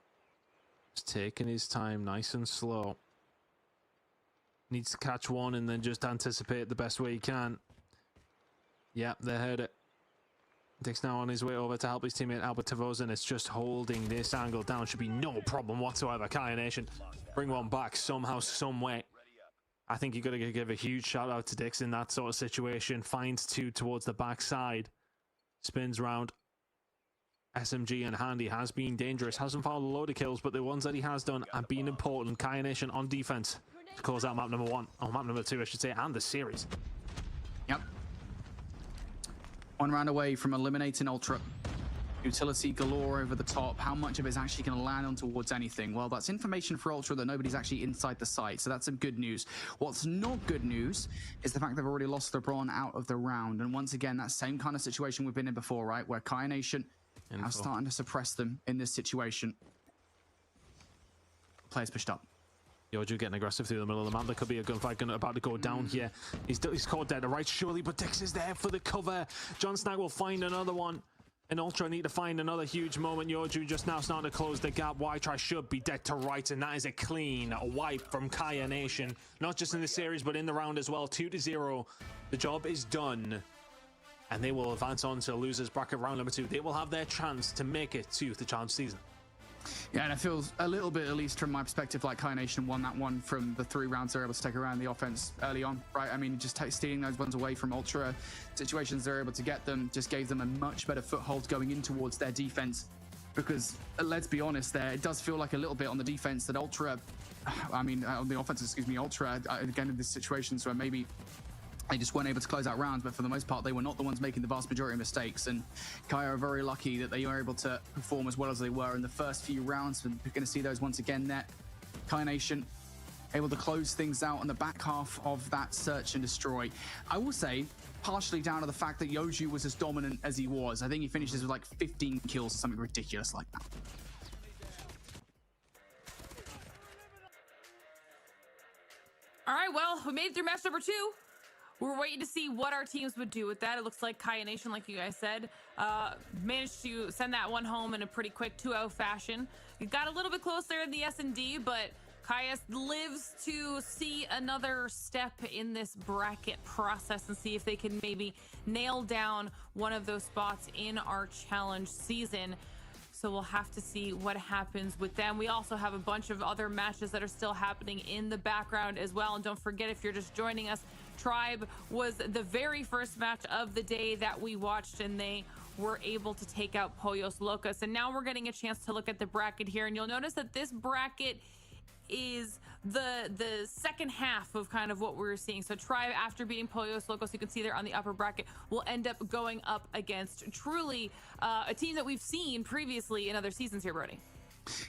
Just taking his time, nice and slow. Needs to catch one and then just anticipate the best way he can. Yep, they heard it. Dick's now on his way over to help his teammate Albert Tavozin. It's just holding this angle down. Should be no problem whatsoever. Kaya Nation bring one back somehow, some way. I think you got to give a huge shout out to Dix in that sort of situation. Finds 2 towards the backside. Spins round. SMG and Handy has been dangerous. Hasn't found a load of kills, but the ones that he has done have been important. Kaya Nation on defense to close out map number 1. Or map number 2, I should say, and the series. Yep. 1 round away from eliminating Ultra. Utility galore over the top. How much of it is actually going to land on towards anything? Well, that's information for Ultra that nobody's actually inside the site, so that's some good news. What's not good news is the fact they've already lost LeBron out of the round. And once again, that same kind of situation we've been in before, right? Where Kaya Nation are starting to suppress them in this situation. Players pushed up. Yoju getting aggressive through the middle of the map. There could be a gunfight about to go down here. He's caught dead to right, surely, but Dix is there for the cover. John Snag will find another one. And Ultra need to find another huge moment. Yoju just now starting to close the gap. Y-Try should be dead to right, and that is a clean wipe from Kaya Nation. Not just in the series, but in the round as well. 2-0. The job is done. And they will advance on to losers bracket round number 2. They will have their chance to make it to the challenge season. Yeah, and it feels a little bit, at least from my perspective, like Kaya Nation won that one from the 3 rounds they're able to take around the offense early on, right? I mean, just stealing those ones away from Ultra situations they're able to get them just gave them a much better foothold going in towards their defense. Because let's be honest, there it does feel like a little bit on the defense that Ultra, I mean, on the offense, excuse me, Ultra again in this situation, so maybe they just weren't able to close out rounds, but for the most part, they were not the ones making the vast majority of mistakes. And Kaya are very lucky that they were able to perform as well as they were in the first few rounds. We're going to see those once again there. Kaya Nation able to close things out on the back half of that search and destroy. I will say, partially down to the fact that Yoju was as dominant as he was. I think he finishes with like 15 kills or something ridiculous like that. All right, well, we made it through match number 2. We're waiting to see what our teams would do with that. It looks like Kaya Nation, like you guys said, managed to send that one home in a pretty quick 2-0 fashion. It got a little bit closer in the S&D, but Kaya lives to see another step in this bracket process and see if they can maybe nail down one of those spots in our challenge season. So we'll have to see what happens with them. We also have a bunch of other matches that are still happening in the background as well. And don't forget, if you're just joining us, Tribe was the very first match of the day that we watched, and they were able to take out Pollos Locos. And now we're getting a chance to look at the bracket here, and you'll notice that this bracket is the second half of kind of what we're seeing. So Tribe, after beating Pollos Locos, you can see there on the upper bracket, will end up going up against Truly, a team that we've seen previously in other seasons here, Brody.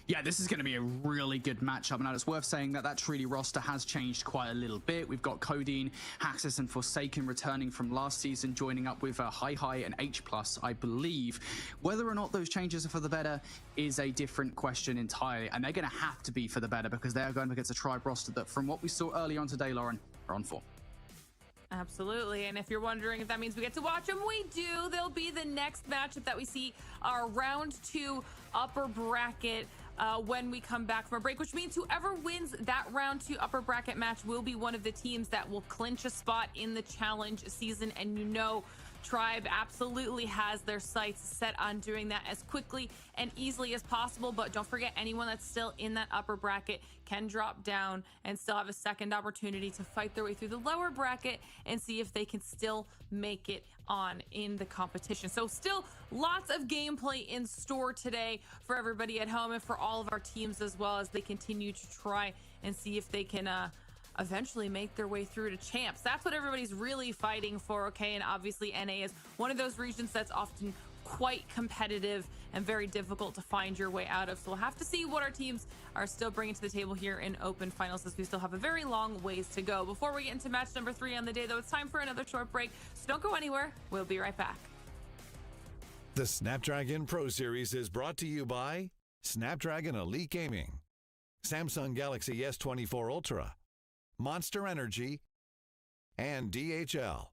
Yeah, this is going to be a really good matchup. Now, it's worth saying that Truly roster has changed quite a little bit. We've got Codeine, Haxus, and Forsaken returning from last season, joining up with Hi and H+, I believe. Whether or not those changes are for the better is a different question entirely, and they're going to have to be for the better because they are going against a Tribe roster that, from what we saw early on today, Lauren, are on form. Absolutely, and if you're wondering if that means we get to watch them, we do. They'll be the next matchup that we see, our round 2 upper bracket when we come back from a break, which means whoever wins that round 2 upper bracket match will be one of the teams that will clinch a spot in the challenge season. And you know, Tribe absolutely has their sights set on doing that as quickly and easily as possible. But don't forget, anyone that's still in that upper bracket can drop down and still have a second opportunity to fight their way through the lower bracket and see if they can still make it on in the competition. So still lots of gameplay in store today for everybody at home and for all of our teams, as well as they continue to try and see if they can eventually make their way through to champs. That's what everybody's really fighting for, okay? And obviously NA is one of those regions that's often quite competitive and very difficult to find your way out of. So we'll have to see what our teams are still bringing to the table here in open finals, as we still have a very long ways to go. Before we get into match number 3 on the day, though, it's time for another short break. So don't go anywhere. We'll be right back. The Snapdragon Pro Series is brought to you by Snapdragon Elite Gaming, Samsung Galaxy S24 Ultra, Monster Energy, and DHL.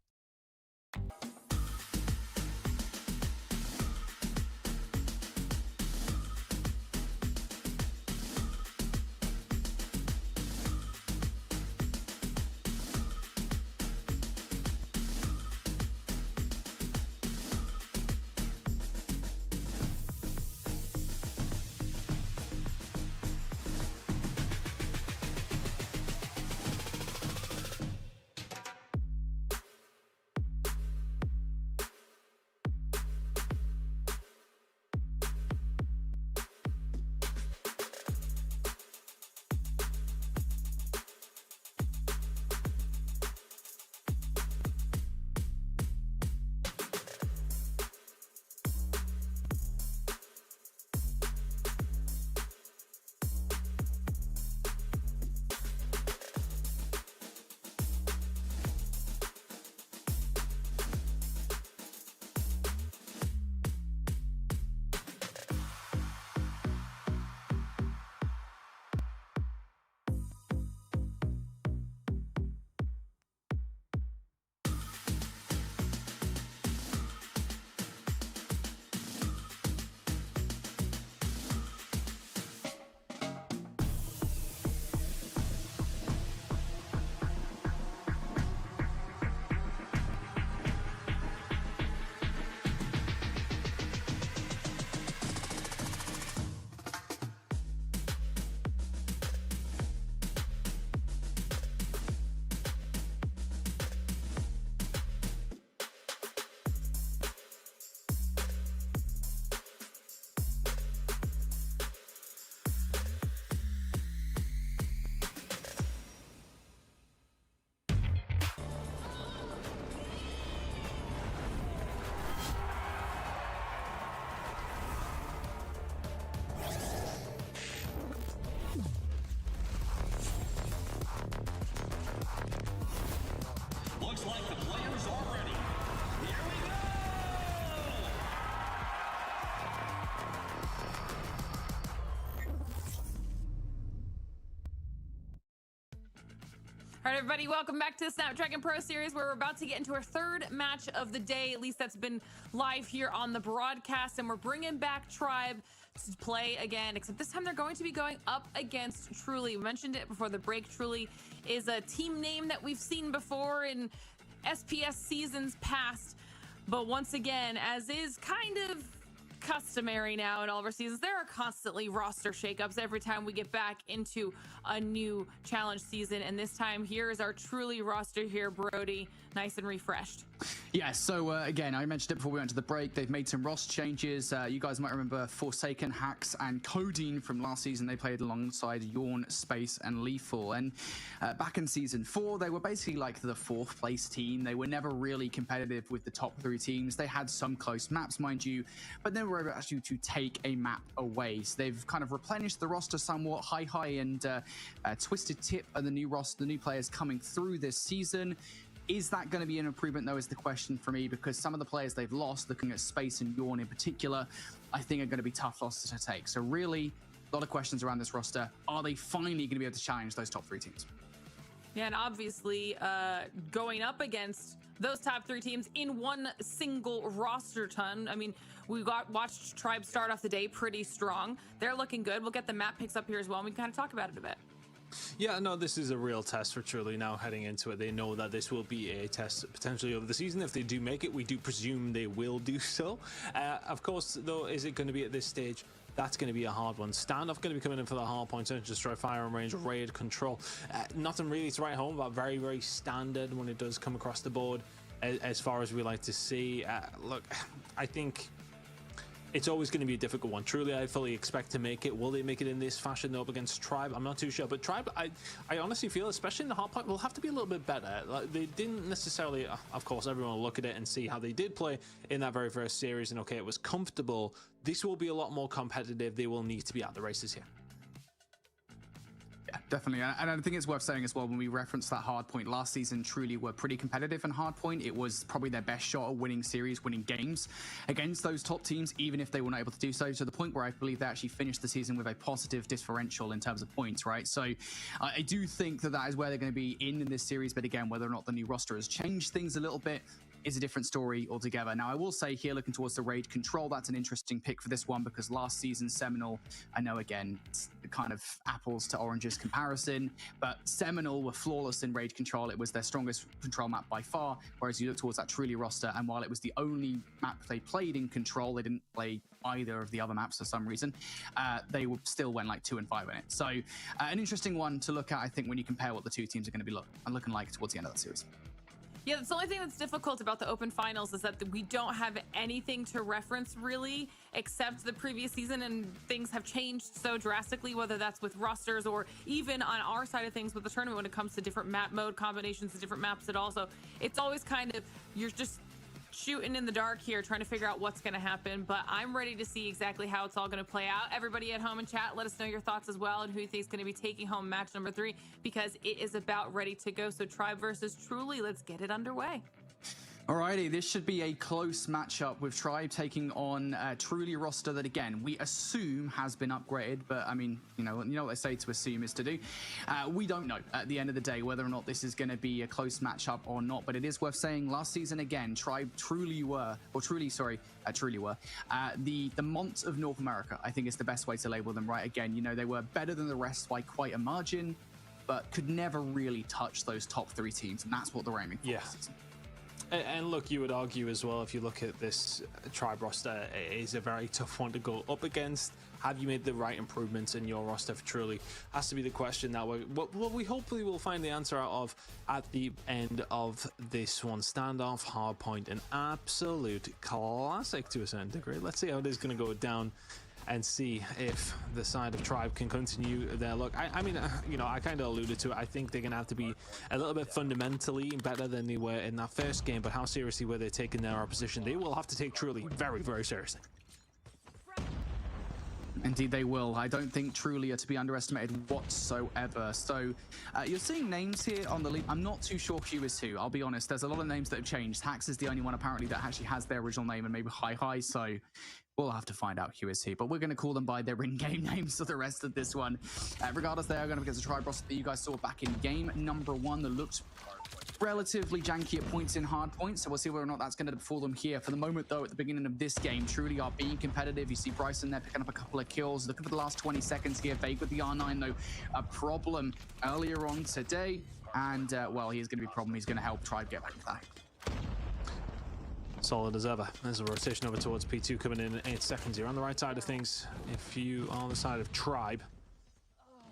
All right, everybody, welcome back to the Snapdragon Pro Series, where we're about to get into our 3rd match of the day. At least that's been live here on the broadcast, and we're bringing back Tribe to play again, except this time they're going to be going up against Truly. We mentioned it before the break. Truly is a team name that we've seen before in SPS seasons past, but once again, as is kind of customary now in all of our seasons, there are constantly roster shakeups every time we get back into a new challenge season. And this time, here is our truly roster here, Brody, nice and refreshed. Yeah, so again, I mentioned it before we went to the break. They've made some roster changes. You guys might remember Forsaken, Hax, and Codeine from last season. They played alongside Yawn, Space, and Lethal. And back in season 4, they were basically like the 4th place team. They were never really competitive with the top 3 teams. They had some close maps, mind you, but they were able actually to take a map away. So they've kind of replenished the roster somewhat. Hi and Twisted Tip are the new roster, the new players coming through this season. Is that going to be an improvement, though, is the question for me, because some of the players they've lost, looking at Space and Yawn in particular, I think are going to be tough losses to take. So really, a lot of questions around this roster. Are they finally going to be able to challenge those top 3 teams? Yeah, and obviously going up against those top 3 teams in one single roster ton. I mean, we watched Tribe start off the day pretty strong. They're looking good. We'll get the map picks up here as well, and we can kind of talk about it a bit. Yeah, no, this is a real test for Truly now heading into it. They know that this will be a test potentially over the season. If they do make it, we do presume they will do so. Of course, though, is it going to be at this stage? That's going to be a hard one. Standoff going to be coming in for the hard point, search, destroy, firearm range, raid, control. Nothing really to write home about. Very, very standard when it does come across the board, as far as we like to see. Look, I think it's always going to be a difficult one. Truly, I fully expect to make it. Will they make it in this fashion though up against Tribe? I'm not too sure. But Tribe, I honestly feel, especially in the hard point, will have to be a little bit better. Like, they didn't necessarily, of course, everyone will look at it and see how they did play in that very first series. And okay, it was comfortable. This will be a lot more competitive. They will need to be at the races here. Yeah, definitely. And I think it's worth saying as well, when we referenced that hard point last season, Truly were pretty competitive in hard point. It was probably their best shot at winning series, winning games against those top teams, even if they were not able to do so, to the point where I believe they actually finished the season with a positive differential in terms of points, right? So I do think that is where they're going to be in this series. But again, whether or not the new roster has changed things a little bit is a different story altogether. Now, I will say here, looking towards the raid control, that's an interesting pick for this one, because last season, Seminole, I know, again, it's kind of apples to oranges comparison, but Seminole were flawless in raid control. It was their strongest control map by far, whereas you look towards that Truly roster, and while it was the only map they played in control, they didn't play either of the other maps for some reason. They still went like 2 and 5 in it. So an interesting one to look at, I think, when you compare what the 2 teams are going to be looking like towards the end of that series. Yeah, that's the only thing that's difficult about the open finals, is that we don't have anything to reference really except the previous season, and things have changed so drastically, whether that's with rosters or even on our side of things with the tournament when it comes to different map mode combinations of different maps. At also, it's always kind of, you're just shooting in the dark here, trying to figure out what's going to happen. But I'm ready to see exactly how it's all going to play out. Everybody at home in chat, let us know your thoughts as well, and who you think is going to be taking home match number 3, because it is about ready to go. So Tribe versus Truly, let's get it underway. Alrighty, this should be a close matchup with Tribe taking on Truly roster that, again, we assume has been upgraded, but I mean, you know what they say, to assume is to do. We don't know at the end of the day whether or not this is going to be a close matchup or not, but it is worth saying last season, again, Tribe truly were the Mont of North America, I think is the best way to label them, right? Again, you know, they were better than the rest by quite a margin, but could never really touch those top 3 teams, and that's what they're aiming for this season. And look, you would argue as well, if you look at this Tribe roster, it is a very tough one to go up against. Have you made the right improvements in your roster for Truly? Has to be the question that we hopefully will find the answer out of at the end of this one. Standoff, hardpoint, an absolute classic to a certain degree. Let's see how it is going to go down and see if the side of Tribe can continue their look. I mean, you know, I kind of alluded to it. I think they're going to have to be a little bit fundamentally better than they were in that first game, but how seriously were they taking their opposition? They will have to take Truly very, very seriously. Indeed they will. I don't think Truly are to be underestimated whatsoever. So you're seeing names here on the league. I'm not too sure who is who, I'll be honest. There's a lot of names that have changed. Hax is the only one apparently that actually has their original name, and maybe Hi, so we'll have to find out who is who, but we're going to call them by their in-game names for the rest of this one. Regardless, they are going to against the Tribe roster that you guys saw back in game number 1 that looked relatively janky at points in hard points, so we'll see whether or not that's going to befall them here. For the moment, though, at the beginning of this game, Truly are being competitive. You see Bryson there picking up a couple of kills. Looking for the last 20 seconds here. Vague with the R9, though, a problem earlier on today, and well, he is going to be a problem. He's going to help Tribe get back to that. Solid as ever. There's a rotation over towards P2 coming in 8 seconds here. On the right side of things, if you are on the side of Tribe,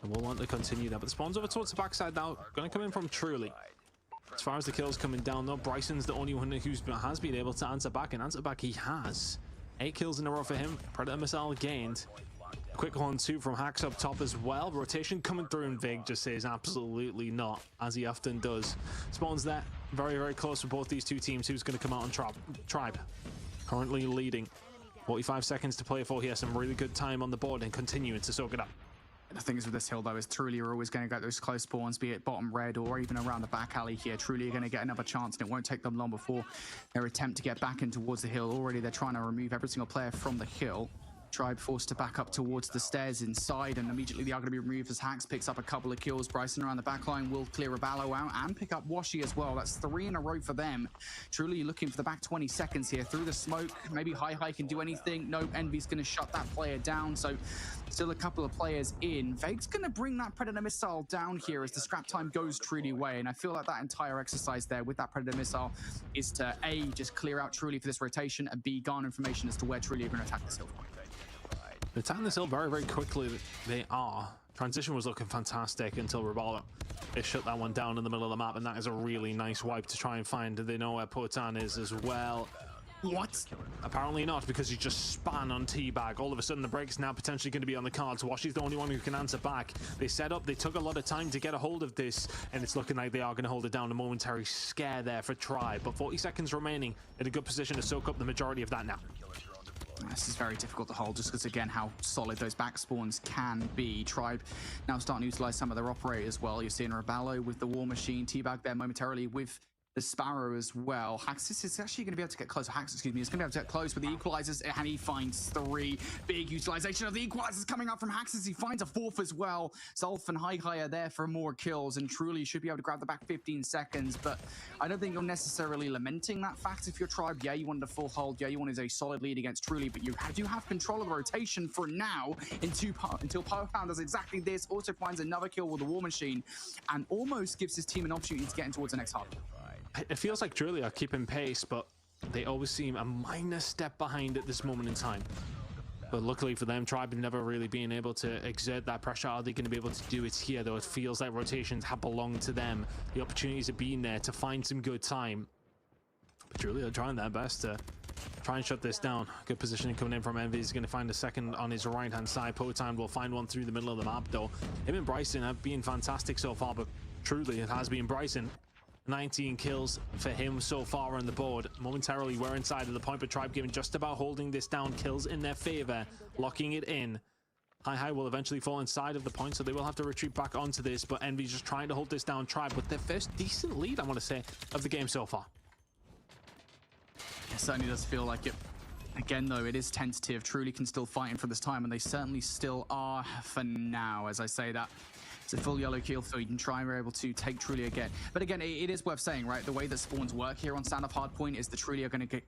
and we'll want to continue that. But the spawns over towards the backside now. Going to come in from Truly. As far as the kills coming down, though, Bryson's the only one who has been able to answer back, and answer back he has. 8 kills in a row for him. Predator missile gained. Quick 1-2 from Hacks up top as well. Rotation coming through, and Vig just says absolutely not, as he often does. Spawns there. Very, very close for both these two teams. Who's going to come out on Tribe? Currently leading. 45 seconds to play for. He has some really good time on the board and continuing to soak it up. The things with this hill, though, is Truly are always going to get those close spawns, be it bottom red or even around the back alley here. Truly are going to get another chance, and it won't take them long before their attempt to get back in towards the hill. Already, they're trying to remove every single player from the hill. Tribe forced to back up towards the stairs inside, and immediately they are going to be removed as Hacks picks up a couple of kills. Bryson around the back line will clear Raballo out and pick up Washi as well. That's 3 in a row for them. Truly looking for the back 20 seconds here through the smoke. Maybe Hi can do anything. No, Envy's going to shut that player down. So still a couple of players in. Vague's going to bring that Predator missile down here as the scrap time goes Truly away. And I feel like that entire exercise there with that Predator missile is to A, just clear out Truly for this rotation, and B, garner information as to where Truly are going to attack this hill. They're attacking this hill very, very quickly. They are. Transition was looking fantastic until Raballo. They shut that one down in the middle of the map, and that is a really nice wipe to try and find. They know where Potan is as well. What? Apparently not, because he just span on Teabag. All of a sudden, the break is now potentially going to be on the cards. Washi's the only one who can answer back. They set up. They took a lot of time to get a hold of this, and it's looking like they are going to hold it down. A momentary scare there for Tribe, but 40 seconds remaining in a good position to soak up the majority of that now. This is very difficult to hold just because, again, how solid those back spawns can be. Tribe now starting to utilize some of their operators as well. You're seeing Raballo with the War Machine, Teabag there momentarily with the Sparrow as well. Haxis is actually going to be able to get close. Haxis, excuse me, is going to be able to get close with the equalizers, and he finds 3. Big utilization of the equalizers coming out from Haxis. He finds a 4th as well. Zolf and Hi are there for more kills, and Truly should be able to grab the back 15 seconds. But I don't think you're necessarily lamenting that fact if you're Tribe. Yeah, you wanted a full hold. Yeah, you wanted a solid lead against Truly, but you do have control of the rotation for now until Powerpound does exactly this. Also finds another kill with the War Machine, and almost gives his team an opportunity to get in towards the next hub. It feels like Truly are keeping pace, but they always seem a minor step behind at this moment in time. But luckily for them, Tribe have never really been able to exert that pressure. Are they going to be able to do it here, though? It feels like rotations have belonged to them. The opportunities have been there to find some good time. But Truly are trying their best to try and shut this down. Good positioning coming in from Envy. He's going to find a second on his right-hand side. Potan will find one through the middle of the map, though. Him and Bryson have been fantastic so far, but truly it has been Bryson. 19 kills for him so far on the board. Momentarily, we're inside of the point, but Tribe giving just about holding this down. Kills in their favor, locking it in. Hi will eventually fall inside of the point, so they will have to retreat back onto this, but Envy's just trying to hold this down. Tribe with their first decent lead, I want to say, of the game so far. It certainly does feel like it. Again, though, it is tentative. Truly can still fight in for this time, and they certainly still are for now, as I say that. It's a full yellow kill feed, and Tribe are able to take Truly again. But again, it is worth saying, right? The way that spawns work here on Stand-Up Hardpoint is the Truly are going to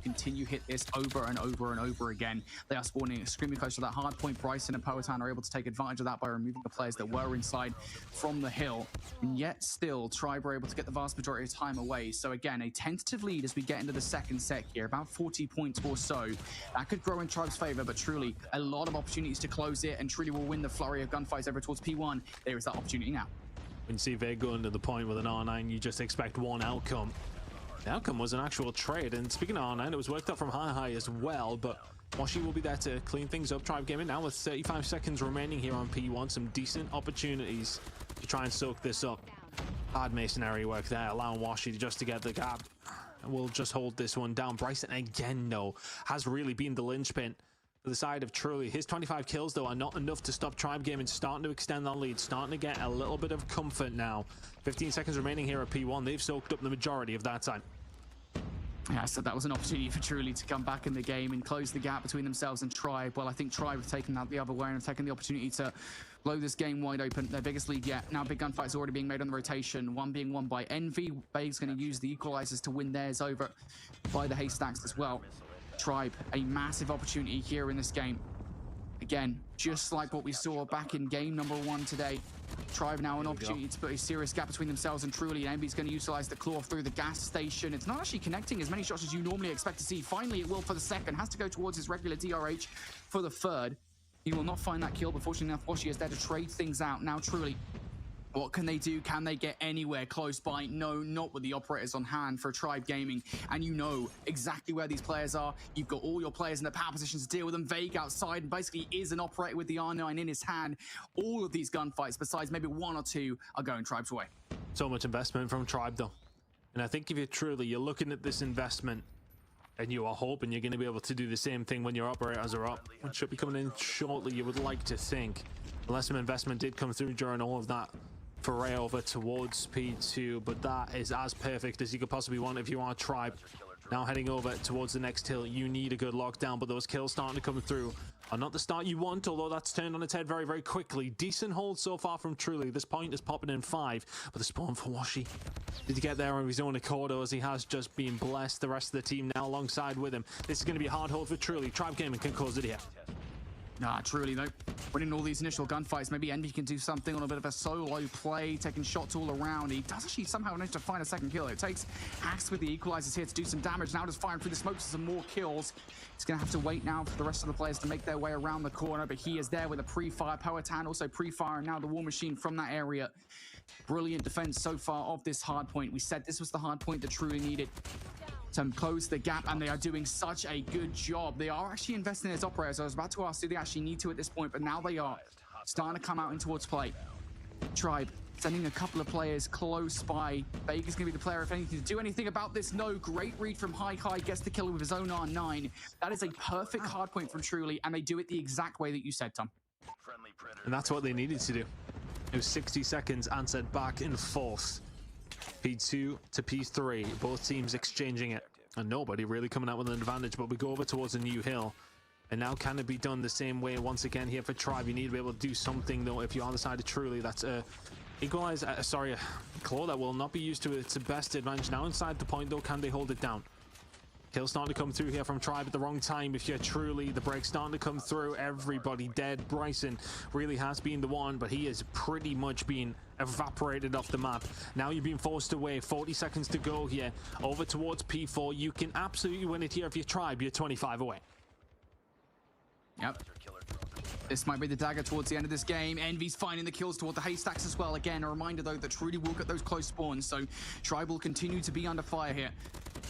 continue hit this over and over and over again. They are spawning extremely close to that hardpoint. Bryson and Poatan are able to take advantage of that by removing the players that were inside from the hill. And yet still, Tribe are able to get the vast majority of time away. So again, a tentative lead as we get into the second set here, about 40 points or so. That could grow in Tribe's favor, but Truly, a lot of opportunities to close it, and Truly will win the flurry of gunfights over towards P1. There is that opportunity now. When you see Vig going to the point with an R9, you just expect one outcome. The outcome was an actual trade, and speaking of R9, it was worked up from Hi as well, but Washi will be there to clean things up. Tribe Gaming now with 35 seconds remaining here on P1. Some decent opportunities to try and soak this up. Hard masonry work there, allowing Washi just to get the gap. We'll just hold this one down. Bryson again, though, has really been the linchpin for the side of Truly. His 25 kills, though, are not enough to stop Tribe Gaming. Starting to extend that lead, starting to get a little bit of comfort now. 15 seconds remaining here at P1. They've soaked up the majority of that time. Yeah, so that was an opportunity for Truly to come back in the game and close the gap between themselves and Tribe. Well, I think Tribe have taken that the other way and have taken the opportunity to blow this game wide open. Their biggest lead yet. Now big gunfights already being made on the rotation. One being won by Envy. Babe's going to use the equalizers to win theirs over by the Haystacks as well. Tribe, a massive opportunity here in this game. Again, just like what we saw back in game number 1 today. Tribe now an opportunity to put a serious gap between themselves and Truly. Envy's going to utilize the claw through the gas station. It's not actually connecting as many shots as you normally expect to see. Finally, it will for the second. Has to go towards his regular DRH for the third. He will not find that kill, but fortunately enough, Washi is there to trade things out. Now, Truly, what can they do? Can they get anywhere close by? No, not with the operators on hand for Tribe Gaming. And you know exactly where these players are. You've got all your players in the power positions to deal with them. Vague outside and basically is an operator with the R9 in his hand. All of these gunfights, besides maybe one or two, are going Tribe's way. So much investment from Tribe, though. And I think if you're looking at this investment and you are hoping you're going to be able to do the same thing when your operators are up, which should be coming in shortly, you would like to think. Unless some investment did come through during all of that foray over towards P2, but that is as perfect as you could possibly want if you are Tribe. Now heading over towards the next hill, you need a good lockdown, but those kills starting to come through are not the start you want, although that's turned on its head very, very quickly. Decent hold so far from Truly. This point is popping in 5, but the spawn for Washi. Did he get there on his own accord, as he has just been blessed? The rest of the team now alongside with him. This is going to be a hard hold for Truly. Tribe Gaming can close it here. Nah, Truly though, winning all these initial gunfights, maybe Envy can do something on a bit of a solo play, taking shots all around. He does actually somehow manage to find a second kill. It takes Axe with the equalizers here to do some damage. Now just firing through the smokes for some more kills. He's going to have to wait now for the rest of the players to make their way around the corner, but he is there with a pre-fire. Power-Tan also pre-firing now the War Machine from that area. Brilliant defense so far of this hard point. We said this was the hard point that Truly needed to close the gap, and they are doing such a good job. They are actually investing in his operators. I was about to ask, do they actually need to at this point, but now they are starting to come out in towards play. Tribe sending a couple of players close by. Vega's going to be the player, if anything, to do anything about this. No, great read from High. Gets the kill with his own R9. That is a perfect hard point from Truly, and they do it the exact way that you said, Tom. And that's what they needed to do. It was 60 seconds answered back and forth. P2 to P3, both teams exchanging it, and nobody really coming out with an advantage. But we go over towards a new hill, and now can it be done the same way once again here for Tribe? You need to be able to do something though. If you're on the side of Truly, that's a claw that will not be used to its best advantage. Now inside the point though, can they hold it down? Kill starting to come through here from Tribe at the wrong time. If you're Truly, the break starting to come through. Everybody dead. Bryson really has been the one, but he has pretty much been evaporated off the map. Now you're being forced away. 40 seconds to go here. Over towards P4. You can absolutely win it here if you're Tribe. You're 25 away. Yep. This might be the dagger towards the end of this game. Envy's finding the kills toward the haystacks as well. Again, a reminder though that Truly will get those close spawns, so Tribe will continue to be under fire here.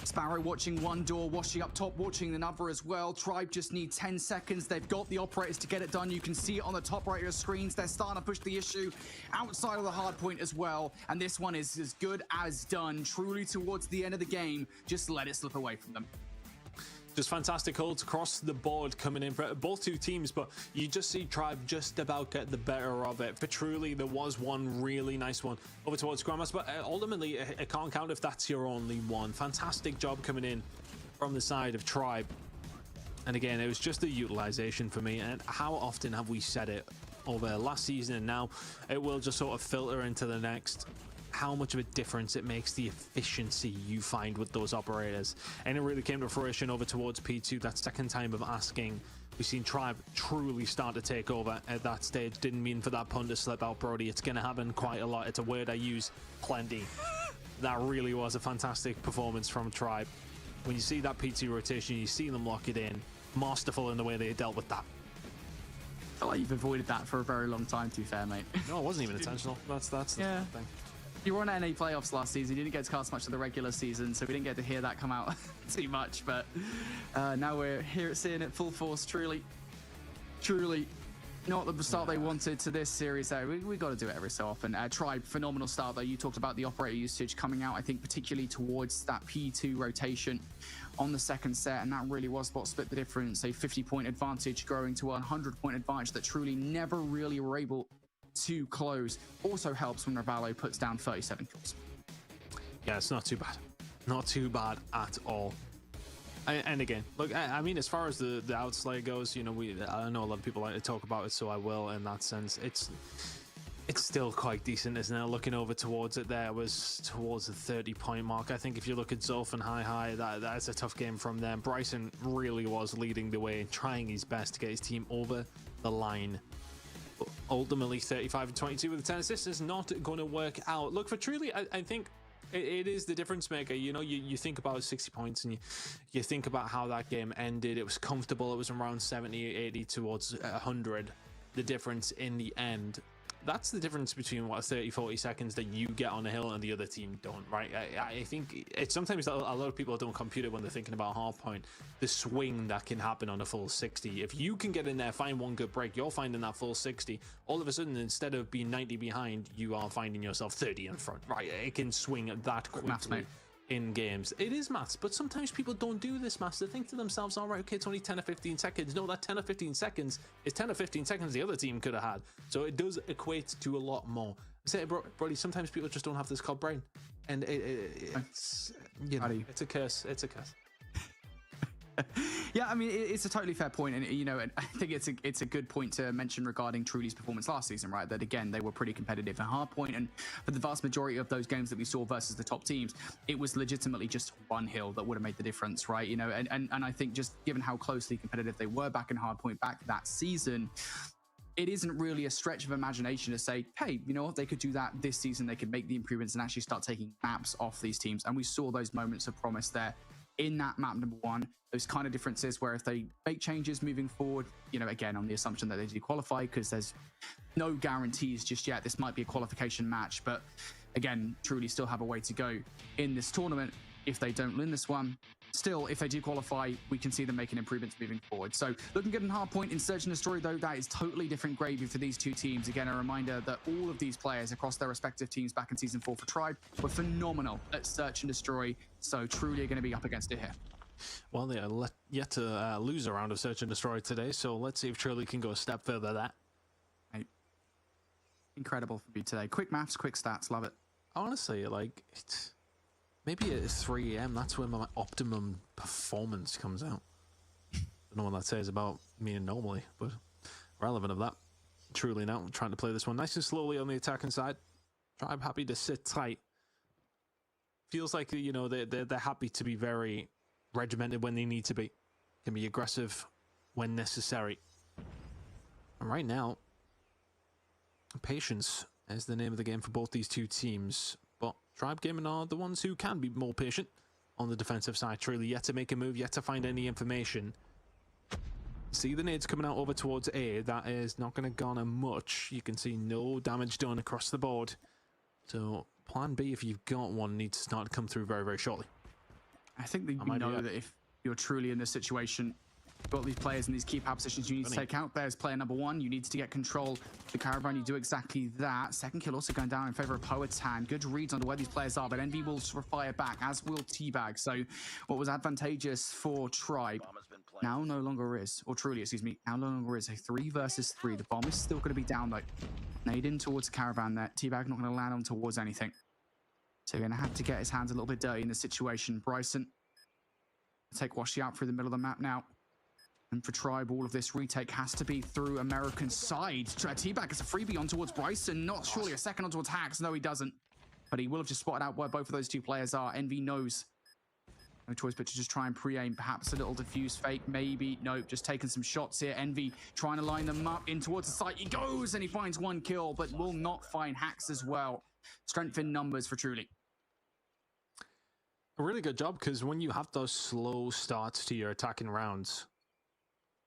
Sparrow watching one door, Washi up top watching another as well. Tribe just need 10 seconds. They've got the operators to get it done. You can see it on the top right of your screens. They're starting to push the issue outside of the hard point as well. And this one is as good as done. Truly towards the end of the game. Just let it slip away from them. Just fantastic holds across the board coming in for both two teams, but you just see Tribe just about get the better of it. For Truly, there was one really nice one over towards Grandmas, but ultimately it can't count if that's your only one. Fantastic job coming in from the side of Tribe. And again, it was just the utilization for me, and how often have we said it over last season, and now it will just sort of filter into the next. How much of a difference it makes the efficiency you find with those operators. And it really came to fruition over towards P2. That second time of asking, we've seen Tribe truly start to take over at that stage. Didn't mean for that pun to slip out, Brody. It's going to happen quite a lot. It's a word I use plenty. That really was a fantastic performance from Tribe. When you see that P2 rotation, you see them lock it in. Masterful in the way they dealt with that. I feel like you've avoided that for a very long time, to be fair, mate. No, it wasn't even intentional. That's the thing. You were on NA playoffs last season. You didn't get to cast much of the regular season, so we didn't get to hear that come out too much. But now we're here seeing it full force. Truly not the start they wanted to this series. We got to do it every so often. Tribe, phenomenal start though. You talked about the operator usage coming out, I think, particularly towards that P2 rotation on the second set, and that really was what split the difference. A 50-point advantage growing to a 100-point advantage that Truly never really were able to close. Also helps when Ravallo puts down 37 kills. Yeah, it's not too bad. Not too bad at all. And again, look, I mean, as far as the outslay goes, you know, I know a lot of people like to talk about it, so I will in that sense. It's still quite decent, isn't it? Looking over towards it, there was towards the 30-point mark. I think if you look at Zolf and High, that's a tough game from them. Bryson really was leading the way, trying his best to get his team over the line. ultimately 35-22 with the 10 assists is not going to work out. Look, for Truly, I think it is the difference maker. You know, you think about 60 points and you think about how that game ended. It was comfortable. It was around 70, 80 towards 100. The difference in the end. That's the difference between what 30-40 seconds that you get on a hill and the other team don't, right? I think it's sometimes a lot of people don't compute it when they're thinking about hardpoint. The swing that can happen on a full 60. If you can get in there, find one good break, you're finding that full 60. All of a sudden, instead of being 90 behind, you are finding yourself 30 in front, right? It can swing that quickly in games. It is maths, but sometimes people don't do this maths. They think to themselves, all right, okay, it's only 10 or 15 seconds. No, that 10 or 15 seconds is 10 or 15 seconds the other team could have had. So it does equate to a lot more. I say, Brody, sometimes people just don't have this called brain. And it's, you know, it's a curse. It's a curse. Yeah, I mean, it's a totally fair point, and you know, and I think it's a good point to mention regarding Truly's performance last season, right? That again, they were pretty competitive at hardpoint, and for the vast majority of those games that we saw versus the top teams, it was legitimately just one hill that would have made the difference, right? You know, and I think just given how closely competitive they were back in hardpoint back that season, it isn't really a stretch of imagination to say, hey, you know what, they could do that this season. They could make the improvements and actually start taking maps off these teams, and we saw those moments of promise there in that map number 1. Those kind of differences where if they make changes moving forward, you know, again, on the assumption that they do qualify, because there's no guarantees just yet. This might be a qualification match, but again, Truly still have a way to go in this tournament. If they don't win this one, still, if they do qualify, we can see them making improvements moving forward. So looking good in hardpoint. In Search and Destroy, though, that is totally different gravy for these two teams. Again, a reminder that all of these players across their respective teams back in Season 4 for Tribe were phenomenal at Search and Destroy. So Truly are going to be up against it here. Well, they are yet to lose a round of Search and Destroy today, so let's see if Truly can go a step further that. Incredible for me today. Quick maths, quick stats, love it. Honestly, like, it's maybe at 3 AM, that's when my optimum performance comes out. Don't know what that says about me normally, but relevant of that. Truly now trying to play this one nice and slowly on the attacking side. Tribe happy to sit tight. Feels like, you know, they're happy to be very regimented when they need to be. Can be aggressive when necessary. And right now, patience is the name of the game for both these two teams. But Tribe Gaming are the ones who can be more patient on the defensive side. Truly yet to make a move, yet to find any information. See the nades coming out over towards A. That is not going to garner much. You can see no damage done across the board. So plan B, if you've got one, needs to start to come through very, very shortly. I think that you know that if you're truly in this situation, you've got these players in these key power positions you need to take out. There's player number 1. You need to get control of the caravan. You do exactly that. Second kill also going down in favor of Poet's hand. Good reads on where these players are, but Envy will fire back, as will Teabag. So what was advantageous for Tribe now no longer is, or Truly, excuse me, now no longer is a 3 versus 3. The bomb is still going to be down though. Nade in towards the caravan there. Teabag not going to land on towards anything. So you're going to have to get his hands a little bit dirty in this situation. Bryson, take Washi out through the middle of the map now. And for Tribe, all of this retake has to be through American side. Teabag is a freebie on towards Bryson. Not surely a second on towards Hax. No, he doesn't. But he will have just spotted out where both of those two players are. Envy knows. No choice but to just try and pre-aim. Perhaps a little diffuse fake, maybe. Nope, just taking some shots here. Envy trying to line them up in towards the site. He goes and he finds 1 kill, but will not find Hax as well. Strength in numbers for Truly. A really good job, because when you have those slow starts to your attacking rounds,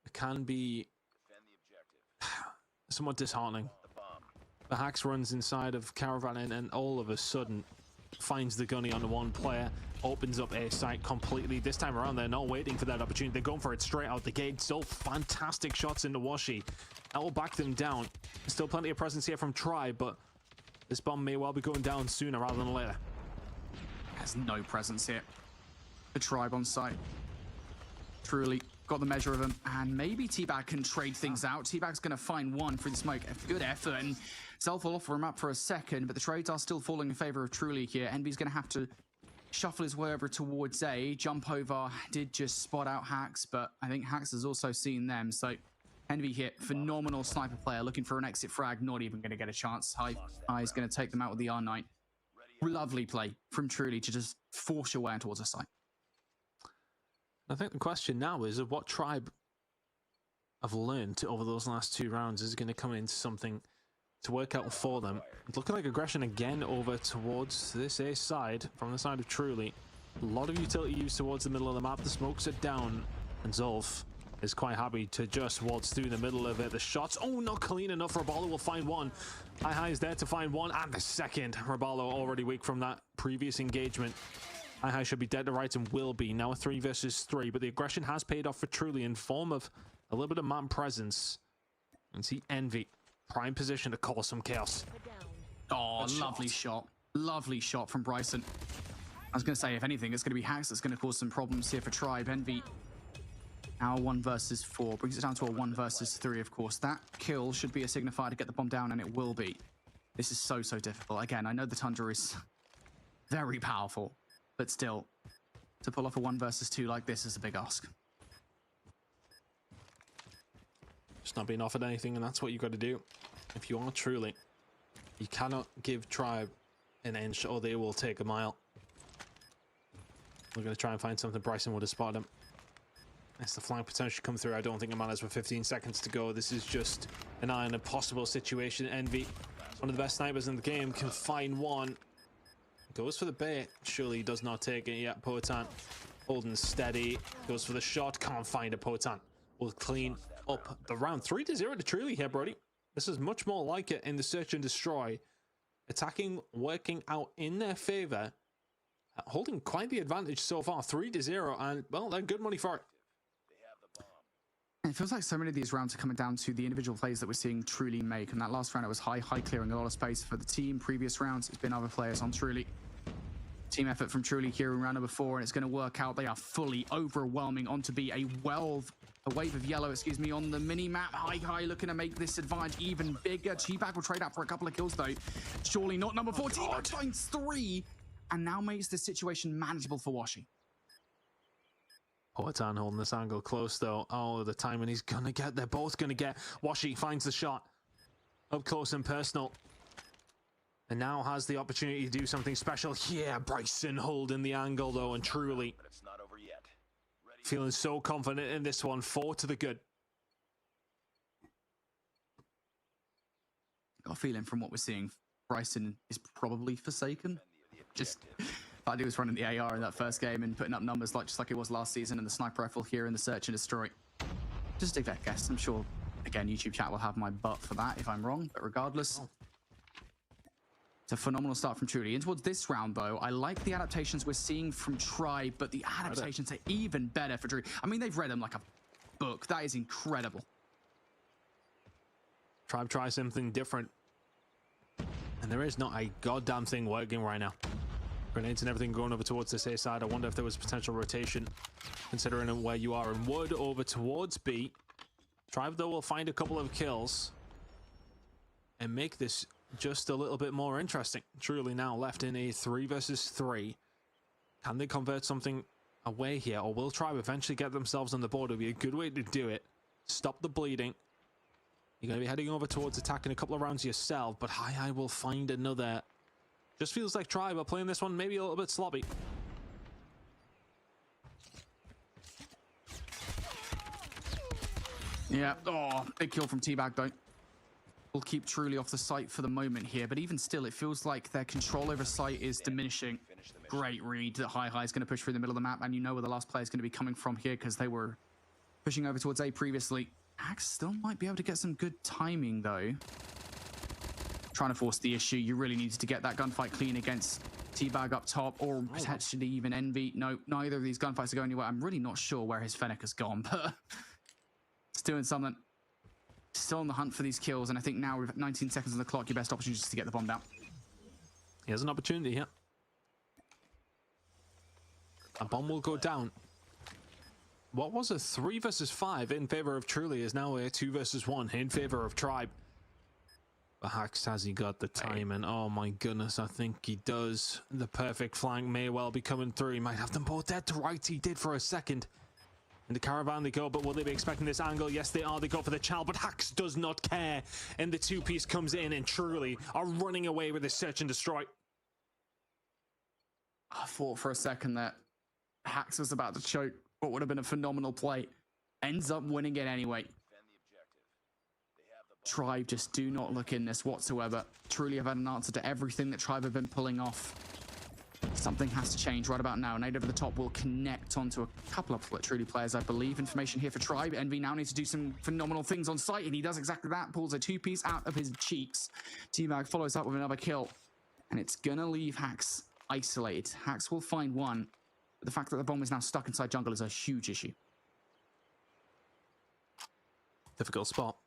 it can be somewhat disheartening. The Hax runs inside of Caravan and all of a sudden finds the gunny on the 1 player, opens up a site completely. This time around, they're not waiting for that opportunity. They're going for it straight out the gate. Still fantastic shots into Washi. That will back them down. Still plenty of presence here from Tribe, but this bomb may well be going down sooner rather than later. Has no presence here. The Tribe on site. Truly got the measure of him, and maybe Teabag can trade things out. Teabag's going to find 1 through the smoke. A good effort, and Self will offer him up for a second, but the trades are still falling in favor of Truly here. Envy's going to have to shuffle his way over towards A. Jump over did just spot out Hax, but I think Hax has also seen them. So Envy here, phenomenal sniper player, looking for an exit frag, not even going to get a chance. High is going to take them out with the R9. Lovely play from Truly to just force your way towards a site. I think the question now is of what Tribe have learned over those last 2 rounds is going to come into something to work out for them. It's looking like aggression again over towards this A side from the side of Truly. A lot of utility used towards the middle of the map. The smokes are down, and Zolf is quite happy to just waltz through the middle of it. The shots, oh, not clean enough. Rabalo will find one. High is there to find one, and the second. Rabalo already weak from that previous engagement. High should be dead to rights and will be. Now a 3 versus 3, but the aggression has paid off for Truly in form of a little bit of map presence. And see Envy, prime position to cause some chaos. Oh, lovely shot. Lovely shot from Bryson. I was going to say, if anything, it's going to be Hacks that's going to cause some problems here for Tribe. Envy now 1 versus 4. Brings it down to a 1 versus 3, of course. That kill should be a signifier to get the bomb down, and it will be. This is so, so difficult. Again, I know the Tundra is very powerful, but still, to pull off a 1 versus 2 like this is a big ask. Just not being offered anything, and that's what you got to do. If you are Truly, you cannot give Tribe an inch or they will take a mile. We're going to try and find something. Bryson would have spotted him. As the flank potentially come through, I don't think it matters with 15 seconds to go. This is just an eye on a possible situation. Envy, one of the best snipers in the game, can find one. Goes for the bait. Surely he does not take it yet. Potan holding steady. Goes for the shot. Can't find it. Potan will clean up the round. 3-0 to Truly here, Brody. This is much more like it in the search and destroy. Attacking, working out in their favor. Holding quite the advantage so far. 3-0, and well, they're good money for it. It feels like so many of these rounds are coming down to the individual plays that we're seeing Truly make. And that last round, it was High clearing a lot of space for the team. Previous rounds, it's been other players on Truly. Team effort from Truly here in round number 4, and it's going to work out. They are fully overwhelming onto be a wave of yellow, on the mini-map. High looking to make this advantage even bigger. T-Bag will trade out for a couple of kills, though. Surely not number 4. T-Bag finds 3, and now makes the situation manageable for Washi. Potan holding this angle close, though. Oh, the timing he's going to get. They're both going to get. Washi finds the shot. Up close and personal. And now has the opportunity to do something special. Yeah, Bryson holding the angle, though, and Truly It's not over yet. feeling so confident in this one. 4 to the good. Got a feeling from what we're seeing, Bryson is probably Forsaken. Just, I he was running the AR in that first game and putting up numbers just like it was last season, and the sniper rifle here in the search and destroy. Just take that guess. I'm sure, again, YouTube chat will have my butt for that if I'm wrong, but regardless. It's a phenomenal start from Truly. In towards this round, though, I like the adaptations we're seeing from Tribe, but the adaptations are even better for Truly. I mean, they've read them like a book. That is incredible. Tribe tries something different. And there is not a goddamn thing working right now. Grenades and everything going over towards this A side. I wonder if there was potential rotation, considering where you are. And Wood over towards B. Tribe, though, will find a couple of kills and make this just a little bit more interesting. Truly now left in a 3 versus 3. Can they convert something away here, or will Tribe eventually get themselves on the board? It'll be a good way to do it. Stop the bleeding. You're going to be heading over towards attacking a couple of rounds yourself, but High will find another. Just feels like Tribe are playing this one maybe a little bit sloppy. Yeah. Oh, big kill from T-Bag, though. We'll keep Truly off the site for the moment here, but even still, it feels like their control over site is diminishing. Great read that High is going to push through the middle of the map, and you know where the last player is going to be coming from here because they were pushing over towards A previously. Axe still might be able to get some good timing, though. Trying to force the issue. You really needed to get that gunfight clean against T-Bag up top, or potentially even Envy. No, neither of these gunfights are going anywhere. I'm really not sure where his Fennec has gone, but it's doing something. Still on the hunt for these kills, and I think now with 19 seconds on the clock, your best opportunity is to get the bomb down. He has an opportunity here. A bomb will go down. What was a 3 versus 5 in favor of Truly is now a 2 versus 1 in favor of Tribe. But Hax, has he got the time? And oh my goodness, I think he does. The perfect flank may well be coming through. He might have them both dead to rights. He did for a second. In the caravan they go, but will they be expecting this angle? Yes, they are. They go for the Chal, but Hax does not care. And the 2-piece comes in, and Truly are running away with the search and destroy. I thought for a second that Hax was about to choke what would have been a phenomenal play. Ends up winning it anyway. Tribe just do not look in this whatsoever. Truly have had an answer to everything that Tribe have been pulling off. Something has to change right about now. Nade over the top will connect onto a couple of Truly players, I believe. Information here for Tribe. Envy now needs to do some phenomenal things on site, and he does exactly that. Pulls a two-piece out of his cheeks. T-Bag follows up with another kill, and it's gonna leave Hax isolated. Hax will find one, but the fact that the bomb is now stuck inside jungle is a huge issue. Difficult spot.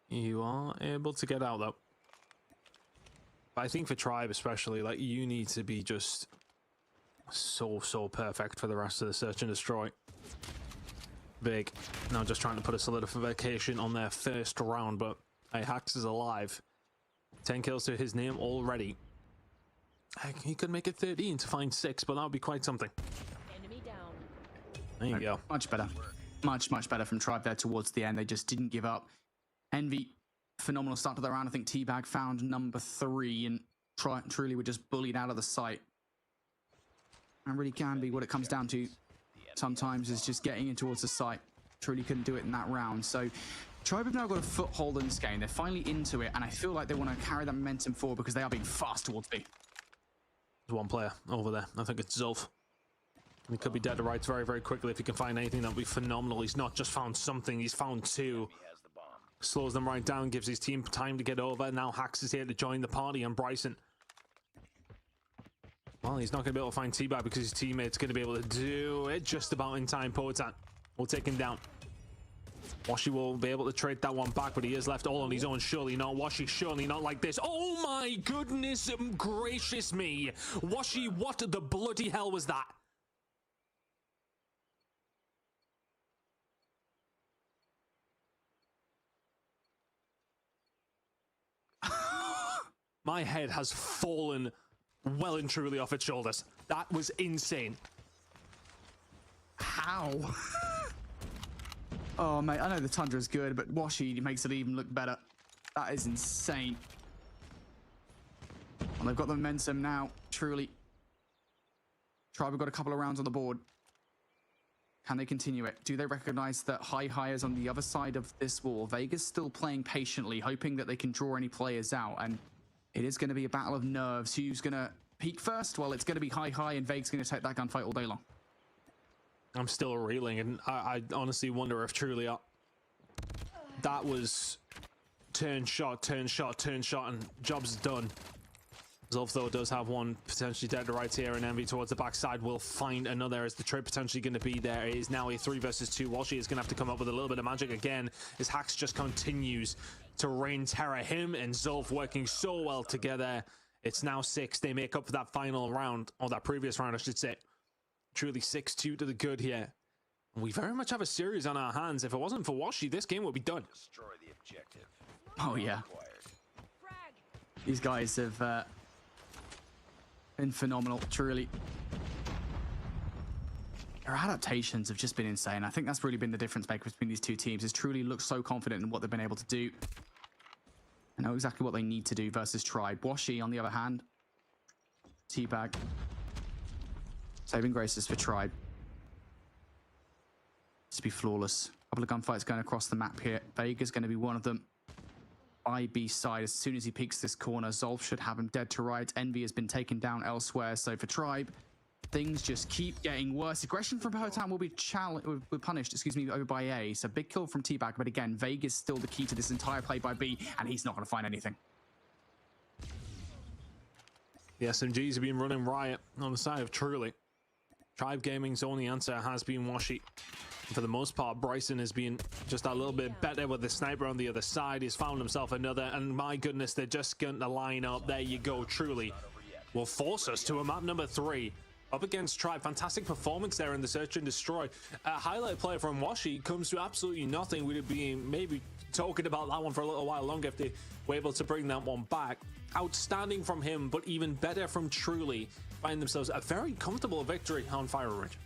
You are able to get out, though. But I think for Tribe especially, like, you need to be just so perfect for the rest of the search and destroy. Big. Now just trying to put a solidification on their first round, but hey, Hax is alive. 10 kills to his name already. Heck, he could make it 13 to find 6, but that would be quite something. Enemy down. There you go. Much better. Much better from Tribe there towards the end. They just didn't give up. Envy, phenomenal start to the round. I think T-Bag found number 3 and Truly were just bullied out of the site. And really can be what it comes down to sometimes is just getting in towards the site. Truly couldn't do it in that round. So Tribe have now got a foothold in this game. They're finally into it, and I feel like they want to carry that momentum forward because they are being fast towards B. There's one player over there. I think it's Zulf. He could be dead to rights very quickly if he can find anything. That would be phenomenal. He's not just found something, he's found 2. Slows them right down, gives his team time to get over. Now Hax is here to join the party, and Bryson, well, he's not going to be able to find T-Bag because his teammate's going to be able to do it just about in time. Poetan will take him down. Washi will be able to trade that one back, but he is left all on his own. Surely not. Washi, surely not like this. Oh my goodness gracious me. Washi, what the bloody hell was that? My head has fallen well and truly off its shoulders. That was insane. How? Oh, mate, I know the Tundra is good, but Washi makes it even look better. That is insane. And they've got the momentum now, Truly. Tribe have got a couple of rounds on the board. Can they continue it? Do they recognize that High is on the other side of this wall? Vega's still playing patiently, hoping that they can draw any players out, and it is going to be a battle of nerves. Who's going to peak first? Well, it's going to be High, and Vega's going to take that gunfight all day long. I'm still reeling, and I honestly wonder if Truly that was turn shot, and job's done. Zulf, though, does have one potentially dead to right here, and Envy towards the backside will find another as the trade potentially going to be there. It is now a 3 versus 2. Washi is going to have to come up with a little bit of magic again as Hax just continues to rain terror. Him and Zulf working so well together. It's now 6. They make up for that final round, or that previous round, I should say. Truly 6-2 to the good here. And we very much have a series on our hands. If it wasn't for Washi, this game would be done. Destroy the objective. Oh, yeah. These guys have been phenomenal, truly. Their adaptations have just been insane. I think that's really been the difference maker between these two teams, is Truly looks so confident in what they've been able to do. I know exactly what they need to do versus Tribe. Washi, on the other hand, T-Bag. Saving graces for Tribe. To be flawless. A couple of gunfights going across the map here. Vega's going to be one of them. By B side, as soon as he peeks this corner, Zulf should have him dead to right. Envy has been taken down elsewhere. So for Tribe, things just keep getting worse. Aggression from Poetan will be punished, over by A. So big kill from T-Bag, but again, Vega's still the key to this entire play by B, and he's not going to find anything. The SMGs have been running riot on the side of Truly. Tribe Gaming's only answer has been Washi. For the most part, Bryson has been just a little bit better with the sniper on the other side. He's found himself another, and my goodness, they're just going to line up. There you go. Truly will force us to a map number 3 up against Tribe. Fantastic performance there in the search and destroy. A highlight play from Washi comes to absolutely nothing. We'd have been maybe talking about that one for a little while longer if they were able to bring that one back. Outstanding from him, but even better from Truly. Find themselves a very comfortable victory on Fire Ridge.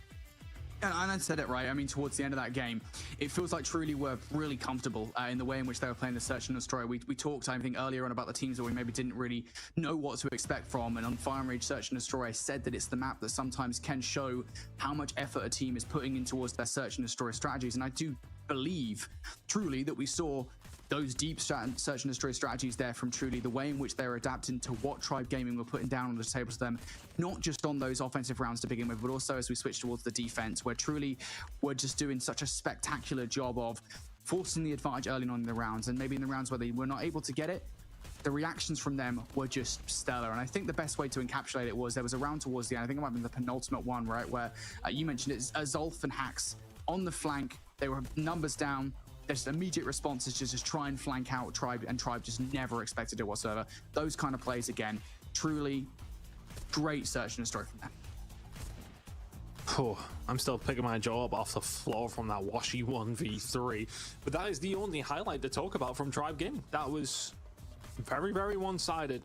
And I said it right. I mean, towards the end of that game, it feels like Truly were really comfortable in the way in which they were playing the search and destroy. We talked, I think, earlier on about the teams that we maybe didn't really know what to expect from. And on Fire and Rage Search and Destroy, I said that it's the map that sometimes can show how much effort a team is putting in towards their search and destroy strategies. And I do believe truly that we saw those deep search and destroy strategies there from Truly, the way in which they're adapting to what Tribe Gaming were putting down on the table to them, not just on those offensive rounds to begin with, but also as we switch towards the defense, where Truly were just doing such a spectacular job of forcing the advantage early on in the rounds, and maybe in the rounds where they were not able to get it, the reactions from them were just stellar. And I think the best way to encapsulate it was there was a round towards the end, I think it might have been the penultimate one, right, where you mentioned it, Zolf and Hax on the flank, they were numbers down. There's immediate responses to just try and flank out Tribe, and Tribe just never expected it whatsoever. Those kind of plays, again, truly great search and destroy from them. Oh, I'm still picking my jaw up off the floor from that washy 1v3, but that is the only highlight to talk about from Tribe Gaming. That was very, very one-sided.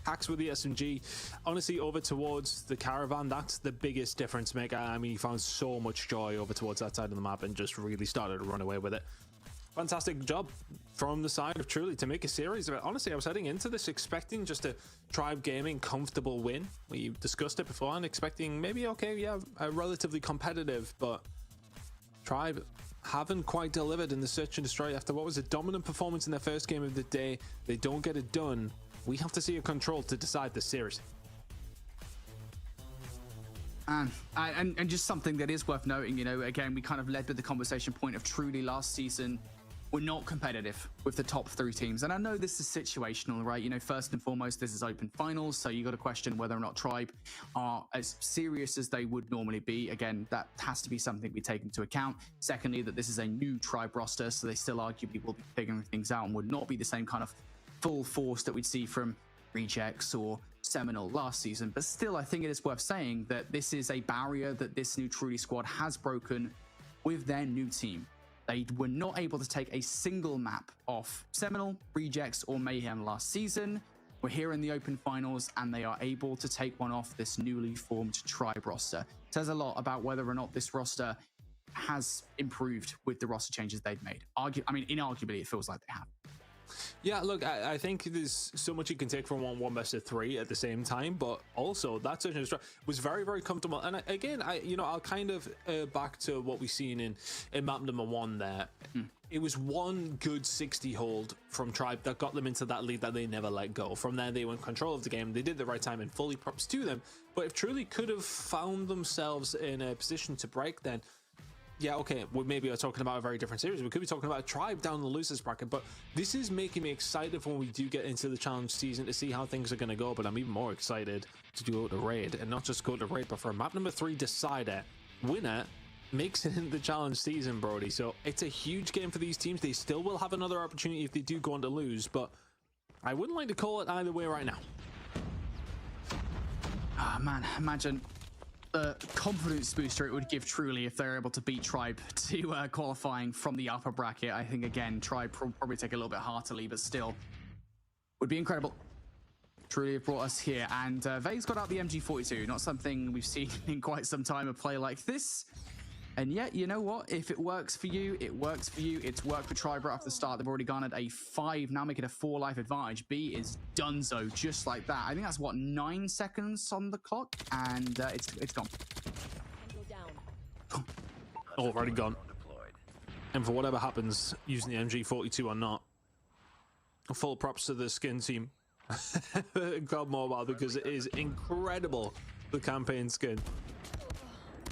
Hacks with the SMG, honestly, over towards the Caravan, that's the biggest difference maker. I mean, he found so much joy over towards that side of the map and just really started to run away with it. Fantastic job from the side of Truly to make a series of it. Honestly, I was heading into this expecting just a Tribe Gaming comfortable win. We discussed it before and expecting maybe, okay, yeah, a relatively competitive, but Tribe haven't quite delivered in the search and destroy. After what was a dominant performance in their first game of the day, they don't get it done. We have to see a control to decide the series. And just something that is worth noting, you know, again, we kind of led with the conversation point of Truly last season were not competitive with the top 3 teams. And I know this is situational, right? You know, first and foremost, this is open finals, so you got to question whether or not Tribe are as serious as they would normally be. Again, that has to be something we take into account. Secondly, that this is a new Tribe roster, so they still arguably will be figuring things out and would not be the same kind of full force that we'd see from Rejects or Seminole last season. But still, I think it is worth saying that this is a barrier that this new Truly squad has broken with their new team. They were not able to take a single map off Seminole, Rejects, or Mayhem last season. We're here in the open finals, and they are able to take one off this newly formed Tribe roster. It says a lot about whether or not this roster has improved with the roster changes they've made. Inarguably, it feels like they have. Yeah, look, I think there's so much you can take from one best of 3 at the same time, but also that search and destroy was very, very comfortable. And again, I'll kind of back to what we've seen in map number 1 there. It was one good 60 hold from Tribe that got them into that lead that they never let go. From there, they were in control of the game. They did the right time, and fully props to them. But if Truly could have found themselves in a position to break, then yeah, okay, we maybe are talking about a very different series. We could be talking about a Tribe down the losers bracket, but this is making me excited for when we do get into the challenge season to see how things are going to go. But I'm even more excited to go to raid, and not just go to raid, but for map number 3 decider, winner makes it in the challenge season, Brody. So it's a huge game for these teams. They still will have another opportunity if they do go on to lose, but I wouldn't like to call it either way right now. Ah, man, imagine the confidence booster it would give Truly if they're able to beat Tribe to qualifying from the upper bracket. I think, again, Tribe probably take a little bit heartily, but still would be incredible. Truly have brought us here, and Vei's got out the MG42, not something we've seen in quite some time, a play like this. And yet, you know what? If it works for you, it works for you. It's worked for Tribe right off the start. They've already garnered a 5, now make it a 4 life advantage. B is donezo, just like that. I think that's, what, 9 seconds on the clock? And it's gone. Already gone. And for whatever happens, using the MG42 or not, full props to the skin team. God Mobile, because it is incredible, the campaign skin.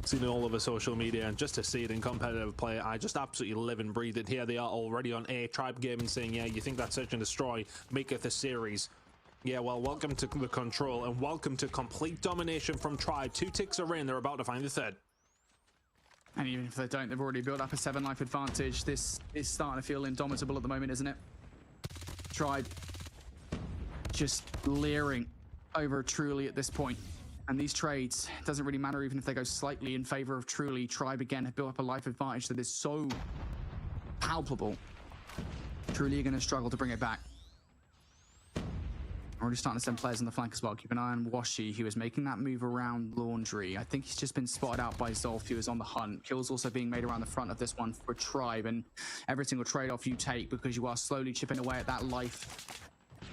Seen it all over social media, and just to see it in competitive play, I just absolutely live and breathe it. Here they are already on A, Tribe Gaming saying, yeah, you think that search and destroy maketh a series? Yeah, well, welcome to the control, and welcome to complete domination from Tribe. 2 ticks are in, they're about to find the 3rd. And even if they don't, they've already built up a 7 life advantage. This is starting to feel indomitable at the moment, isn't it? Tribe just leering over Truly at this point. And these trades, it doesn't really matter even if they go slightly in favor of Truly. Tribe, again, have built up a life advantage that is so palpable. Truly are going to struggle to bring it back. Already starting to send players on the flank as well. Keep an eye on Washi, who is making that move around Laundry. I think he's just been spotted out by Zolf, who is on the hunt. Kills also being made around the front of this one for Tribe. And every single trade-off you take, because you are slowly chipping away at that life,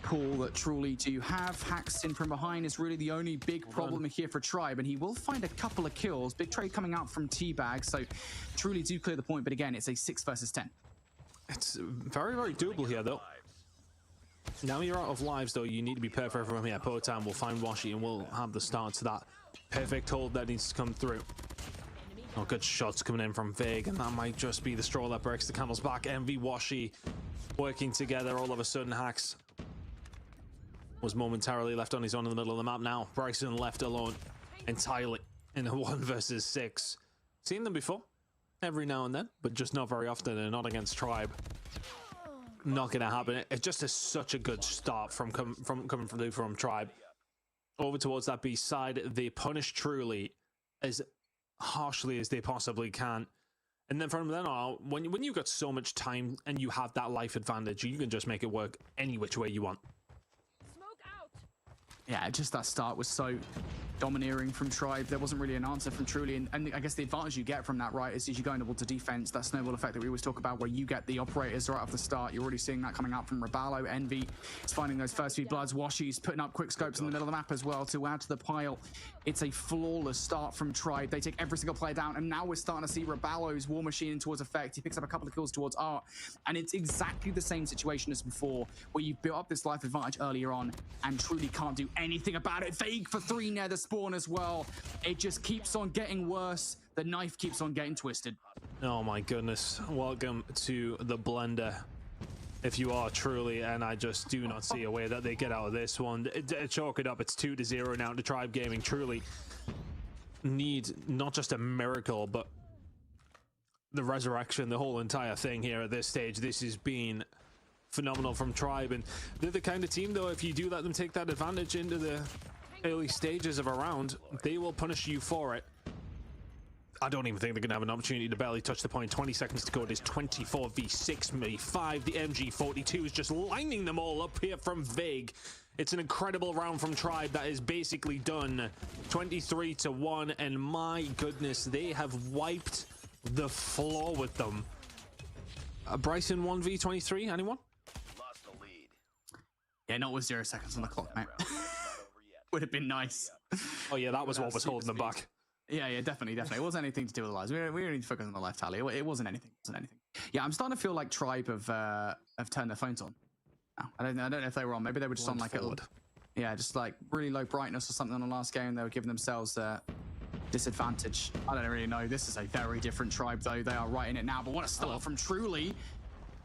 pull that truly do have. Hacks in from behind is really the only big problem here for Tribe, and he will find a couple of kills. Big trade coming out from Teabag, so truly do clear the point, but again, it's a 6 versus 10. It's very, very doable here, though. Now you're out of lives, though. You need to be perfect from here. Potan will find Washi and will have the start to that perfect hold that needs to come through. Oh, good shots coming in from Vig, and that might just be the straw that breaks the camel's back. Envy, Washi working together. All of a sudden, Hacks was momentarily left on his own in the middle of the map. Now Bryson left alone entirely in a 1 versus 6. Seen them before every now and then, but just not very often, and not against Tribe. Not gonna happen. It just is such a good start from coming from Tribe. Over towards that B side, they punish truly as harshly as they possibly can, and then from then on, when you've got so much time and you have that life advantage, you can just make it work any which way you want. Yeah, just that start was so domineering from Tribe. There wasn't really an answer from Truly, and I guess the advantage you get from that, right, is as you go into defense, that snowball effect that we always talk about, where you get the operators right off the start. You're already seeing that coming out from Raballo. Envy is finding those first few bloods. Washi's putting up quick scopes in the middle of the map as well to add to the pile. It's a flawless start from Tribe. They take every single player down, and now we're starting to see Raballo's War Machine towards effect. He picks up a couple of kills towards Art, and it's exactly the same situation as before, where you built up this life advantage earlier on and Truly can't do anything about it. Vague for 3 near the spawn as well. It just keeps on getting worse. The knife keeps on getting twisted. Oh my goodness. Welcome to the blender, if you are Truly, and I just do not see a way that they get out of this one. Chalk it up. It's 2-0 now to Tribe Gaming. Truly need not just a miracle, but the resurrection, the whole entire thing here at this stage. This has been phenomenal from Tribe, and they're the kind of team, though, if you do let them take that advantage into the early stages of a round, they will punish you for it. I don't even think they're going to have an opportunity to barely touch the point. 20 seconds to go. It is 24 v6 me 5. The MG42 is just lining them all up here from Vig. It's an incredible round from Tribe that is basically done. 23-1, and my goodness, they have wiped the floor with them. Bryson 1v23, anyone? Lost the lead. Yeah, not with 0 seconds on the clock, mate. Would have been nice. Oh yeah, that was what was holding them back. Yeah, definitely. It wasn't anything to do with the lives. We don't need to focus on the left tally. It wasn't anything. Yeah, I'm starting to feel like Tribe have turned their phones on. I don't know if they were on. Maybe they were just on like just like really low brightness or something on the last game. They were giving themselves disadvantage. I don't really know. This is a very different Tribe, though. They are right in it now. But what a start from Truly.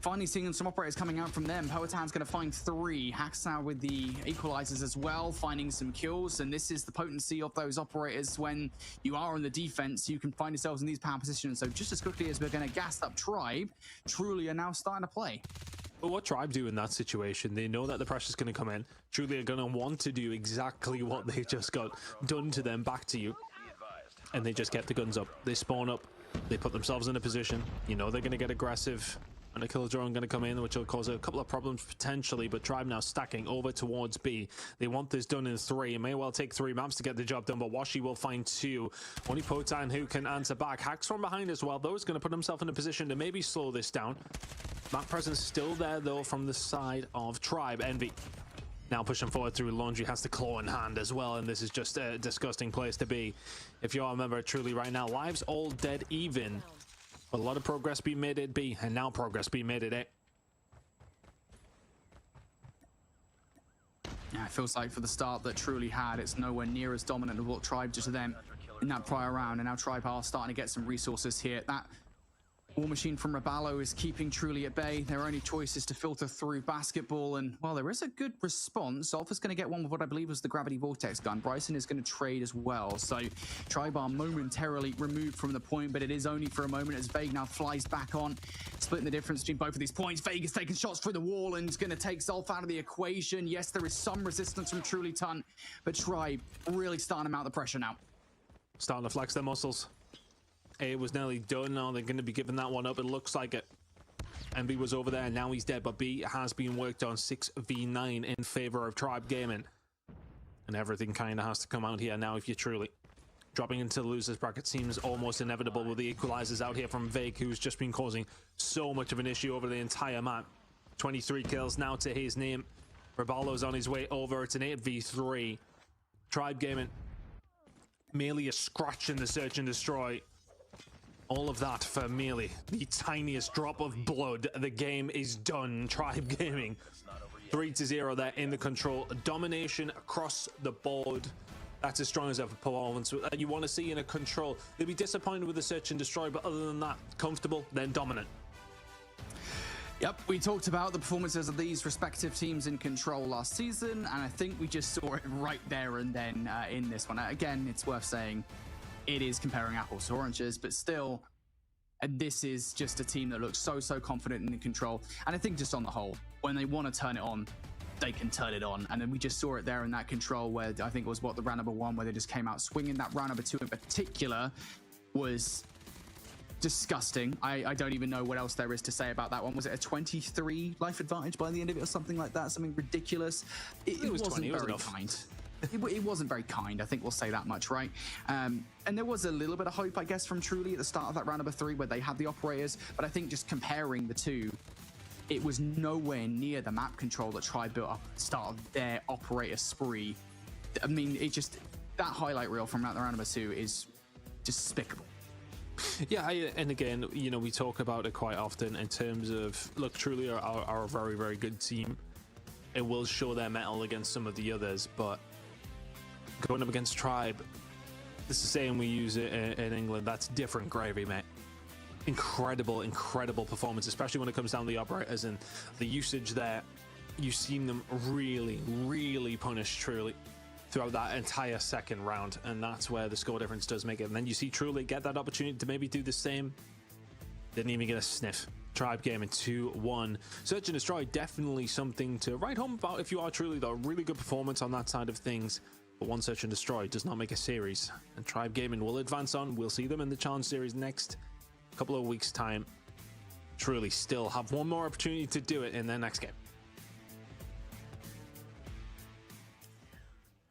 Finally seeing some operators coming out from them. Poetan's going to find 3. Hacks now with the equalizers as well, finding some kills. And this is the potency of those operators. When you are on the defense, you can find yourselves in these power positions. So just as quickly as we're going to gas up Tribe, Truly are now starting to play. But what Tribe do in that situation, they know that the pressure's going to come in. Truly are going to want to do exactly what they just got done to them back to you. And they just get the guns up. They spawn up. They put themselves in a position. You know they're going to get aggressive. And a kill drone going to come in, which will cause a couple of problems potentially, but Tribe now stacking over towards B. They want this done in 3. It may well take 3 maps to get the job done, but Washi will find 2. Only Potan who can answer back. Hacks from behind as well, though, is going to put himself in a position to maybe slow this down. Map presence still there, though, from the side of Tribe. Envy now pushing forward through Laundry, has the claw in hand as well, and this is just a disgusting place to be. If you all remember Truly right now, lives all dead even. A lot of progress being made at B, and now progress being made at A. Yeah, it feels like for the start that Truly had, it's nowhere near as dominant as what Tribe did to them in that prior round, and now Tribe are starting to get some resources here. That War Machine from Raballo is keeping Truly at bay. Their only choice is to filter through basketball, and well, there is a good response. Alpha's going to get one with what I believe was the Gravity Vortex gun. Bryson is going to trade as well, so Tribe are momentarily removed from the point, but it is only for a moment as Vague now flies back on, splitting the difference between both of these points. Vague is taking shots through the wall and is going to take Zolf out of the equation. Yes, there is some resistance from Truly Tunt, but Tribe really starting to mount the pressure now. Starting to flex their muscles. A was nearly done. Now they're going to be giving that one up. It looks like it. MB was over there, and now he's dead, but B has been worked on 6v9 in favor of Tribe Gaming. And everything kind of has to come out here now if you're Truly. Dropping into the losers bracket seems almost inevitable with the equalizers out here from Vague, who's just been causing so much of an issue over the entire map. 23 kills now to his name. Rabalo's on his way over. It's an 8v3. Tribe Gaming merely a scratch in the search and destroy. All of that for merely the tiniest drop of blood. The game is done. Tribe Gaming 3-0 there in the control. Domination across the board. That's as strong as ever performance you want to see in a control. They'll be disappointed with the search and destroy, but other than that, comfortable, then dominant. Yep, we talked about the performances of these respective teams in control last season, and I think we just saw it right there and then in this one. Again, it's worth saying it is comparing apples to oranges, but still, this is just a team that looks so confident in the control. And I think just on the whole, when they want to turn it on, they can turn it on. And then we just saw it there in that control where I think it was the round number 1 where they just came out swinging. That round number 2 in particular was disgusting. I don't even know what else there is to say about that one. Was it a 23 life advantage by the end of it or something like that? Something ridiculous. It wasn't 20, very kind. It wasn't very kind, I think we'll say that much, right? And there was a little bit of hope, I guess, from Truly at the start of that round number 3 where they had the operators, but I think just comparing the two, it was nowhere near the map control that Tribe built up at the start of their operator spree. I mean, it just, that highlight reel from round number 2 is despicable. Yeah, and again, you know, we talk about it quite often in terms of, look, Truly are a very good team. It will show their mettle against some of the others, but going up against Tribe, this is the saying we use it in England, that's different gravy, mate. Incredible performance, especially when it comes down to the operators and the usage there. You've seen them really punish Truly throughout that entire second round, and that's where the score difference does make it. And then you see Truly get that opportunity to maybe do the same. Didn't even get a sniff. Tribe Gaming 2-1. Search and Destroy, definitely something to write home about if you are Truly, though. Really good performance on that side of things. But one Search and Destroy does not make a series. And Tribe Gaming will advance on. We'll see them in the Challenge Series next couple of weeks' time. Truly still have one more opportunity to do it in their next game.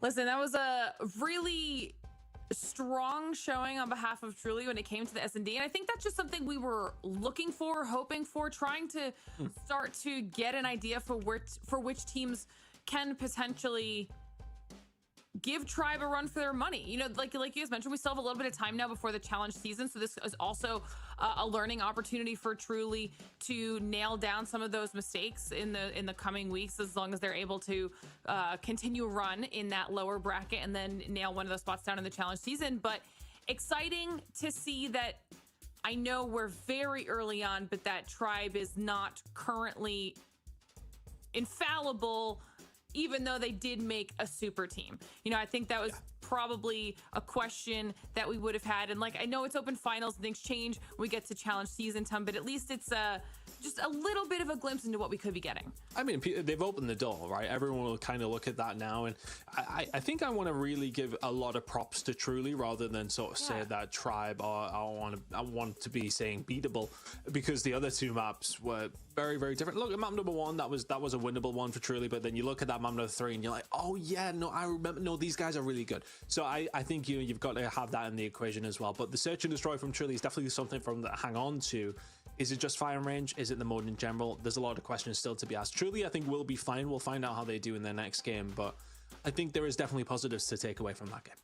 Listen, that was a really strong showing on behalf of Truly when it came to the S&D, and I think that's just something we were looking for, hoping for, trying to start to get an idea for which teams can potentially give Tribe a run for their money. You know, like you guys mentioned, we still have a little bit of time now before the challenge season, so this is also a learning opportunity for Truly to nail down some of those mistakes in the coming weeks, as long as they're able to continue a run in that lower bracket and then nail one of those spots down in the challenge season. But exciting to see that. I know we're very early on, but that Tribe is not currently infallible, even though they did make a super team. You know, I think that was probably a question that we would have had. And like, I know it's open finals and things change when we get to challenge season time, but at least it's just a little bit of a glimpse into what we could be getting. I mean, they've opened the door, right? Everyone will kind of look at that now. And I think I want to really give a lot of props to Truly rather than sort of say that Tribe, or I want to be saying beatable, because the other two maps were very different. Look at map number 1, that was a winnable one for Truly, but then you look at that map number 3 and you're like, oh yeah, no, I remember, no, these guys are really good. So I think you've got to have that in the equation as well. But the Search and Destroy from Truly is definitely something from that hang on to. Is it just firing range? Is it the mode in general? There's a lot of questions still to be asked. Truly, I think will be fine. We'll find out how they do in their next game, but I think there is definitely positives to take away from that game.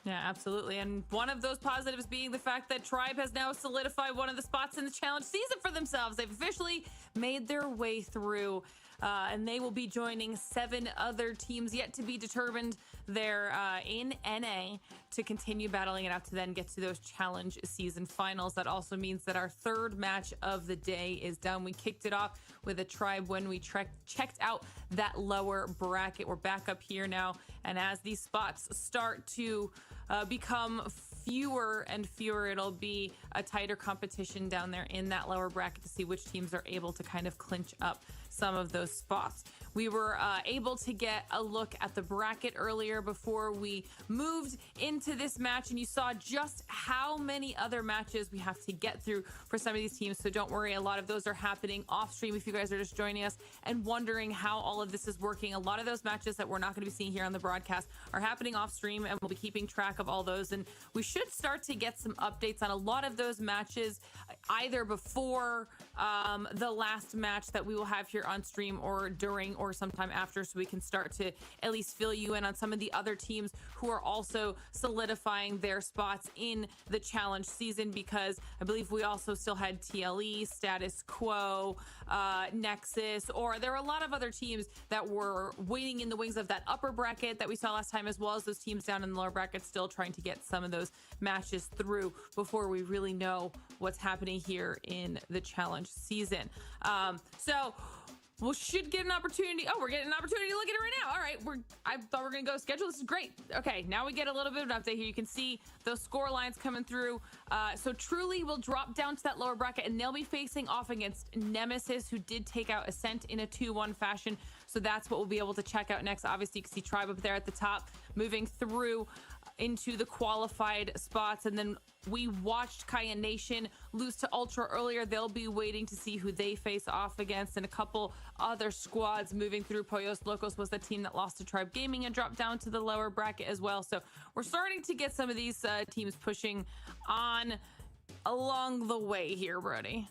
Yeah, absolutely. And one of those positives being the fact that Tribe has now solidified one of the spots in the challenge season for themselves. They've officially made their way through, and they will be joining 7 other teams yet to be determined. They're in NA to continue battling it out to then get to those challenge season finals. That also means that our third match of the day is done. We kicked it off with a Tribe when we checked out that lower bracket. We're back up here now, and as these spots start to become fewer and fewer, it'll be a tighter competition down there in that lower bracket to see which teams are able to kind of clinch up some of those spots. We were able to get a look at the bracket earlier before we moved into this match, and you saw just how many other matches we have to get through for some of these teams. So don't worry, a lot of those are happening off stream if you guys are just joining us and wondering how all of this is working. A lot of those matches that we're not going to be seeing here on the broadcast are happening off stream, and we'll be keeping track of all those. And we should start to get some updates on a lot of those matches either before the last match that we will have here on stream or during or sometime after, so we can start to at least fill you in on some of the other teams who are also solidifying their spots in the challenge season, because I believe we also still had TLE, Status Quo, Nexus, or there were a lot of other teams that were waiting in the wings of that upper bracket that we saw last time, as well as those teams down in the lower bracket still trying to get some of those matches through before we really know what's happening here in the challenge season. So we should get an opportunity. Oh, we're getting an opportunity to look at it right now. All right, I thought we were gonna go schedule. This is great. Okay, now we get a little bit of an update here. You can see those score lines coming through. So Truly will drop down to that lower bracket, and they'll be facing off against Nemesis, who did take out Ascent in a 2-1 fashion. So that's what we'll be able to check out next. Obviously, you can see Tribe up there at the top, moving through into the qualified spots. And then we watched Kaya Nation lose to Ultra earlier. They'll be waiting to see who they face off against, and a couple other squads moving through. Pollos Locos was the team that lost to Tribe Gaming and dropped down to the lower bracket as well. So we're starting to get some of these teams pushing on along the way here, Brody.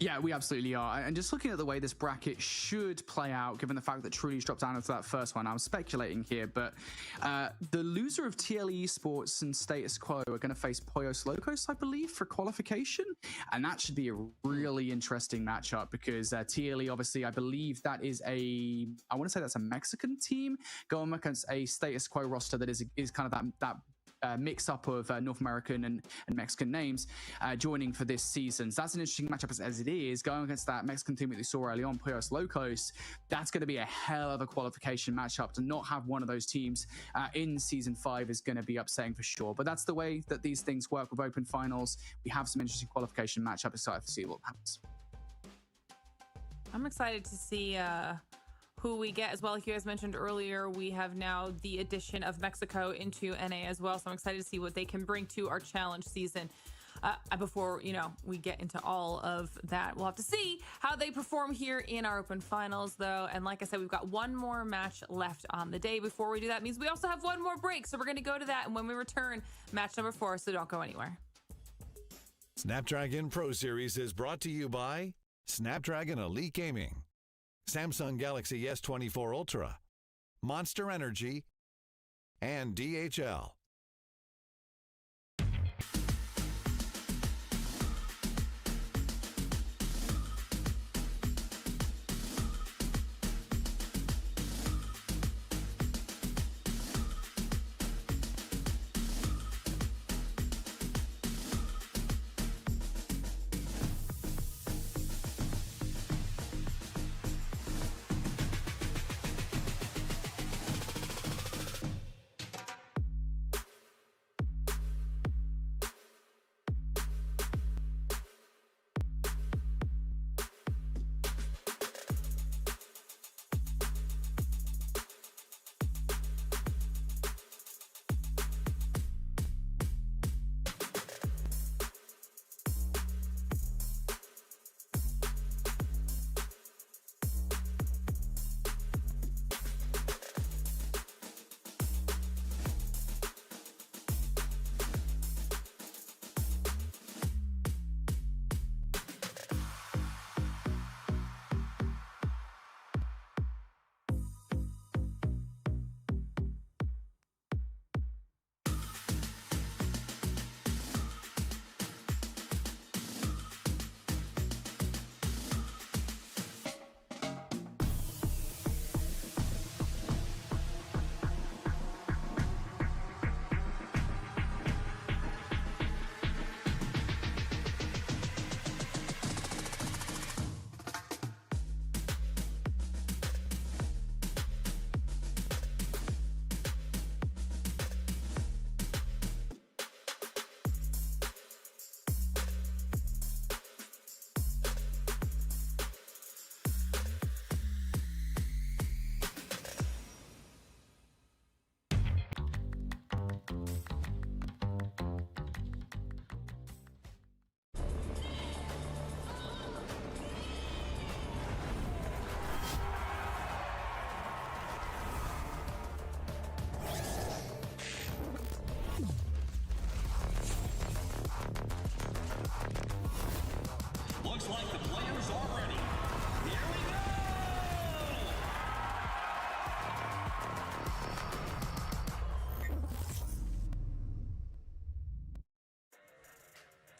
Yeah, we absolutely are. And just looking at the way this bracket should play out, given the fact that Truly's dropped down into that first one, I'm speculating here, but the loser of TLE Esports and Status Quo are going to face Pollos Locos, I believe, for qualification. And that should be a really interesting matchup, because TLE, obviously, I believe that is I want to say that's a Mexican team going against a Status Quo roster that is kind of that mix up of North American and Mexican names joining for this season. So that's an interesting matchup as it is, going against that Mexican team that we saw early on, Pollos Locos. That's going to be a hell of a qualification matchup. To not have one of those teams in season 5 is going to be upsetting for sure. But that's the way that these things work with open finals. We have some interesting qualification matchup. Excited to see what happens. I'm excited to see who we get as well. Like you guys mentioned earlier, we have now the addition of Mexico into NA as well. So I'm excited to see what they can bring to our challenge season. Before, we get into all of that, we'll have to see how they perform here in our open finals, though. And like I said, we've got one more match left on the day. Before we do that, means we also have one more break. So we're going to go to that. And when we return, match number 4. So don't go anywhere. Snapdragon Pro Series is brought to you by Snapdragon Elite Gaming, Samsung Galaxy S24 Ultra, Monster Energy, and DHL.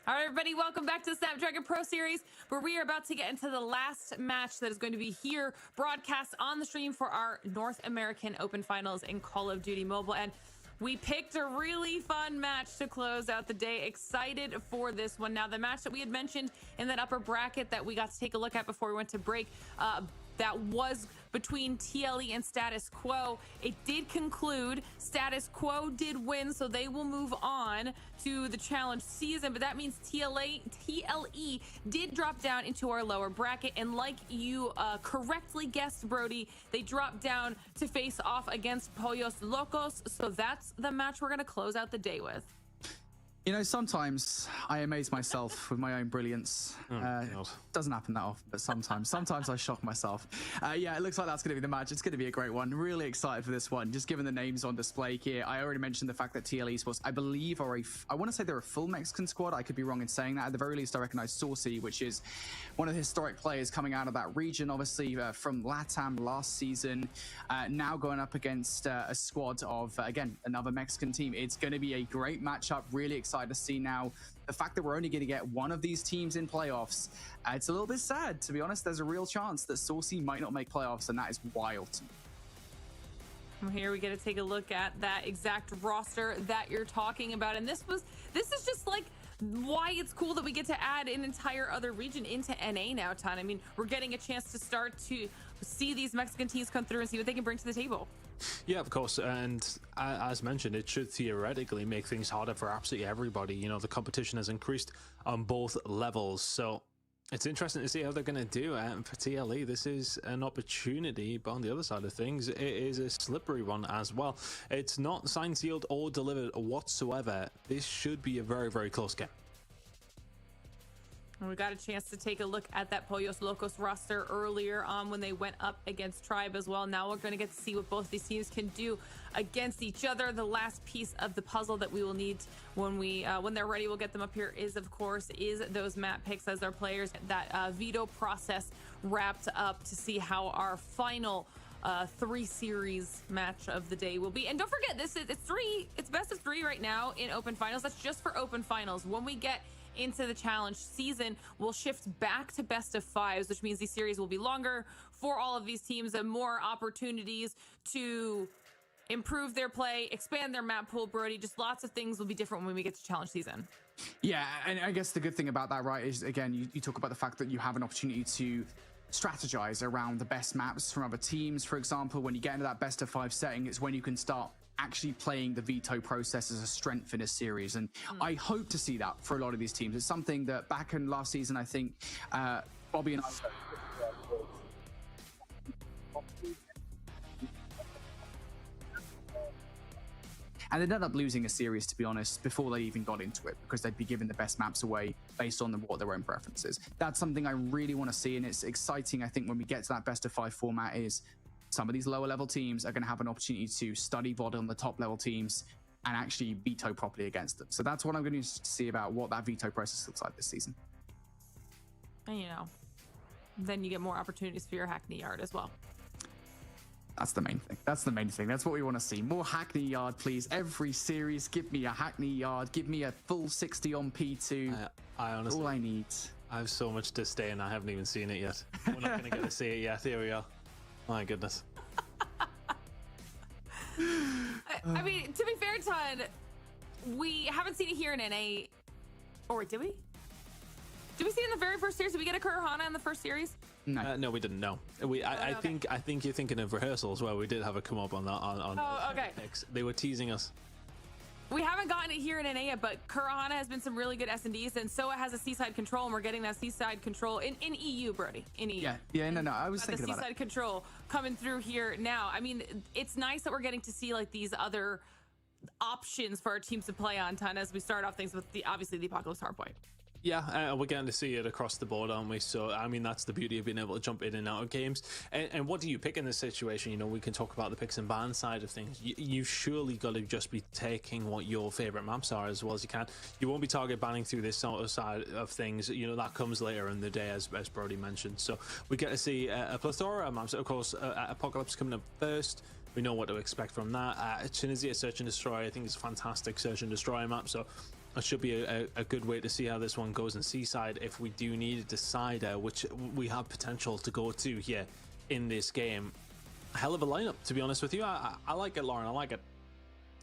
All right, everybody, welcome back to the Snapdragon Pro Series, where we are about to get into the last match that is going to be here, broadcast on the stream for our North American Open Finals in Call of Duty Mobile. And we picked a really fun match to close out the day. Excited for this one. Now, the match that we had mentioned in that upper bracket that we got to take a look at before we went to break, that was between TLE and Status Quo. It did conclude. Status Quo did win, so they will move on to the challenge season, but that means TLE did drop down into our lower bracket, and like you correctly guessed, Brody, they dropped down to face off against Pollos Locos, so that's the match we're going to close out the day with. You know, sometimes I amaze myself with my own brilliance. Doesn't happen that often, but sometimes I shock myself. Yeah, it looks like that's going to be the match. It's going to be a great one. Really excited for this one. Just given the names on display here, I already mentioned the fact that TLE Sports, I believe, I want to say they're a full Mexican squad. I could be wrong in saying that. At the very least, I recognize Saucy, which is one of the historic players coming out of that region, obviously from LATAM last season. Now going up against a squad of, again, another Mexican team. It's going to be a great matchup. Really excited to see now the fact that we're only going to get one of these teams in playoffs. It's a little bit sad, to be honest. There's a real chance that Saucy might not make playoffs, and that is wild to me. From here, we get to take a look at that exact roster that you're talking about, and this is just like why it's cool that we get to add an entire other region into NA now, Ton. I mean, we're getting a chance to start to see these Mexican teams come through and see what they can bring to the table. Yeah, of course, and as mentioned, it should theoretically make things harder for absolutely everybody. You know, the competition has increased on both levels, so it's interesting to see how they're going to do. And for TLE, this is an opportunity, but on the other side of things, it is a slippery one as well. It's not signed, sealed, or delivered whatsoever. This should be a very, very close game. We got a chance to take a look at that Pollos Locos roster earlier on when they went up against Tribe as well. Now we're going to get to see what both these teams can do against each other. The last piece of the puzzle that we will need when they're ready, we'll get them up here, is those map picks as our players. That veto process wrapped up to see how our final 3 series match of the day will be. And don't forget, it's best of 3 right now in Open Finals. That's just for Open Finals. When we get into the challenge season, we'll shift back to best of 5s, which means these series will be longer for all of these teams and more opportunities to improve their play, expand their map pool. Brody, just lots of things will be different when we get to challenge season. Yeah, and I guess the good thing about that, right, is again, you talk about the fact that you have an opportunity to strategize around the best maps from other teams. For example, when you get into that best of 5 setting, it's when you can start actually playing the veto process as a strength in a series, and I hope to see that for a lot of these teams. It's something that back in last season, I think Bobby and I and they'd end up losing a series, to be honest, before they even got into it, because they'd be giving the best maps away based on what their own preferences. That's something I really want to see, and it's exciting. I think when we get to that best of 5 format, is some of these lower level teams are going to have an opportunity to study VOD on the top level teams and actually veto properly against them. So that's what I'm going to see about what that veto process looks like this season. And then you get more opportunities for your Hackney Yard as well. That's the main thing. That's what we want to see. More Hackney Yard, please. Every series, give me a Hackney Yard. Give me a full 60 on P2. I honestly, all I need. I have so much to stay, and I haven't even seen it yet. We're not going to get to see it yet. Here we are. My goodness. I mean, to be fair, Todd, we haven't seen it here in NA. Or did we? Did we see it in the very first series? Did we get a Kurahana in the first series? No, no, we didn't. No, I think you're thinking of rehearsals where we did have a come up on that. Oh, okay. Picks. They were teasing us. We haven't gotten it here in NA yet, but Kurahana has been some really good S&Ds, and SOA has a Seaside Control, and we're getting that Seaside Control in EU, Brody. In EU. No, I was thinking about it. The Seaside Control coming through here now. I mean, it's nice that we're getting to see like these other options for our teams to play on, Ton, as we start off things with obviously the Apocalypse Hardpoint. Yeah, we're getting to see it across the board, aren't we? So, I mean, that's the beauty of being able to jump in and out of games. And what do you pick in this situation? You know, we can talk about the picks and bans side of things. You surely got to just be taking what your favorite maps are as well as you can. You won't be target banning through this sort of side of things. You know, that comes later in the day, as Brody mentioned. So we get to see a plethora of maps. Of course, Apocalypse coming up first. We know what to expect from that. Tunisia Search and Destroy, I think, is a fantastic Search and Destroy map. So it should be a good way to see how this one goes in Seaside if we do need a decider, which we have potential to go to here in this game. A hell of a lineup, to be honest with you. I like it, Lauren. I like it.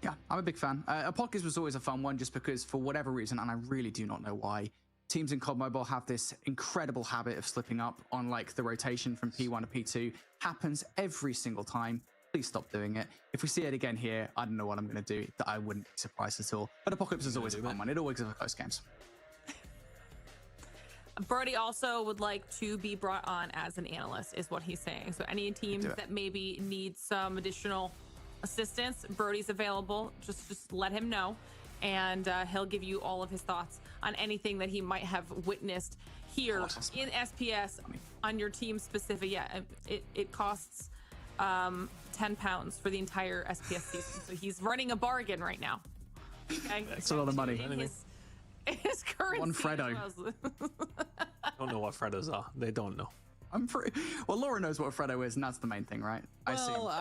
Yeah, I'm a big fan. Apocalypse was always a fun one just because for whatever reason, and I really do not know why, teams in COD Mobile have this incredible habit of slipping up on like the rotation from P1 to P2. Happens every single time. Please stop doing it. If we see it again here, I don't know what I'm going to do. I wouldn't be surprised at all. But Apocalypse is always a fun one. It always is close games. Brody also would like to be brought on as an analyst, is what he's saying. So any teams that maybe need some additional assistance, Brody's available. Just let him know, and he'll give you all of his thoughts on anything that he might have witnessed here in SPS on your team specific. Yeah, it costs £10 for the entire SPS season, so he's running a bargain right now. Okay? That's a lot of money. His currency. One Fredo. Don't know what Fredos are. They don't know. Well, Laura knows what a Fredo is, and that's the main thing, right?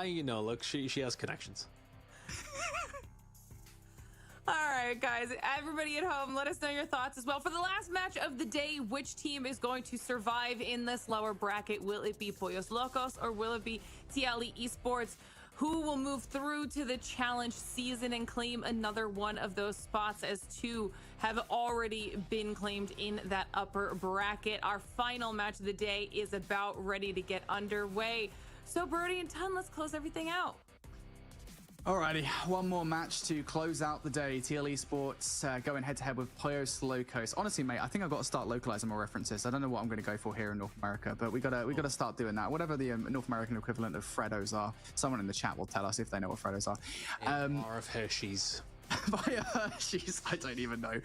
You know, look, she has connections. All right, guys, everybody at home, let us know your thoughts as well. For the last match of the day, which team is going to survive in this lower bracket? Will it be Pollos Locos or will it be TLE Esports? Who will move through to the challenge season and claim another one of those spots, as two have already been claimed in that upper bracket? Our final match of the day is about ready to get underway. So Brody and Ton, let's close everything out. Alrighty, one more match to close out the day. TL Esports going head-to-head with Pollos Locos. Honestly, mate, I think I've got to start localizing my references. I don't know what I'm going to go for here in North America, but we gotta start doing that. Whatever the North American equivalent of Fredos are, someone in the chat will tell us if they know what Fredos are. Bar of Hershey's. By Hershey's, I don't even know.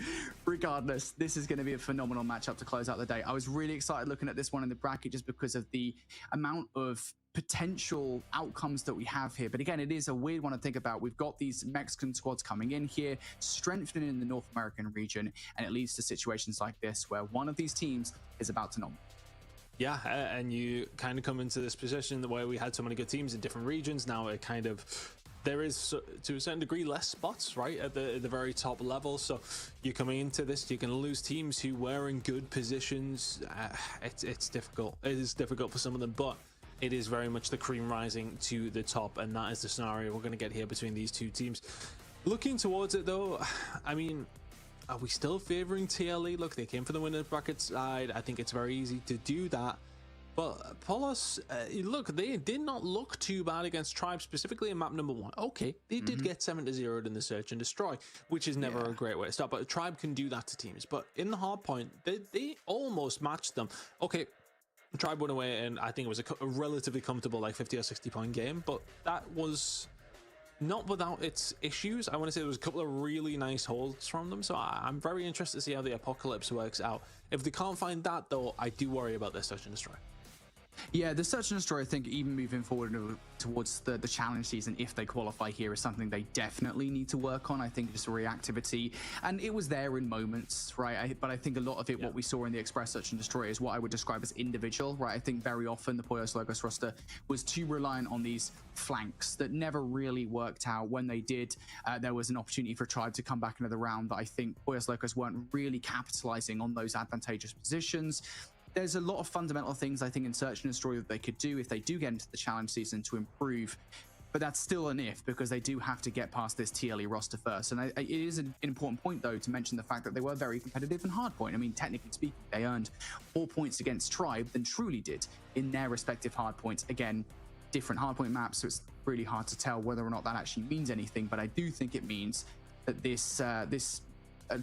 Regardless, this is going to be a phenomenal matchup to close out the day. I was really excited looking at this one in the bracket just because of the amount of potential outcomes that we have here. But again, it is a weird one to think about. We've got these Mexican squads coming in here, strengthening in the North American region, and it leads to situations like this where one of these teams is about to nom. Yeah, and you kind of come into this position where we had so many good teams in different regions. Now it kind of, there is to a certain degree less spots right at the very top level, so you're coming into this, you can lose teams who were in good positions. It's difficult. It is difficult for some of them, but it is very much the cream rising to the top, and that is the scenario we're going to get here between these two teams. Looking towards it though, I mean, are we still favoring TLE? Look, they came for the winner's bracket side. I think it's very easy to do that. But Pollos, look, they did not look too bad against Tribe, specifically in map number 1. Okay, they did get 7-0 in the search and destroy, which is never a great way to start. But Tribe can do that to teams. But in the hard point, they almost matched them. Okay, Tribe went away, and I think it was a relatively comfortable, like 50 or 60 point game. But that was not without its issues. I want to say there was a couple of really nice holds from them. So I'm very interested to see how the Apocalypse works out. If they can't find that, though, I do worry about their search and destroy. Yeah, the search and destroy, I think, even moving forward towards the challenge season, if they qualify here, is something they definitely need to work on. I think just reactivity, and it was there in moments, right? But I think a lot of it, what we saw in the Express search and destroy, is what I would describe as individual, right? I think very often the Pollos Locos roster was too reliant on these flanks that never really worked out. When they did, there was an opportunity for Tribe to come back into the round, but I think Pollos Locos weren't really capitalizing on those advantageous positions. There's a lot of fundamental things, I think, in search and destroy that they could do if they do get into the challenge season to improve. But that's still an if, because they do have to get past this TLE roster first. And it is an important point, though, to mention the fact that they were very competitive in hardpoint. I mean, technically speaking, they earned more points against Tribe than Truly did in their respective hardpoints. Again, different hardpoint maps, so it's really hard to tell whether or not that actually means anything. But I do think it means that this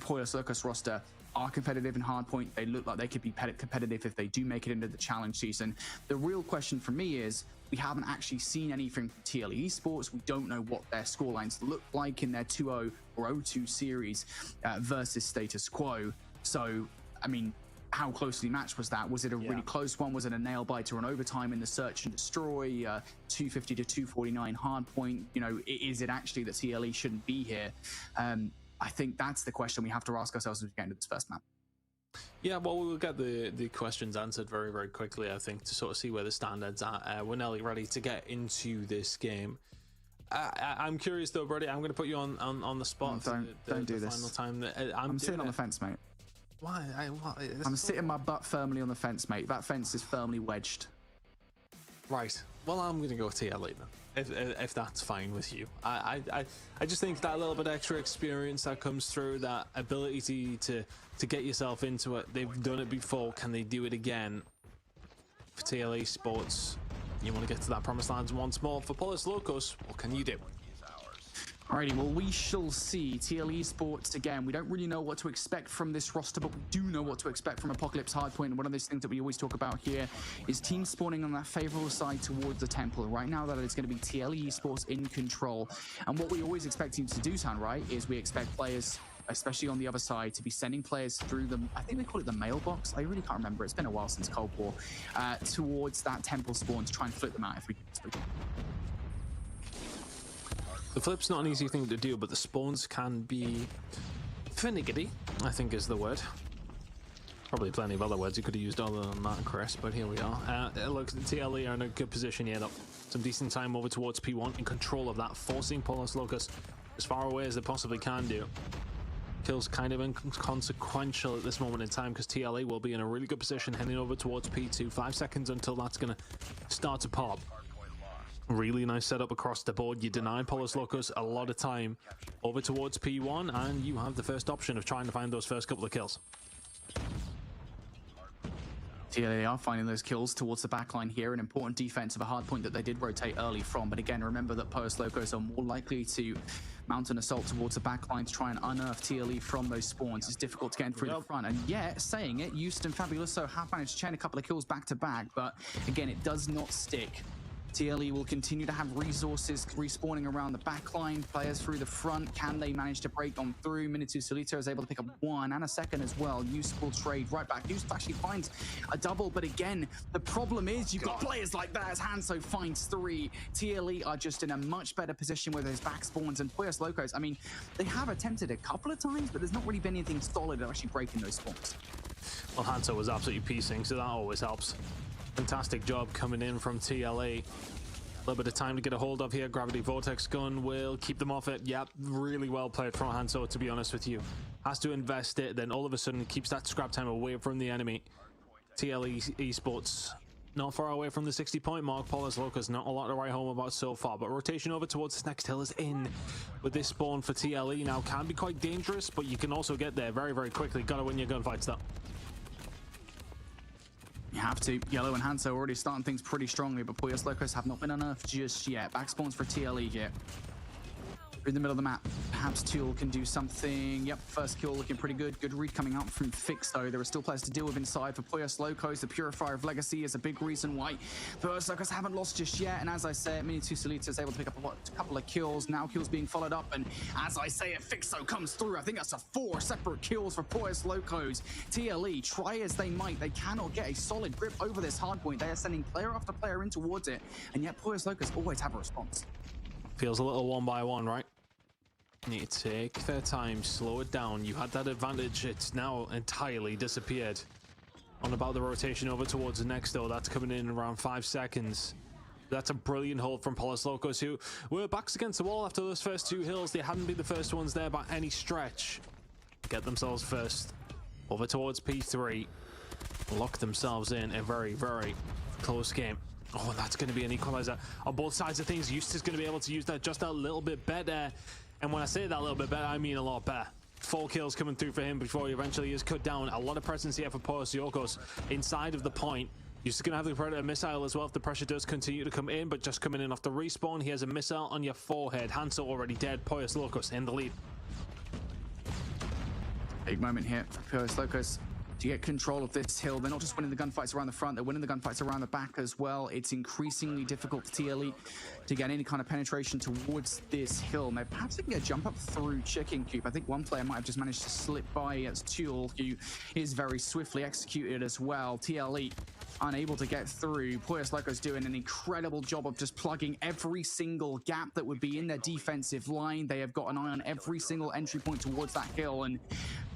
Pollos Locos roster are competitive in hardpoint. They look like they could be competitive if they do make it into the challenge season. The real question for me is, we haven't actually seen anything from TLE Esports. We don't know what their scorelines look like in their 2-0 or 0-2 series versus status quo. So, I mean, how closely matched was that? Was it a really close one? Was it a nail biter on overtime in the search and destroy? 250 to 249 hardpoint? You know, is it actually that TLE shouldn't be here? I think that's the question we have to ask ourselves as we get into this first map. Yeah, well, we'll get the questions answered very, very quickly, I think, to sort of see where the standards are. We're nearly ready to get into this game. I'm curious though, Brody. I'm going to put you on the spot. Don't do this. Final time that I'm sitting on the fence, mate. Why? I'm sitting my butt firmly on the fence, mate. That fence is firmly wedged. Right. Well, I'm going to go TLE then, if that's fine with you. I just think that little bit extra experience that comes through, that ability to get yourself into it. They've done it before. Can they do it again? For TLE Sports, you want to get to that promised land once more. For Polus Locos, what can you do? Alrighty, well, we shall see. TLE Sports, again, we don't really know what to expect from this roster, but we do know what to expect from Apocalypse Hardpoint. And one of those things that we always talk about here is teams spawning on that favorable side towards the temple. Right now, that is going to be TLE Sports in control. And what we always expect teams to do, Tan, right, is we expect players, especially on the other side, to be sending players through the, I think they call it the mailbox. I really can't remember. It's been a while since Cold War, towards that temple spawn to try and flip them out if we can. The flip's not an easy thing to do, but the spawns can be finicky, I think is the word. Probably plenty of other words you could have used other than that, Chris, but here we are. Look, TLE are in a good position here, though. Some decent time over towards P1, in control of that, forcing Polus Locos as far away as they possibly can do. Kills kind of inconsequential at this moment in time because TLE will be in a really good position heading over towards P2. 5 seconds until that's going to start to pop. Really nice setup across the board. You deny Polus Locos a lot of time over towards P1, and you have the first option of trying to find those first couple of kills. TLE are finding those kills towards the backline here. An important defense of a hard point that they did rotate early from. But again, remember that Polus Locos are more likely to mount an assault towards the backline to try and unearth TLE from those spawns. It's difficult to get in through the front. And yet, saying it, Houston Fabuloso have managed to chain a couple of kills back to back. But again, it does not stick. TLE will continue to have resources respawning around the backline, players through the front. Can they manage to break on through? Minitu Solito is able to pick up 1 and a second as well. Useful trade right back. Yusuf actually finds a double, but again, the problem is you've got players like that as Hanso finds 3. TLE are just in a much better position with those back spawns, and Polus Locos, I mean, they have attempted a couple of times, but there's not really been anything solid at actually breaking those spawns. Well, Hanso was absolutely piecing, so that always helps. Fantastic job coming in from TLE. A little bit of time to get a hold of here. Gravity Vortex gun will keep them off it. Yep, really well played from Hanso, to be honest with you. Has to invest it, then all of a sudden keeps that scrap time away from the enemy. TLE Esports not far away from the 60-point mark. Polus Locos not a lot to write home about so far, but rotation over towards this next hill is in with this spawn for TLE. Now can be quite dangerous, but you can also get there very, very quickly. Gotta win your gunfights though. You have to. Yellow and Hanso already starting things pretty strongly, but Polus Locos have not been unearthed just yet. Back spawns for TLE here. In the middle of the map, perhaps Tool can do something. Yep, first kill looking pretty good. Good read coming out from Fix, though. There are still players to deal with inside for Polus Locos. The Purifier of Legacy is a big reason why Polus Locos haven't lost just yet. And as I say, Minitu Solito is able to pick up a couple of kills. Now kills being followed up. And as I say, a Fixo comes through. I think that's 4 separate kills for Polus Locos. TLE, try as they might, they cannot get a solid grip over this hardpoint. They are sending player after player in towards it. And yet Polus Locos always have a response. Feels a little one by one, right? Need to take their time, slow it down. You had that advantage, it's now entirely disappeared. On about the rotation over towards the next, though, that's coming in around 5 seconds. That's a brilliant hold from Polus Locos, who were backs against the wall after those first 2 hills. They hadn't been the first ones there by any stretch. Get themselves first over towards P3. Lock themselves in a very, very close game. Oh, that's going to be an equalizer on both sides of things. Eustace going to be able to use that just a little bit better. And when I say that a little bit better, I mean a lot better. 4 kills coming through for him before he eventually is cut down. A lot of presence here for Polus Locos inside of the point. You're just going to have the Predator missile as well if the pressure does continue to come in, but just coming in off the respawn, he has a missile on your forehead. Hanso already dead. Polus Locos in the lead. Big moment here for Polus Locos to get control of this hill. They're not just winning the gunfights around the front, they're winning the gunfights around the back as well. It's increasingly difficult for TLE to get any kind of penetration towards this hill. Maybe perhaps they can get a jump up through Chicken Coop. I think one player might have just managed to slip by as Tool, who is very swiftly executed as well. TLE unable to get through. Polus Locos doing an incredible job of just plugging every single gap that would be in their defensive line. They have got an eye on every single entry point towards that hill, and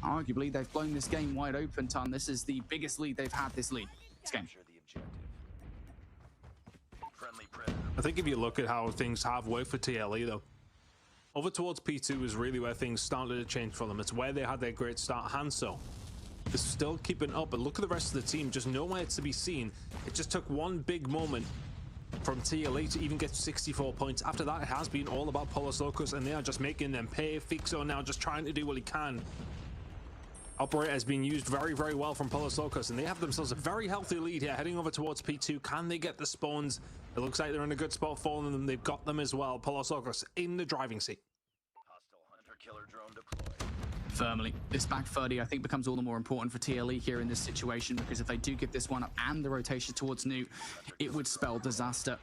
arguably they've blown this game wide open, Ton. This is the biggest lead they've had this game. Friendly Predator I think if you look at how things have worked for TLE though, over towards P2 is really where things started to change for them. It's where they had their great start. Hanso is still keeping up, but look at the rest of the team, just nowhere to be seen. It just took one big moment from TLE to even get 64 points. After that, it has been all about Polus Locus, and they are just making them pay. Fixo now just trying to do what he can. Operator has been used very, very well from Polus Locus, and they have themselves a very healthy lead here, heading over towards P2. Can they get the spawns? It looks like they're in a good spot for them. They've got them as well. Polus Locus in the driving seat. Hostile hunter-killer drone deployed. Firmly. This back 30, I think, becomes all the more important for TLE here in this situation, because if they do give this one up and the rotation towards Newt, it would spell disaster.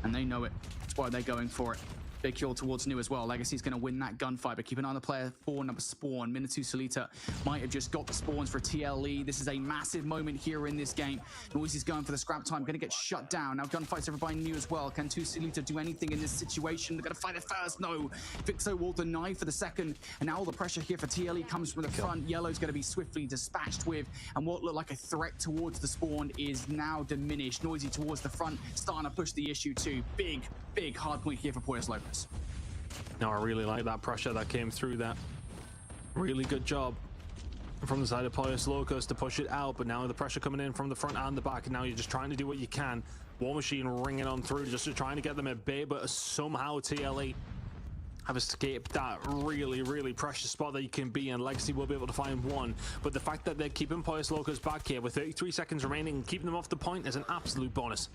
And they know it. That's why they're going for it. Big kill towards New as well. Legacy's going to win that gunfight, but keep an eye on the player 4, number Spawn. Minitu Solita might have just got the spawns for TLE. This is a massive moment here in this game. Noisy's going for the scrap time, going to get shut down. Now gunfights over by New as well. Can Tu Solita do anything in this situation? They're going to fight it first. No. Fixo will deny for the second. And now all the pressure here for TLE comes from the front. Yellow's going to be swiftly dispatched with, and what looked like a threat towards the spawn is now diminished. Noisy towards the front, starting to push the issue too. Big hard point here for Polus Locus. No, I really like that pressure that came through that. Really good job from the side of Polus Locus to push it out, but now the pressure coming in from the front and the back, and now you're just trying to do what you can. War Machine ringing on through, just trying to get them at bay, but somehow TLE have escaped that really precious spot that you can be in. Legacy will be able to find one, but the fact that they're keeping Polus Locus back here with 33 seconds remaining and keeping them off the point is an absolute bonus.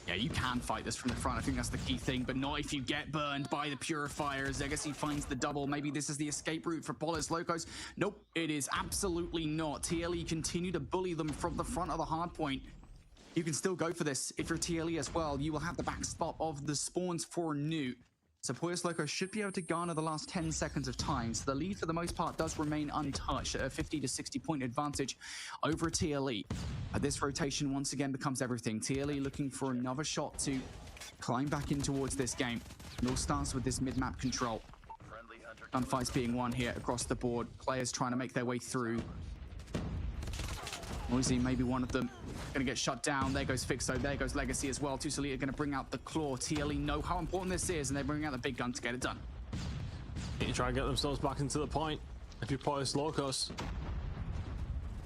Yeah, you can fight this from the front. I think that's the key thing, but not if you get burned by the purifiers. Legacy finds the double. Maybe this is the escape route for Polus Locus. Nope, it is absolutely not. TLE continue to bully them from the front of the hard point. You can still go for this. If you're TLE as well, you will have the back spot of the spawns for Newt. So Polus Locus should be able to garner the last 10 seconds of time. So the lead for the most part does remain untouched at a 50 to 60 point advantage over TLE. This rotation once again becomes everything. TLE looking for another shot to climb back in towards this game. It all starts with this mid-map control. Gunfights being won here across the board. Players trying to make their way through. Noisy may be one of them. Gonna get shut down. There goes Fixo. There goes Legacy as well. Tusalita gonna bring out the claw. TLE know how important this is, and they bring out the big gun to get it done. You try and get themselves back into the point if you're Polus Locus.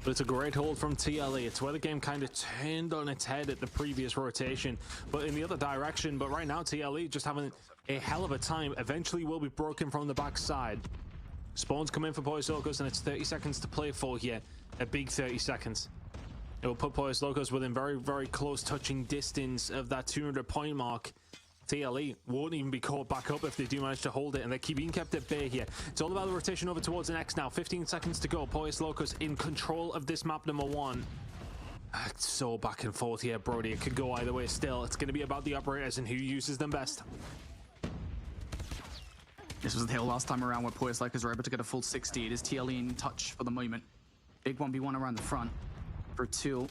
But it's a great hold from TLE. It's where the game kind of turned on its head at the previous rotation, but in the other direction. But right now, TLE just having a hell of a time. Eventually will be broken from the backside. Spawns come in for Polus Locus, and it's 30 seconds to play for here. A big 30 seconds. It will put Polus Locus within very close touching distance of that 200 point mark. TLE won't even be caught back up if they do manage to hold it, and they're being kept at bay here. It's all about the rotation over towards the next now. 15 seconds to go. Polus Locus in control of this map number 1. It's so back and forth here, Brody. It could go either way still. It's going to be about the operators and who uses them best. This was the hill last time around where Polus Locus were able to get a full 60. It is TLE in touch for the moment. Big 1v1 around the front for Tool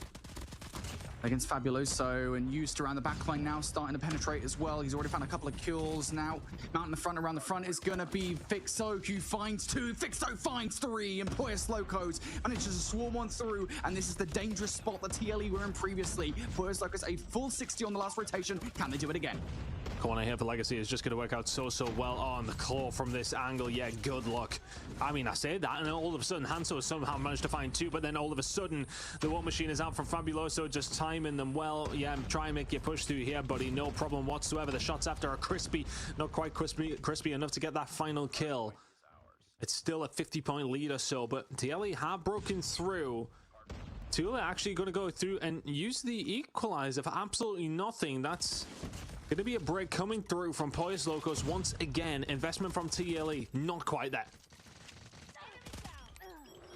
against Fabuloso, and used around the backline now, starting to penetrate as well. He's already found a couple of kills now. Mounting the front around the front is going to be Fixo, who finds 2. Fixo finds 3, and Polus Locus manages to swarm on through, and this is the dangerous spot that TLE were in previously. Polus Locus a full 60 on the last rotation. Can they do it again? Corner here for Legacy is just going to work out so well on the claw from this angle. Yeah, good luck. I mean, I say that, and all of a sudden Hanso somehow managed to find 2, but then all of a sudden the War Machine is out from Fabuloso, just timing them well. Yeah, try and make your push through here, buddy. No problem whatsoever. The shots after are crispy, not quite crispy enough to get that final kill. It's still a 50-point lead or so, but TLE have broken through. Tula actually going to go through and use the equalizer for absolutely nothing. That's going to be a break coming through from Polus Locus once again. Investment from TLE, not quite there.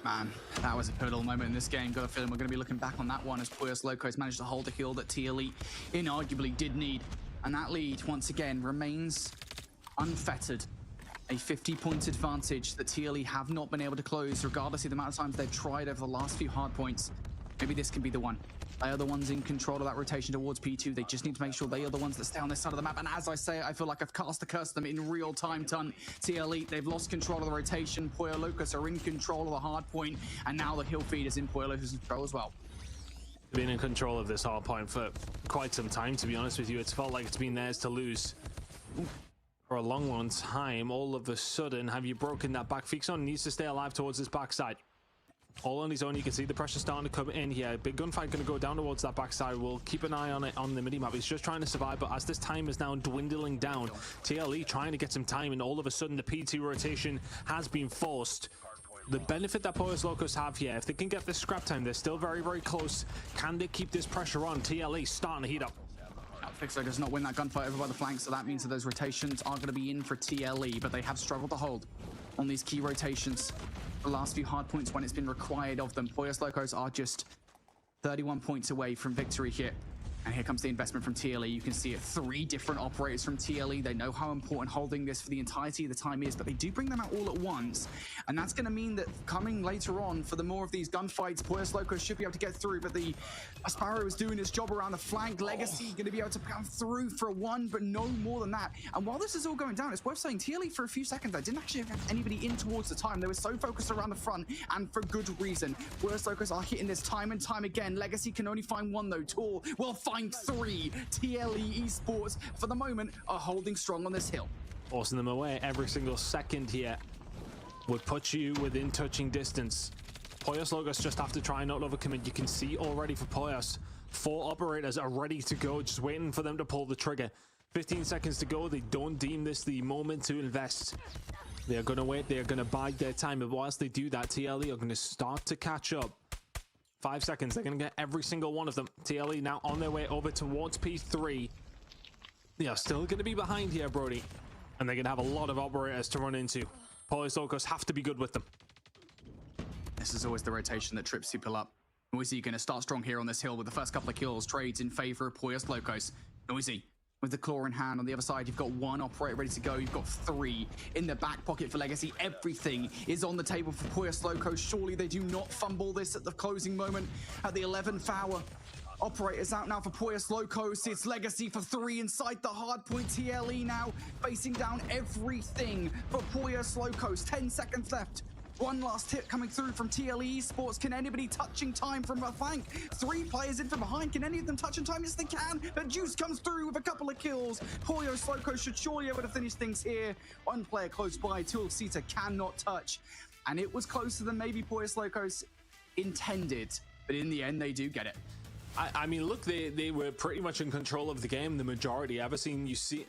Man, that was a pivotal moment in this game. Got a feeling we're going to be looking back on that one as Polus Locus managed to hold a kill that TLE inarguably did need. And that lead, once again, remains unfettered. A 50-point advantage that TLE have not been able to close, regardless of the amount of times they've tried over the last few hard points. Maybe this can be the one. They are the ones in control of that rotation towards P2. They just need to make sure they are the ones that stay on this side of the map. And as I say, I feel like I've cast the curse them in real time. TLE, they've lost control of the rotation. Polus Locus are in control of the hard point. And now the hill feed is in Polus' control as well. been in control of this hard point for quite some time, to be honest with you. It's felt like it's been theirs to lose for a long time. All of a sudden, have you broken that back? Fixon needs to stay alive towards his backside. All on his own. You can see the pressure starting to come in here. Big gunfight going to go down towards that backside. We'll keep an eye on it on the mini-map. He's just trying to survive, but as this time is now dwindling down, TLE trying to get some time, and all of a sudden the P2 rotation has been forced. The benefit that Pollos Locos have here, if they can get this scrap time, they're still very, very close. Can they keep this pressure on? TLE starting to heat up. Fixo does not win that gunfight over by the flank, so that means that those rotations are going to be in for TLE, but they have struggled to hold on these key rotations. The last few hard points when it's been required of them. Pollos Locos are just 31 points away from victory here. And here comes the investment from TLE. You can see it, 3 different operators from TLE. They know how important holding this for the entirety of the time is, but they do bring them out all at once. And that's going to mean that coming later on for the more of these gunfights, Pollos Locos should be able to get through, but the Sparrow is doing his job around the flank. Legacy going to be able to come through for 1, but no more than that. And while this is all going down, it's worth saying TLE for a few seconds, they didn't actually have anybody in towards the time. They were so focused around the front, and for good reason. Pollos Locos are hitting this time and time again. Legacy can only find 1 though. Tor will find 3. TLE Esports, for the moment, are holding strong on this hill. Forcing them away every single second here would put you within touching distance. Pollos Locos just have to try and not overcommit. You can see already for Pollos, 4 operators are ready to go, just waiting for them to pull the trigger. 15 seconds to go. They don't deem this the moment to invest. They're going to wait. They're going to bide their time. And whilst they do that, TLE are going to start to catch up. 5 seconds. They're going to get every single one of them. TLE now on their way over towards P3. They are still going to be behind here, Brody. And they're going to have a lot of operators to run into. Pollos Locos have to be good with them. This is always the rotation that trips people up. Noisy going to start strong here on this hill with the first couple of kills. Trades in favor of Pollos Locos. Noisy with the claw in hand. On the other side, you've got 1 operator ready to go. You've got 3 in the back pocket for Legacy. Everything is on the table for Pollos Locos. Surely they do not fumble this at the closing moment at the 11th hour. Operators out now for Pollos Locos. It's Legacy for 3 inside the hard point. TLE now facing down everything for Pollos Locos. 10 seconds left. 1 last hit coming through from TLE Esports. Can anybody touching time from a flank? 3 players in from behind. Can any of them touch in time? Yes, they can. But Juice comes through with a couple of kills. Pollos Locos should surely be able to finish things here. 1 player close by. Tulsita cannot touch. And it was closer than maybe Pollos Locos intended. But in the end, they do get it. I mean, look, they were pretty much in control of the game, the majority.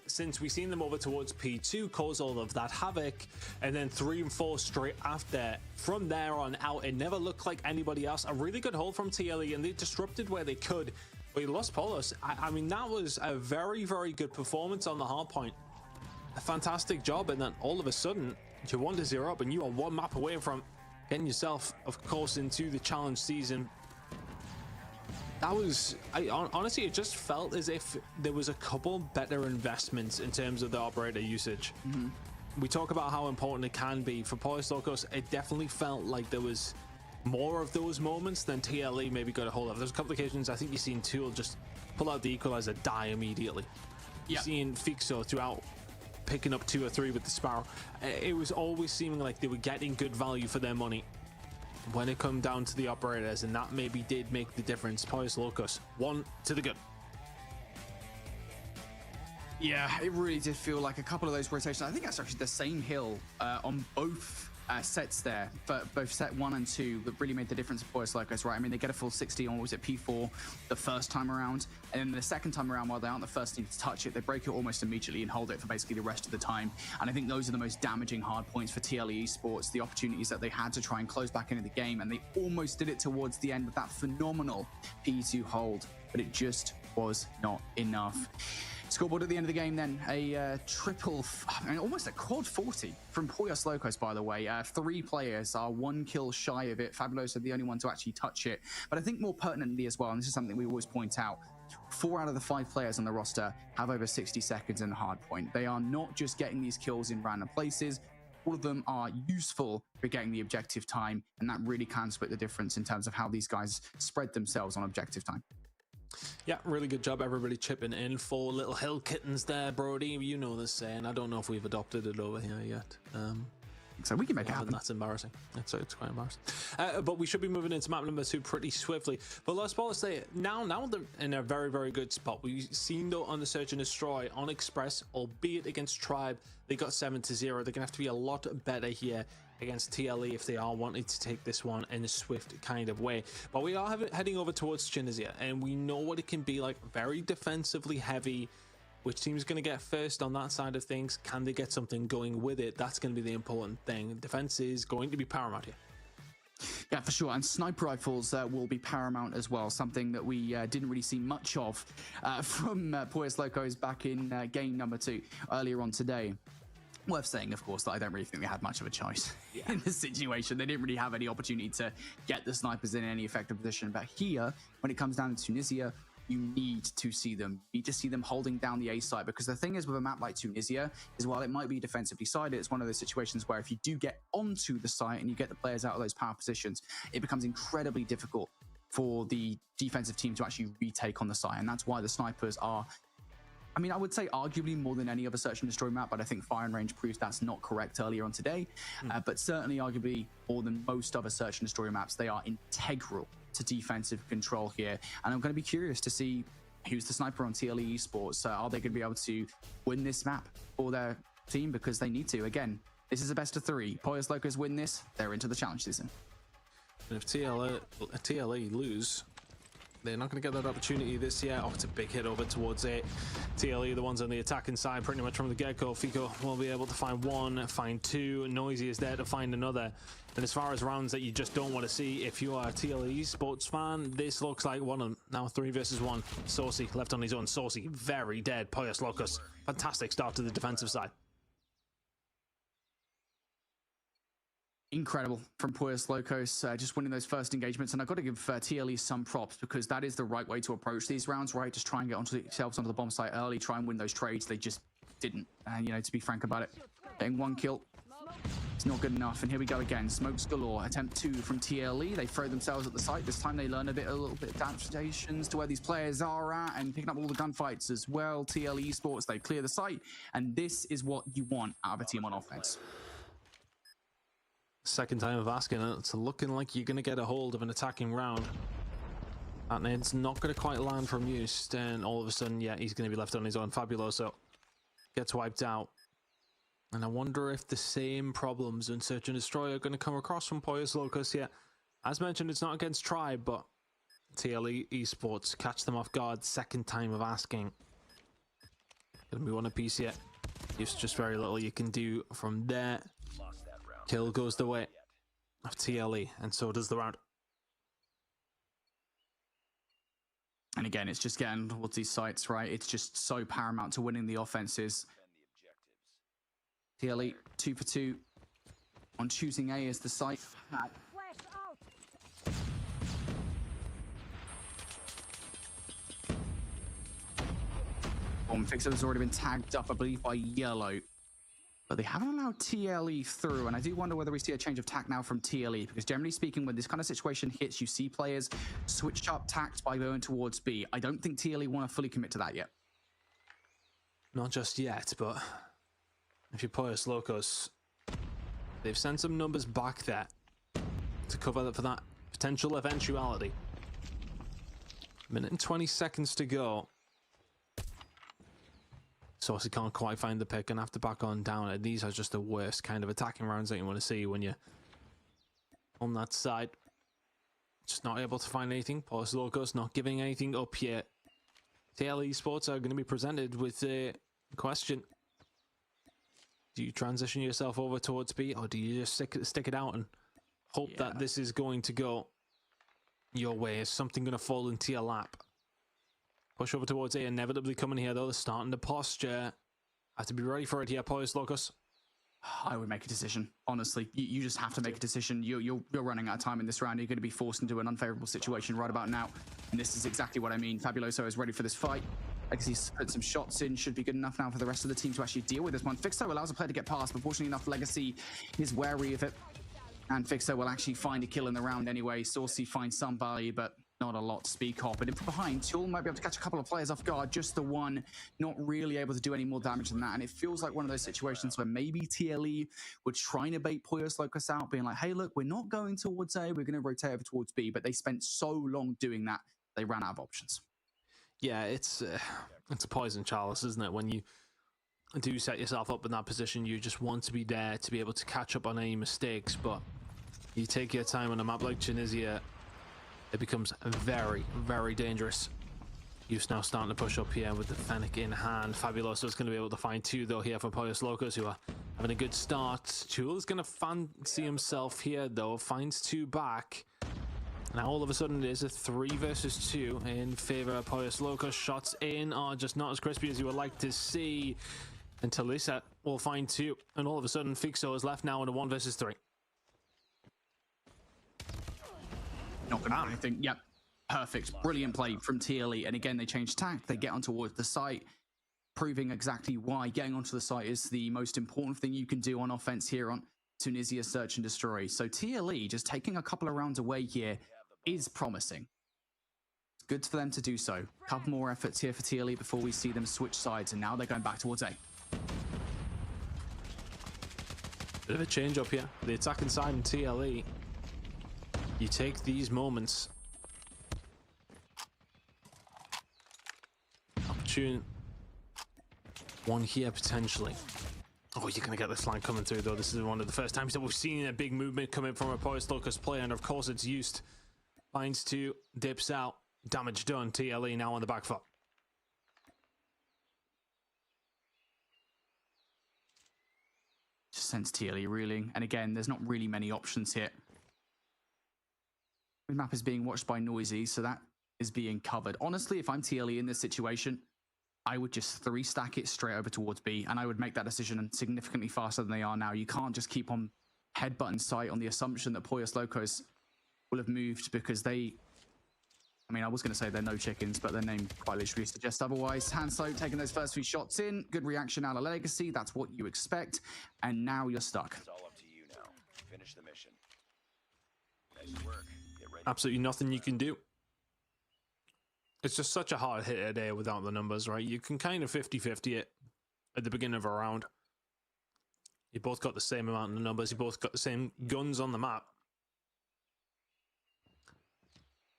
Since we've seen them over towards P2 cause all of that havoc, and then 3 and 4 straight after. From there on out, it never looked like anybody else. A really good hold from TLE, and they disrupted where they could. But he lost Pollos. I mean, that was a very, very good performance on the hard point. A fantastic job, and then all of a sudden, you're 1-0 up, and you are 1 map away from getting yourself, of course, into the challenge season. That was, honestly, it just felt as if there was a couple better investments in terms of the operator usage. We talk about how important it can be. For Pollos Locos, it definitely felt like there was more of those moments than TLE maybe got a hold of. There's a couple of occasions I think you've seen Tool just pull out the equalizer, die immediately. You've seen Fixo throughout picking up 2 or 3 with the Sparrow. It was always seeming like they were getting good value for their money when it come down to the operators, and that maybe did make the difference. Pollos Locos, 1 to the good. Yeah, it really did feel like a couple of those rotations. I think that's actually the same hill on both sets there, but both set 1 and 2 that really made the difference for Pollos Locos, right? I mean, they get a full 60 on, what was it, P4 the first time around, and then the second time around, while they aren't the first team to touch it, they break it almost immediately and hold it for basically the rest of the time. And I think those are the most damaging hard points for TLE Esports, the opportunities that they had to try and close back into the game, and they almost did it towards the end with that phenomenal P2 hold, but it just was not enough. Scoreboard at the end of the game then, a almost a quad 40 from Pollos Locos, by the way. 3 players are 1 kill shy of it. Fabuloso are the only one to actually touch it. But I think more pertinently as well, and this is something we always point out, 4 out of the 5 players on the roster have over 60 seconds in the hard point. They are not just getting these kills in random places. All of them are useful for getting the objective time, and that really can split the difference in terms of how these guys spread themselves on objective time. Yeah, really good job, everybody chipping in. 4 little hill kittens there, Brody. You know the saying. I don't know if we've adopted it over here yet. So we can make it happen. That's embarrassing. It's quite embarrassing. But we should be moving into map number 2 pretty swiftly. But let's say now they're in a very, very good spot. We've seen though on the Search and Destroy on Express, albeit against Tribe, they got 7-0. They're gonna have to be a lot better here against TLE if they are wanting to take this one in a swift kind of way. But we are heading over towards Tunisia, and we know what it can be like. Very defensively heavy. Which team is going to get first on that side of things? Can they get something going with it? That's going to be the important thing. Defense is going to be paramount here. Yeah, for sure. And sniper rifles will be paramount as well. Something that we didn't really see much of from Pollos Locos back in game number 2 earlier on today. Worth saying, of course, that I don't really think they had much of a choice in this situation. They didn't really have any opportunity to get the snipers in any effective position. But here, when it comes down to Tunisia, you need to see them. You need to see them holding down the A site, because the thing is with a map like Tunisia is, while it might be defensively sided, it's one of those situations where if you do get onto the site and you get the players out of those power positions, it becomes incredibly difficult for the defensive team to actually retake on the site. And that's why the snipers are, I mean, I would say arguably more than any other Search and Destroy map, but I think Fire and Range proves that's not correct earlier on today. But certainly arguably more than most other Search and Destroy maps, they are integral to defensive control here. And I'm going to be curious to see who's the sniper on TLE Esports. Are they going to be able to win this map for their team? Because they need to. Again, this is a best of 3. Pollos Locos win this, they're into the challenge season. And if TLE lose, they're not going to get that opportunity this year. Oh, it's a big hit over towards it. TLE, the ones on the attacking side, pretty much from the get-go. Fico will be able to find 1, find 2. Noisy is there to find another. And as far as rounds that you just don't want to see, if you are a TLE sports fan, this looks like one of them. Now 3 versus 1. Saucy left on his own. Saucy very dead. Pollos Locos. Fantastic start to the defensive side. Incredible from Pollos Locos, just winning those first engagements. And I've got to give TLE some props, because that is the right way to approach these rounds, right? Just try and get themselves onto the bomb site early, try and win those trades. They just didn't, you know, to be frank about it. Getting 1 kill, it's not good enough. And here we go again. Smokes galore. Attempt 2 from TLE. They throw themselves at the site. This time they learn a little bit of adaptations to where these players are at, and picking up all the gunfights as well. TLE Esports, they clear the site. And this is what you want out of a team on offense. Second time of asking it. It's looking like you're going to get a hold of an attacking round. And it's not going to quite land from Used. And all of a sudden, yeah, he's going to be left on his own. Fabuloso gets wiped out. And I wonder if the same problems in Search and Destroy are going to come across from Pollos Locos. Yeah, as mentioned, it's not against Tribe, but TLE Esports catch them off guard. Second time of asking. Going to be 1 apiece here. There's just very little you can do from there. Kill goes the way of TLE, and so does the round. And again, it's just getting towards these sites, right? It's just so paramount to winning the offenses. TLE 2 for 2 on choosing A as the site. Bomb Fixer has already been tagged up, I believe, by Yellow. But they haven't allowed TLE through, and I do wonder whether we see a change of tack now from TLE, because generally speaking, when this kind of situation hits, you see players switch up tacks by going towards B. I don't think TLE want to fully commit to that yet. Not just yet, but if you Pollos Locos, they've sent some numbers back there to cover for that potential eventuality. Minute and 20 seconds to go. Saucy can't quite find the pick and have to back on down. And these are just the worst kind of attacking rounds that you want to see when you're on that side. Just not able to find anything. Pollos Locos not giving anything up yet. TLE Esports are going to be presented with a question. Do you transition yourself over towards B, or do you just stick it out and hope that this is going to go your way? Is something going to fall into your lap? Push over towards A, inevitably coming here though. They're starting to posture. Have to be ready for it here, Pollos Locos. I would make a decision. Honestly, you just have to make a decision. You're running out of time in this round. You're going to be forced into an unfavorable situation right about now. And this is exactly what I mean. Fabuloso is ready for this fight. Legacy's put some shots in. Should be good enough now for the rest of the team to actually deal with this one. Fixo allows a player to get past, but fortunately enough, Legacy is wary of it. And Fixo will actually find a kill in the round anyway. Saucy finds some value, but not a lot to speak of. But in behind, Tool might be able to catch a couple of players off guard, just the one, not really able to do any more damage than that. And it feels like one of those situations where maybe TLE were trying to bait Poyos Locos out, being like, hey, look, we're not going towards A, we're going to rotate over towards B. But they spent so long doing that, they ran out of options. Yeah, it's a poison chalice, isn't it? When you do set yourself up in that position, you just want to be there to be able to catch up on any mistakes. But you take your time on a map like Tunisia, it becomes very, very dangerous. You's now starting to push up here with the Fennec in hand. Fabuloso is going to be able to find two, though, here for Poyos Locos, who are having a good start. Tool is going to fancy himself here, though. Finds two back. Now, all of a sudden, it is a 3 versus 2 in favor of Poyos Locos. Shots in are just not as crispy as you would like to see. Until Lisa will find two. And all of a sudden, Fixo is left now in a 1 versus 3. Not going to do anything. Yep. Perfect. Brilliant play from TLE. And again, they change tack. They get on towards the site, proving exactly why getting onto the site is the most important thing you can do on offense here on Tunisia Search and Destroy. So TLE just taking a couple of rounds away here is promising. It's good for them to do so. A couple more efforts here for TLE before we see them switch sides. And now they're going back towards A. Bit of a change up here. The attacking side in TLE. You take these moments. Opportune one here potentially. Oh, you're going to get this flank coming through, though. This is one of the first times that we've seen a big movement coming from a Poyos Locos player, and of course it's used. Finds two, dips out, damage done. TLE now on the back foot. Just sends TLE reeling. And again, there's not really many options here. The map is being watched by Noisy, so that is being covered. Honestly, if I'm TLE in this situation, I would just 3-stack it straight over towards B, and I would make that decision significantly faster than they are now. You can't just keep on headbutting sight on the assumption that Poyos Locos will have moved, because they... I mean, I was going to say they're no chickens, but their name quite literally suggests otherwise. Hanso taking those first 3 shots in. Good reaction out of Legacy. That's what you expect. And now you're stuck. It's all up to you now. Finish the mission. Nice work. Absolutely nothing you can do. It's just such a hard hit today without the numbers, right? You can kind of 50-50 it at the beginning of a round. You both got the same amount of numbers. You both got the same guns on the map.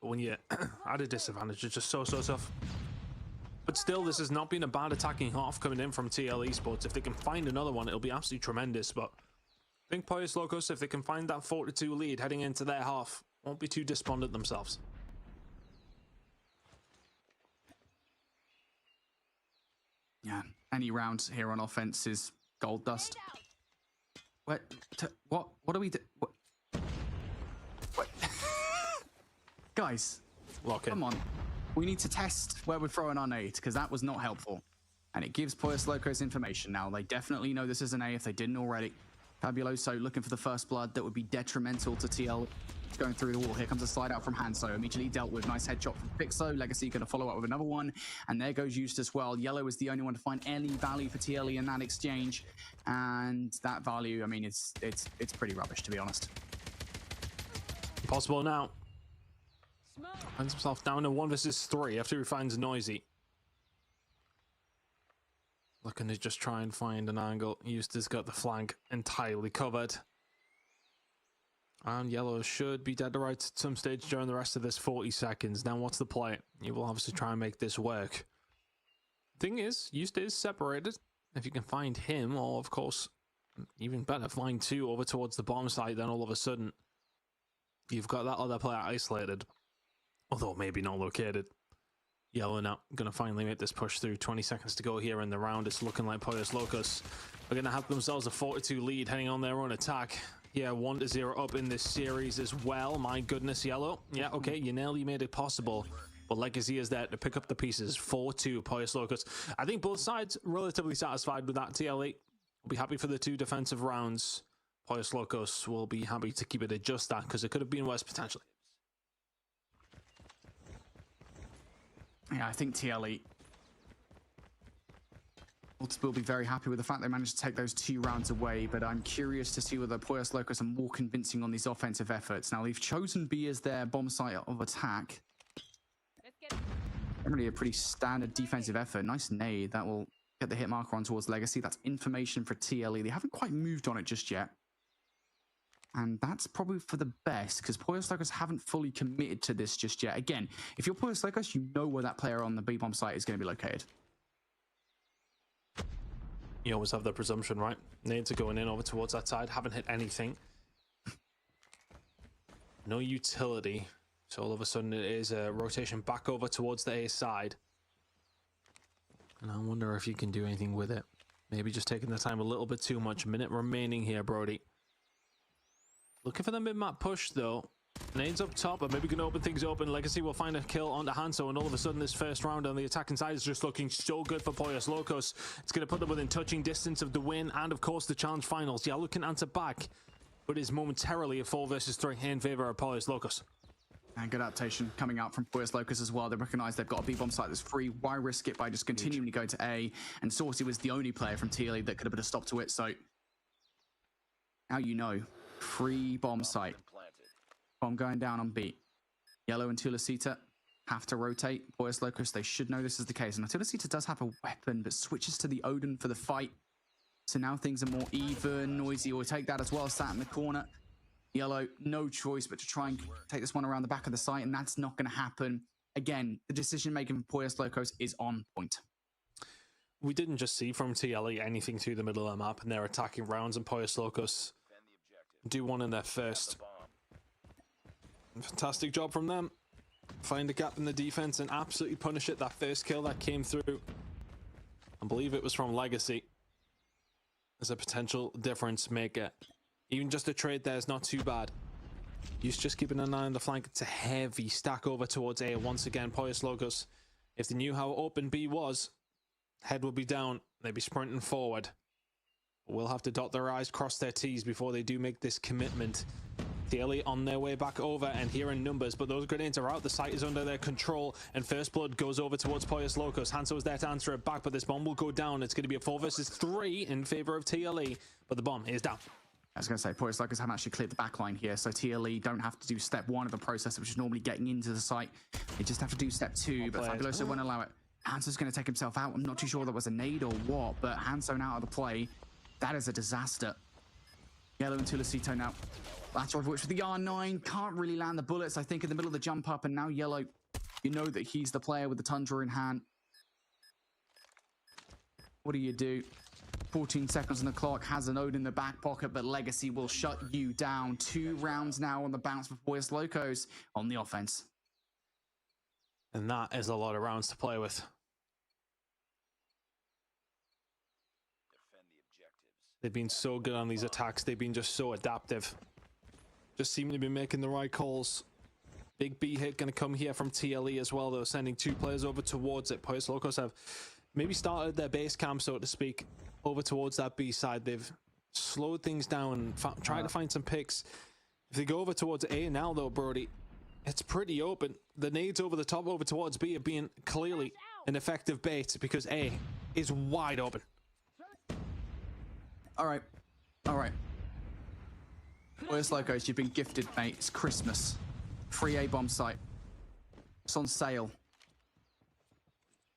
But when you're at a disadvantage, it's just so tough. But still, this has not been a bad attacking half coming in from TL Esports. If they can find another one, it'll be absolutely tremendous. But I think Poyos Locos, if they can find that 4-2 lead heading into their half, won't be too despondent themselves. Yeah, any round here on offense is gold dust. What do we do? What? Guys, come on. We need to test where we're throwing our nade, because that was not helpful. And it gives Poyos Locos information now. They definitely know this is an A if they didn't already. Fabuloso looking for the first blood that would be detrimental to TL. Going through the wall. Here comes a slide out from Hanso. Immediately dealt with. Nice headshot from Fixo. Legacy going to follow up with another one. And there goes Used as well. Yellow is the only one to find any value for TLE in that exchange. And that value, I mean, it's pretty rubbish, to be honest. Impossible now. Finds himself down to 1 versus 3 after he finds Noisy. Looking to just try and find an angle. Used has got the flank entirely covered. And Yellow should be dead to rights at some stage during the rest of this 40 seconds. Now, what's the play? You will obviously try and make this work. Thing is, Used is separated. If you can find him, or of course, even better, find 2 over towards the bomb site, then all of a sudden, you've got that other player isolated. Although maybe not located. Yellow now going to finally make this push through. 20 seconds to go here in the round. It's looking like Poyos Locos are going to have themselves a 4-2 lead heading on their own attack. Yeah, 1-0 up in this series as well. My goodness, Yellow. Yeah, okay, you nearly made it possible. But Legacy is there to pick up the pieces. 4-2, Poyos Locos. I think both sides relatively satisfied with that. TLE will be happy for the 2 defensive rounds. Poyos Locos will be happy to keep it at just that, because it could have been worse potentially. Yeah, I think TLE will be very happy with the fact they managed to take those 2 rounds away, but I'm curious to see whether Poyos Locos are more convincing on these offensive efforts. Now, they've chosen B as their bomb site of attack. Generally a pretty standard defensive effort. Nice nade. That will get the hit marker on towards Legacy. That's information for TLE. They haven't quite moved on it just yet. And that's probably for the best, because Pollos Locos haven't fully committed to this just yet. Again, if you're Pollos Locos, you know where that player on the B-bomb site is going to be located. You always have the presumption, right? Nades are going in over towards that side. Haven't hit anything. No utility. So all of a sudden it is a rotation back over towards the A side. And I wonder if you can do anything with it. Maybe just taking the time a little bit too much. Minute remaining here, Brody. Looking for the mid-map push, though. Nades up top, but maybe can open things open. Legacy will find a kill onto Hanso, and all of a sudden this first round on the attacking side is just looking so good for Pollos Locos. It's going to put them within touching distance of the win and, of course, the challenge finals. Yellow can answer back, but is momentarily a 4 versus 3 in favor of Pollos Locos. And good adaptation coming out from Pollos Locos as well. They recognize they've got a B-bomb site that's free. Why risk it by just continuing to go to A? And Saucy was the only player from TLE that could have put a stop to it, so now you know. Free bomb site. Bomb going down on B. Yellow and Tulasita have to rotate. Pollos Locos, they should know this is the case. And Tulasita does have a weapon, but switches to the Odin for the fight. So now things are more even. Noisy will take that as well, sat in the corner. Yellow, no choice but to try and take this one around the back of the site, and that's not going to happen. Again, the decision-making for Pollos Locos is on point. We didn't just see from TLE anything through the middle of the map, and they're attacking rounds, and Pollos Locos do one in their first. Fantastic job from them. Find a gap in the defense and absolutely punish it. That first kill that came through, I believe it was from Legacy, as a potential difference maker. Even just a trade there is not too bad. He's just keeping an eye on the flank. It's a heavy stack over towards A. Once again, Pollos Locos, if they knew how open B was, head would be down. They'd be sprinting forward. We'll have to dot their I's, cross their T's before they do make this commitment. TLE on their way back over, and here in numbers, but those grenades are out. The site is under their control, and first blood goes over towards Pollos Locos. Hanso is there to answer it back, but this bomb will go down. It's going to be a 4 versus 3 in favor of TLE, but the bomb is down. I was going to say, Pollos Locos haven't actually cleared the backline here, so TLE don't have to do step 1 of the process, which is normally getting into the site. They just have to do step 2, but Fabuloso won't allow it. Hanso's going to take himself out. I'm not too sure that was a nade or what, but Hanso now out of the play. That is a disaster. Yellow and Tulasito now. Lateral which with the R9 can't really land the bullets, I think, in the middle of the jump up, and now Yellow, you know that he's the player with the Tundra in hand. What do? 14 seconds on the clock, has an Ode in the back pocket, but Legacy will shut you down. 2 rounds now on the bounce for Pollos Locos on the offense. And that is a lot of rounds to play with. They've been so good on these attacks. They've been just so adaptive. Just seem to be making the right calls. Big B hit going to come here from TLE as well, though, sending 2 players over towards it. Pollos Locos have maybe started their base camp, so to speak, over towards that B side. They've slowed things down and tried to find some picks. If they go over towards A now, though, Brody, it's pretty open. The nades over the top over towards B are being clearly an effective bait because A is wide open. All right. Pollos Locos, you've been gifted, mate. It's Christmas. Free A-bomb site. It's on sale.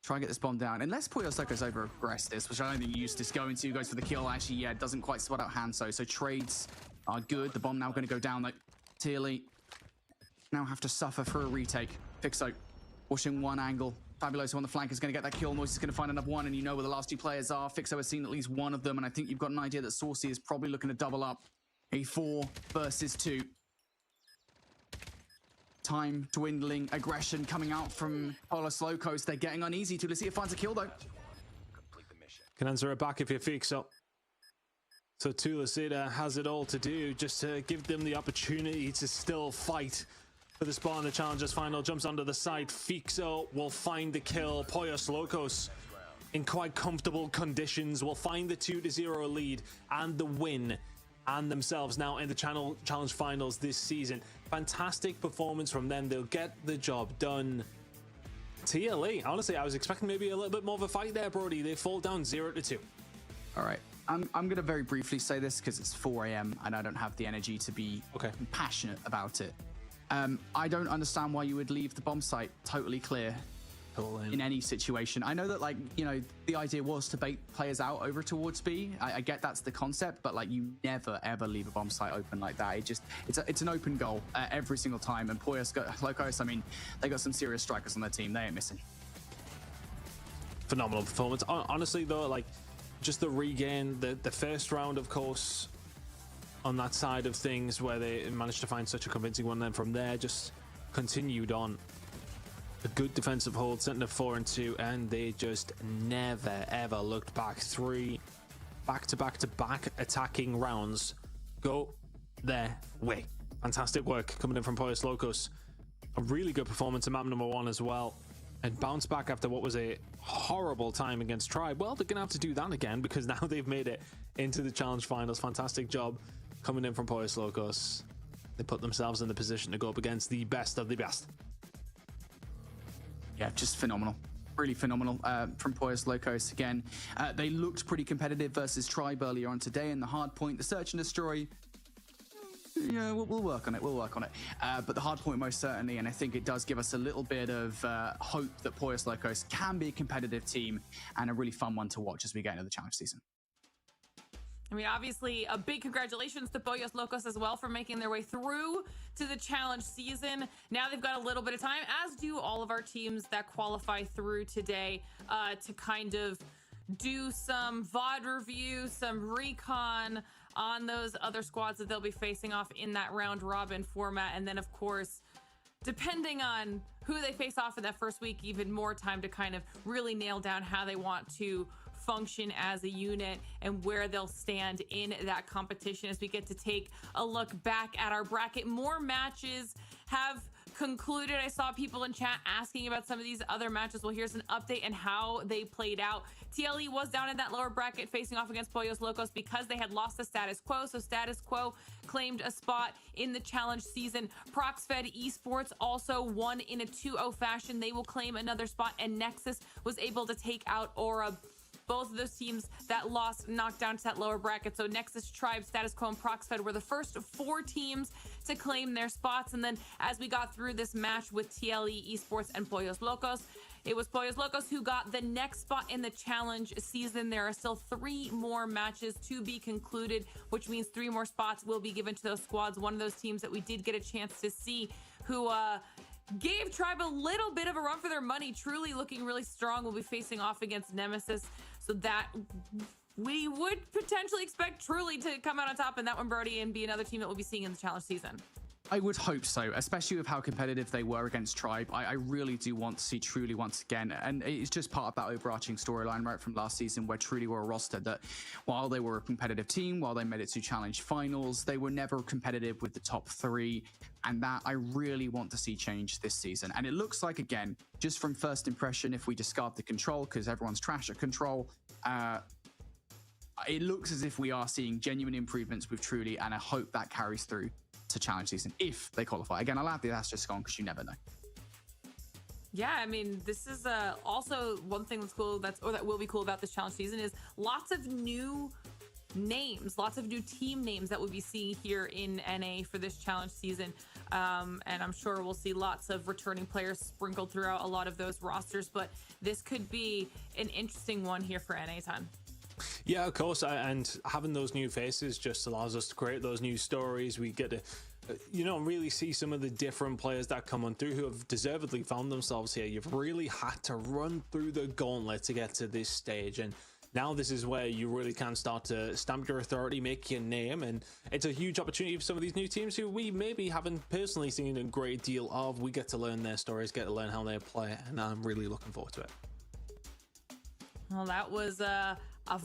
Try and get this bomb down. Unless Pollos Locos over-aggress this, which I don't think Eustace going to. Goes for the kill. Actually, yeah, doesn't quite spot out Hanso. So trades are good. The bomb now going to go down, though. TLE now have to suffer for a retake. Fixo pushing one angle. Fabuloso on the flank is going to get that kill. Noise is going to find another one, and you know where the last 2 players are. Fixo has seen at least one of them, and I think you've got an idea that Saucy is probably looking to double up. A 4 versus 2. Time dwindling, aggression coming out from Pollos Locos. They're getting uneasy. Tulasita finds a kill, though. Can answer it back if you Fixo. So Tulasita has it all to do just to give them the opportunity to still fight for the spot in the Challengers final. Jumps onto the side. Fixo will find the kill. Pollos Locos in quite comfortable conditions will find the 2-0 lead and the win, and themselves now in the challenge finals this season. Fantastic performance from them. They'll get the job done. TLE, honestly, I was expecting maybe a little bit more of a fight there, Brody. They fall down 0-2. All right. I'm going to very briefly say this because it's 4 a.m. and I don't have the energy to be passionate about it. I don't understand why you would leave the bomb site totally clear. in any situation. I know that, like, you know, the idea was to bait players out over towards B. I get that's the concept, but like, you never ever leave a bomb site open like that. It's an open goal every single time. And Poyos Locos, I mean, they got some serious strikers on their team. They ain't missing. Phenomenal performance. Honestly, though, like, just the regain, the first round, of course, on that side of things, where they managed to find such a convincing one, then from there just continued on. A good defensive hold, sent to 4-2, and they just never ever looked back. 3 back-to-back attacking rounds go their way. Fantastic work coming in from Poyos Locos. A really good performance in map number 1 as well, and bounce back after what was a horrible time against Tribe. Well, they're gonna have to do that again, because now they've made it into the challenge finals. Fantastic job coming in from Poyos Locos. They put themselves in the position to go up against the best of the best. Yeah, just phenomenal. Really phenomenal from Poyos Locos again. They looked pretty competitive versus Tribe earlier on today in the hard point. The Search and Destroy, yeah, we'll work on it. We'll work on it. But the hard point most certainly, and I think it does give us a little bit of hope that Poyos Locos can be a competitive team and a really fun one to watch as we get into the challenge season. I mean, obviously, a big congratulations to Poyos Locos as well for making their way through to the challenge season. Now they've got a little bit of time, as do all of our teams that qualify through today, to kind of do some VOD review, some recon on those other squads that they'll be facing off in that round robin format. And then, of course, depending on who they face off in that first week, even more time to kind of really nail down how they want to function as a unit and where they'll stand in that competition as we get to take a look back at our bracket. More matches have concluded. I saw people in chat asking about some of these other matches. Well, here's an update and how they played out. TLE was down in that lower bracket facing off against Poyos Locos because they had lost the status quo. So status quo claimed a spot in the challenge season. Proxfed Esports also won in a 2-0 fashion. They will claim another spot, and Nexus was able to take out Aura. Both of those teams that lost knocked down to that lower bracket. So Nexus, Tribe, Status Quo, and Proxfed were the first 4 teams to claim their spots. And then as we got through this match with TLE Esports and Poyos Locos, it was Poyos Locos who got the next spot in the challenge season. There are still 3 more matches to be concluded, which means 3 more spots will be given to those squads. One of those teams that we did get a chance to see who gave Tribe a little bit of a run for their money, truly looking really strong, will be facing off against Nemesis. So that we would potentially expect Truly to come out on top in that one, Brody, and be another team that we'll be seeing in the challenge season. I would hope so, especially with how competitive they were against Tribe. I really do want to see Truly once again, and it's just part of that overarching storyline right from last season where Truly were a roster that, while they were a competitive team, while they made it to challenge finals, they were never competitive with the top 3, and that I really want to see change this season. And it looks like, again, just from first impression, if we discard the control, because everyone's trash at control, it looks as if we are seeing genuine improvements with Truly, and I hope that carries through to challenge season if they qualify. Again, I'll add the asterisk on because you never know. Yeah, I mean, this is also one thing that's cool, that will be cool about this challenge season is lots of new names, lots of new team names that we'll be seeing here in NA for this challenge season. And I'm sure we'll see lots of returning players sprinkled throughout a lot of those rosters, but this could be an interesting one here for NA time. Yeah, of course, and having those new faces just allows us to create those new stories. We get to, really see some of the different players that come on through who have deservedly found themselves here. You've really had to run through the gauntlet to get to this stage, and now this is where you really can start to stamp your authority, make your name, and it's a huge opportunity for some of these new teams who we maybe haven't personally seen a great deal of. We get to learn their stories, get to learn how they play, and I'm really looking forward to it. Well, that was a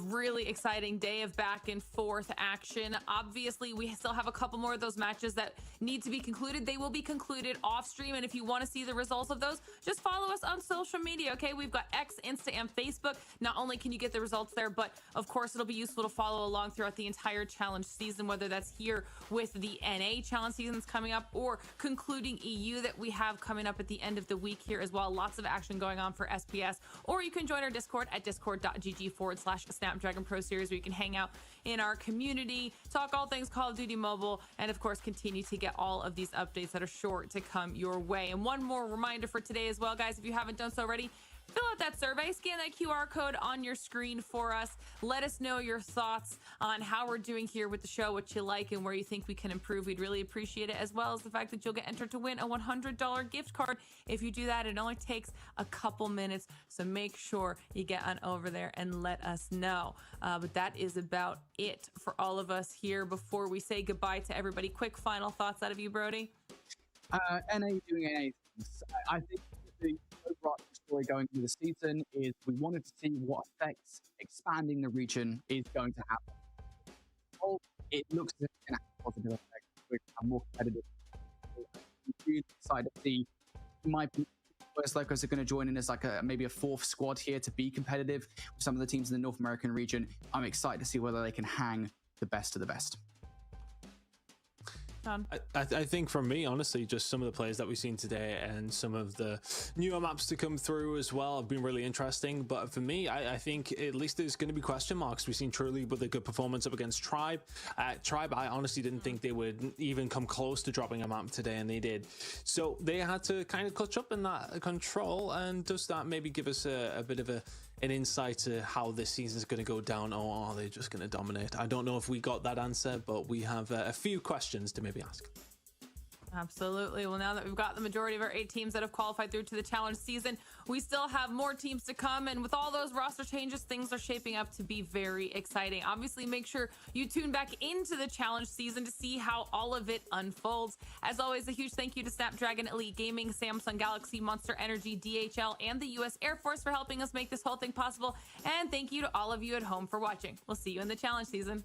really exciting day of back and forth action. Obviously, we still have a couple more of those matches that need to be concluded. They will be concluded off stream, and if you want to see the results of those, just follow us on social media, okay? We've got X, Insta, and Facebook. Not only can you get the results there, but of course it'll be useful to follow along throughout the entire challenge season, whether that's here with the NA challenge seasons coming up or concluding EU that we have coming up at the end of the week here as well. Lots of action going on for SPS, or you can join our Discord at discord.gg/ Snapdragon Pro Series, where you can hang out in our community, talk all things Call of Duty Mobile, and of course continue to get all of these updates that are sure to come your way. And one more reminder for today as well, guys, if you haven't done so already, fill out that survey, scan that QR code on your screen for us. Let us know your thoughts on how we're doing here with the show, what you like and where you think we can improve. We'd really appreciate it, as well as the fact that you'll get entered to win a $100 gift card. If you do that, it only takes a couple minutes, so make sure you get on over there and let us know. But that is about it for all of us here. Before we say goodbye to everybody, quick final thoughts out of you, Brody? NA doing NA things. I think the overarching story going into the season is we wanted to see what effects expanding the region is going to happen. Well, it looks as if it's going to have a positive effect. We're going to have more competitive. I'm really excited to see my West Locos are going to join in as like maybe a fourth squad here to be competitive with some of the teams in the North American region. I'm excited to see whether they can hang the best of the best. I think for me, honestly, just some of the players that we've seen today and some of the newer maps to come through as well have been really interesting. But for me, I think at least there's going to be question marks. We've seen Truly with a good performance up against Tribe. Tribe, I honestly didn't think they would even come close to dropping a map today, and they did. So they had to kind of catch up in that control. And does that maybe give us a bit of an insight to how this season is going to go down, or are they just going to dominate? I don't know if we got that answer, but we have a few questions to maybe ask. Absolutely. Well, now that we've got the majority of our 8 teams that have qualified through to the challenge season, we still have more teams to come. And with all those roster changes, things are shaping up to be very exciting. Obviously, make sure you tune back into the challenge season to see how all of it unfolds. As always, a huge thank you to Snapdragon Elite Gaming, Samsung Galaxy, Monster Energy, DHL, and the U.S. Air Force for helping us make this whole thing possible. And thank you to all of you at home for watching. We'll see you in the challenge season.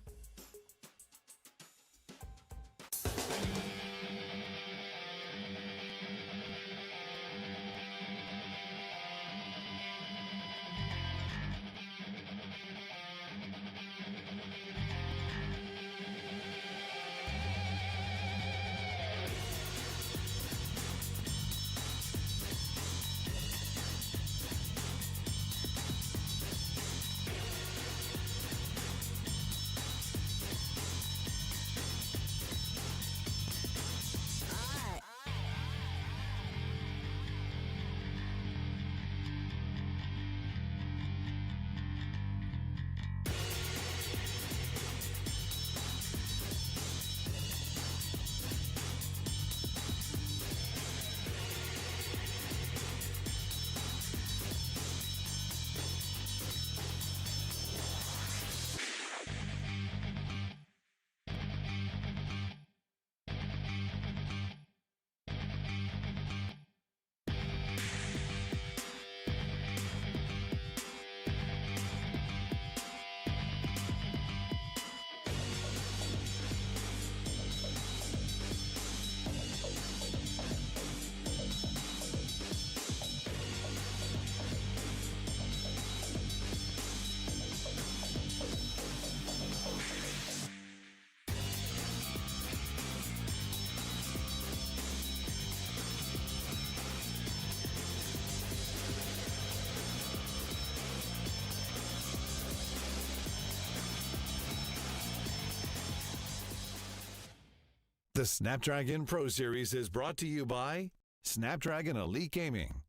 The Snapdragon Pro Series is brought to you by Snapdragon Elite Gaming,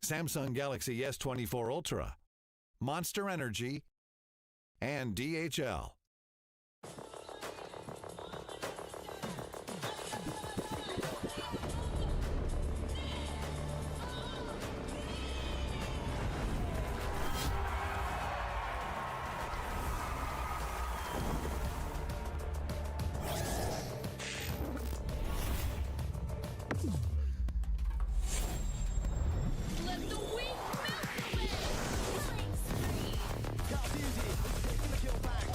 Samsung Galaxy S24 Ultra, Monster Energy, and DHL. Let the wind melt away! Killing spree! Call of Duty, taking the kill back.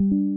you.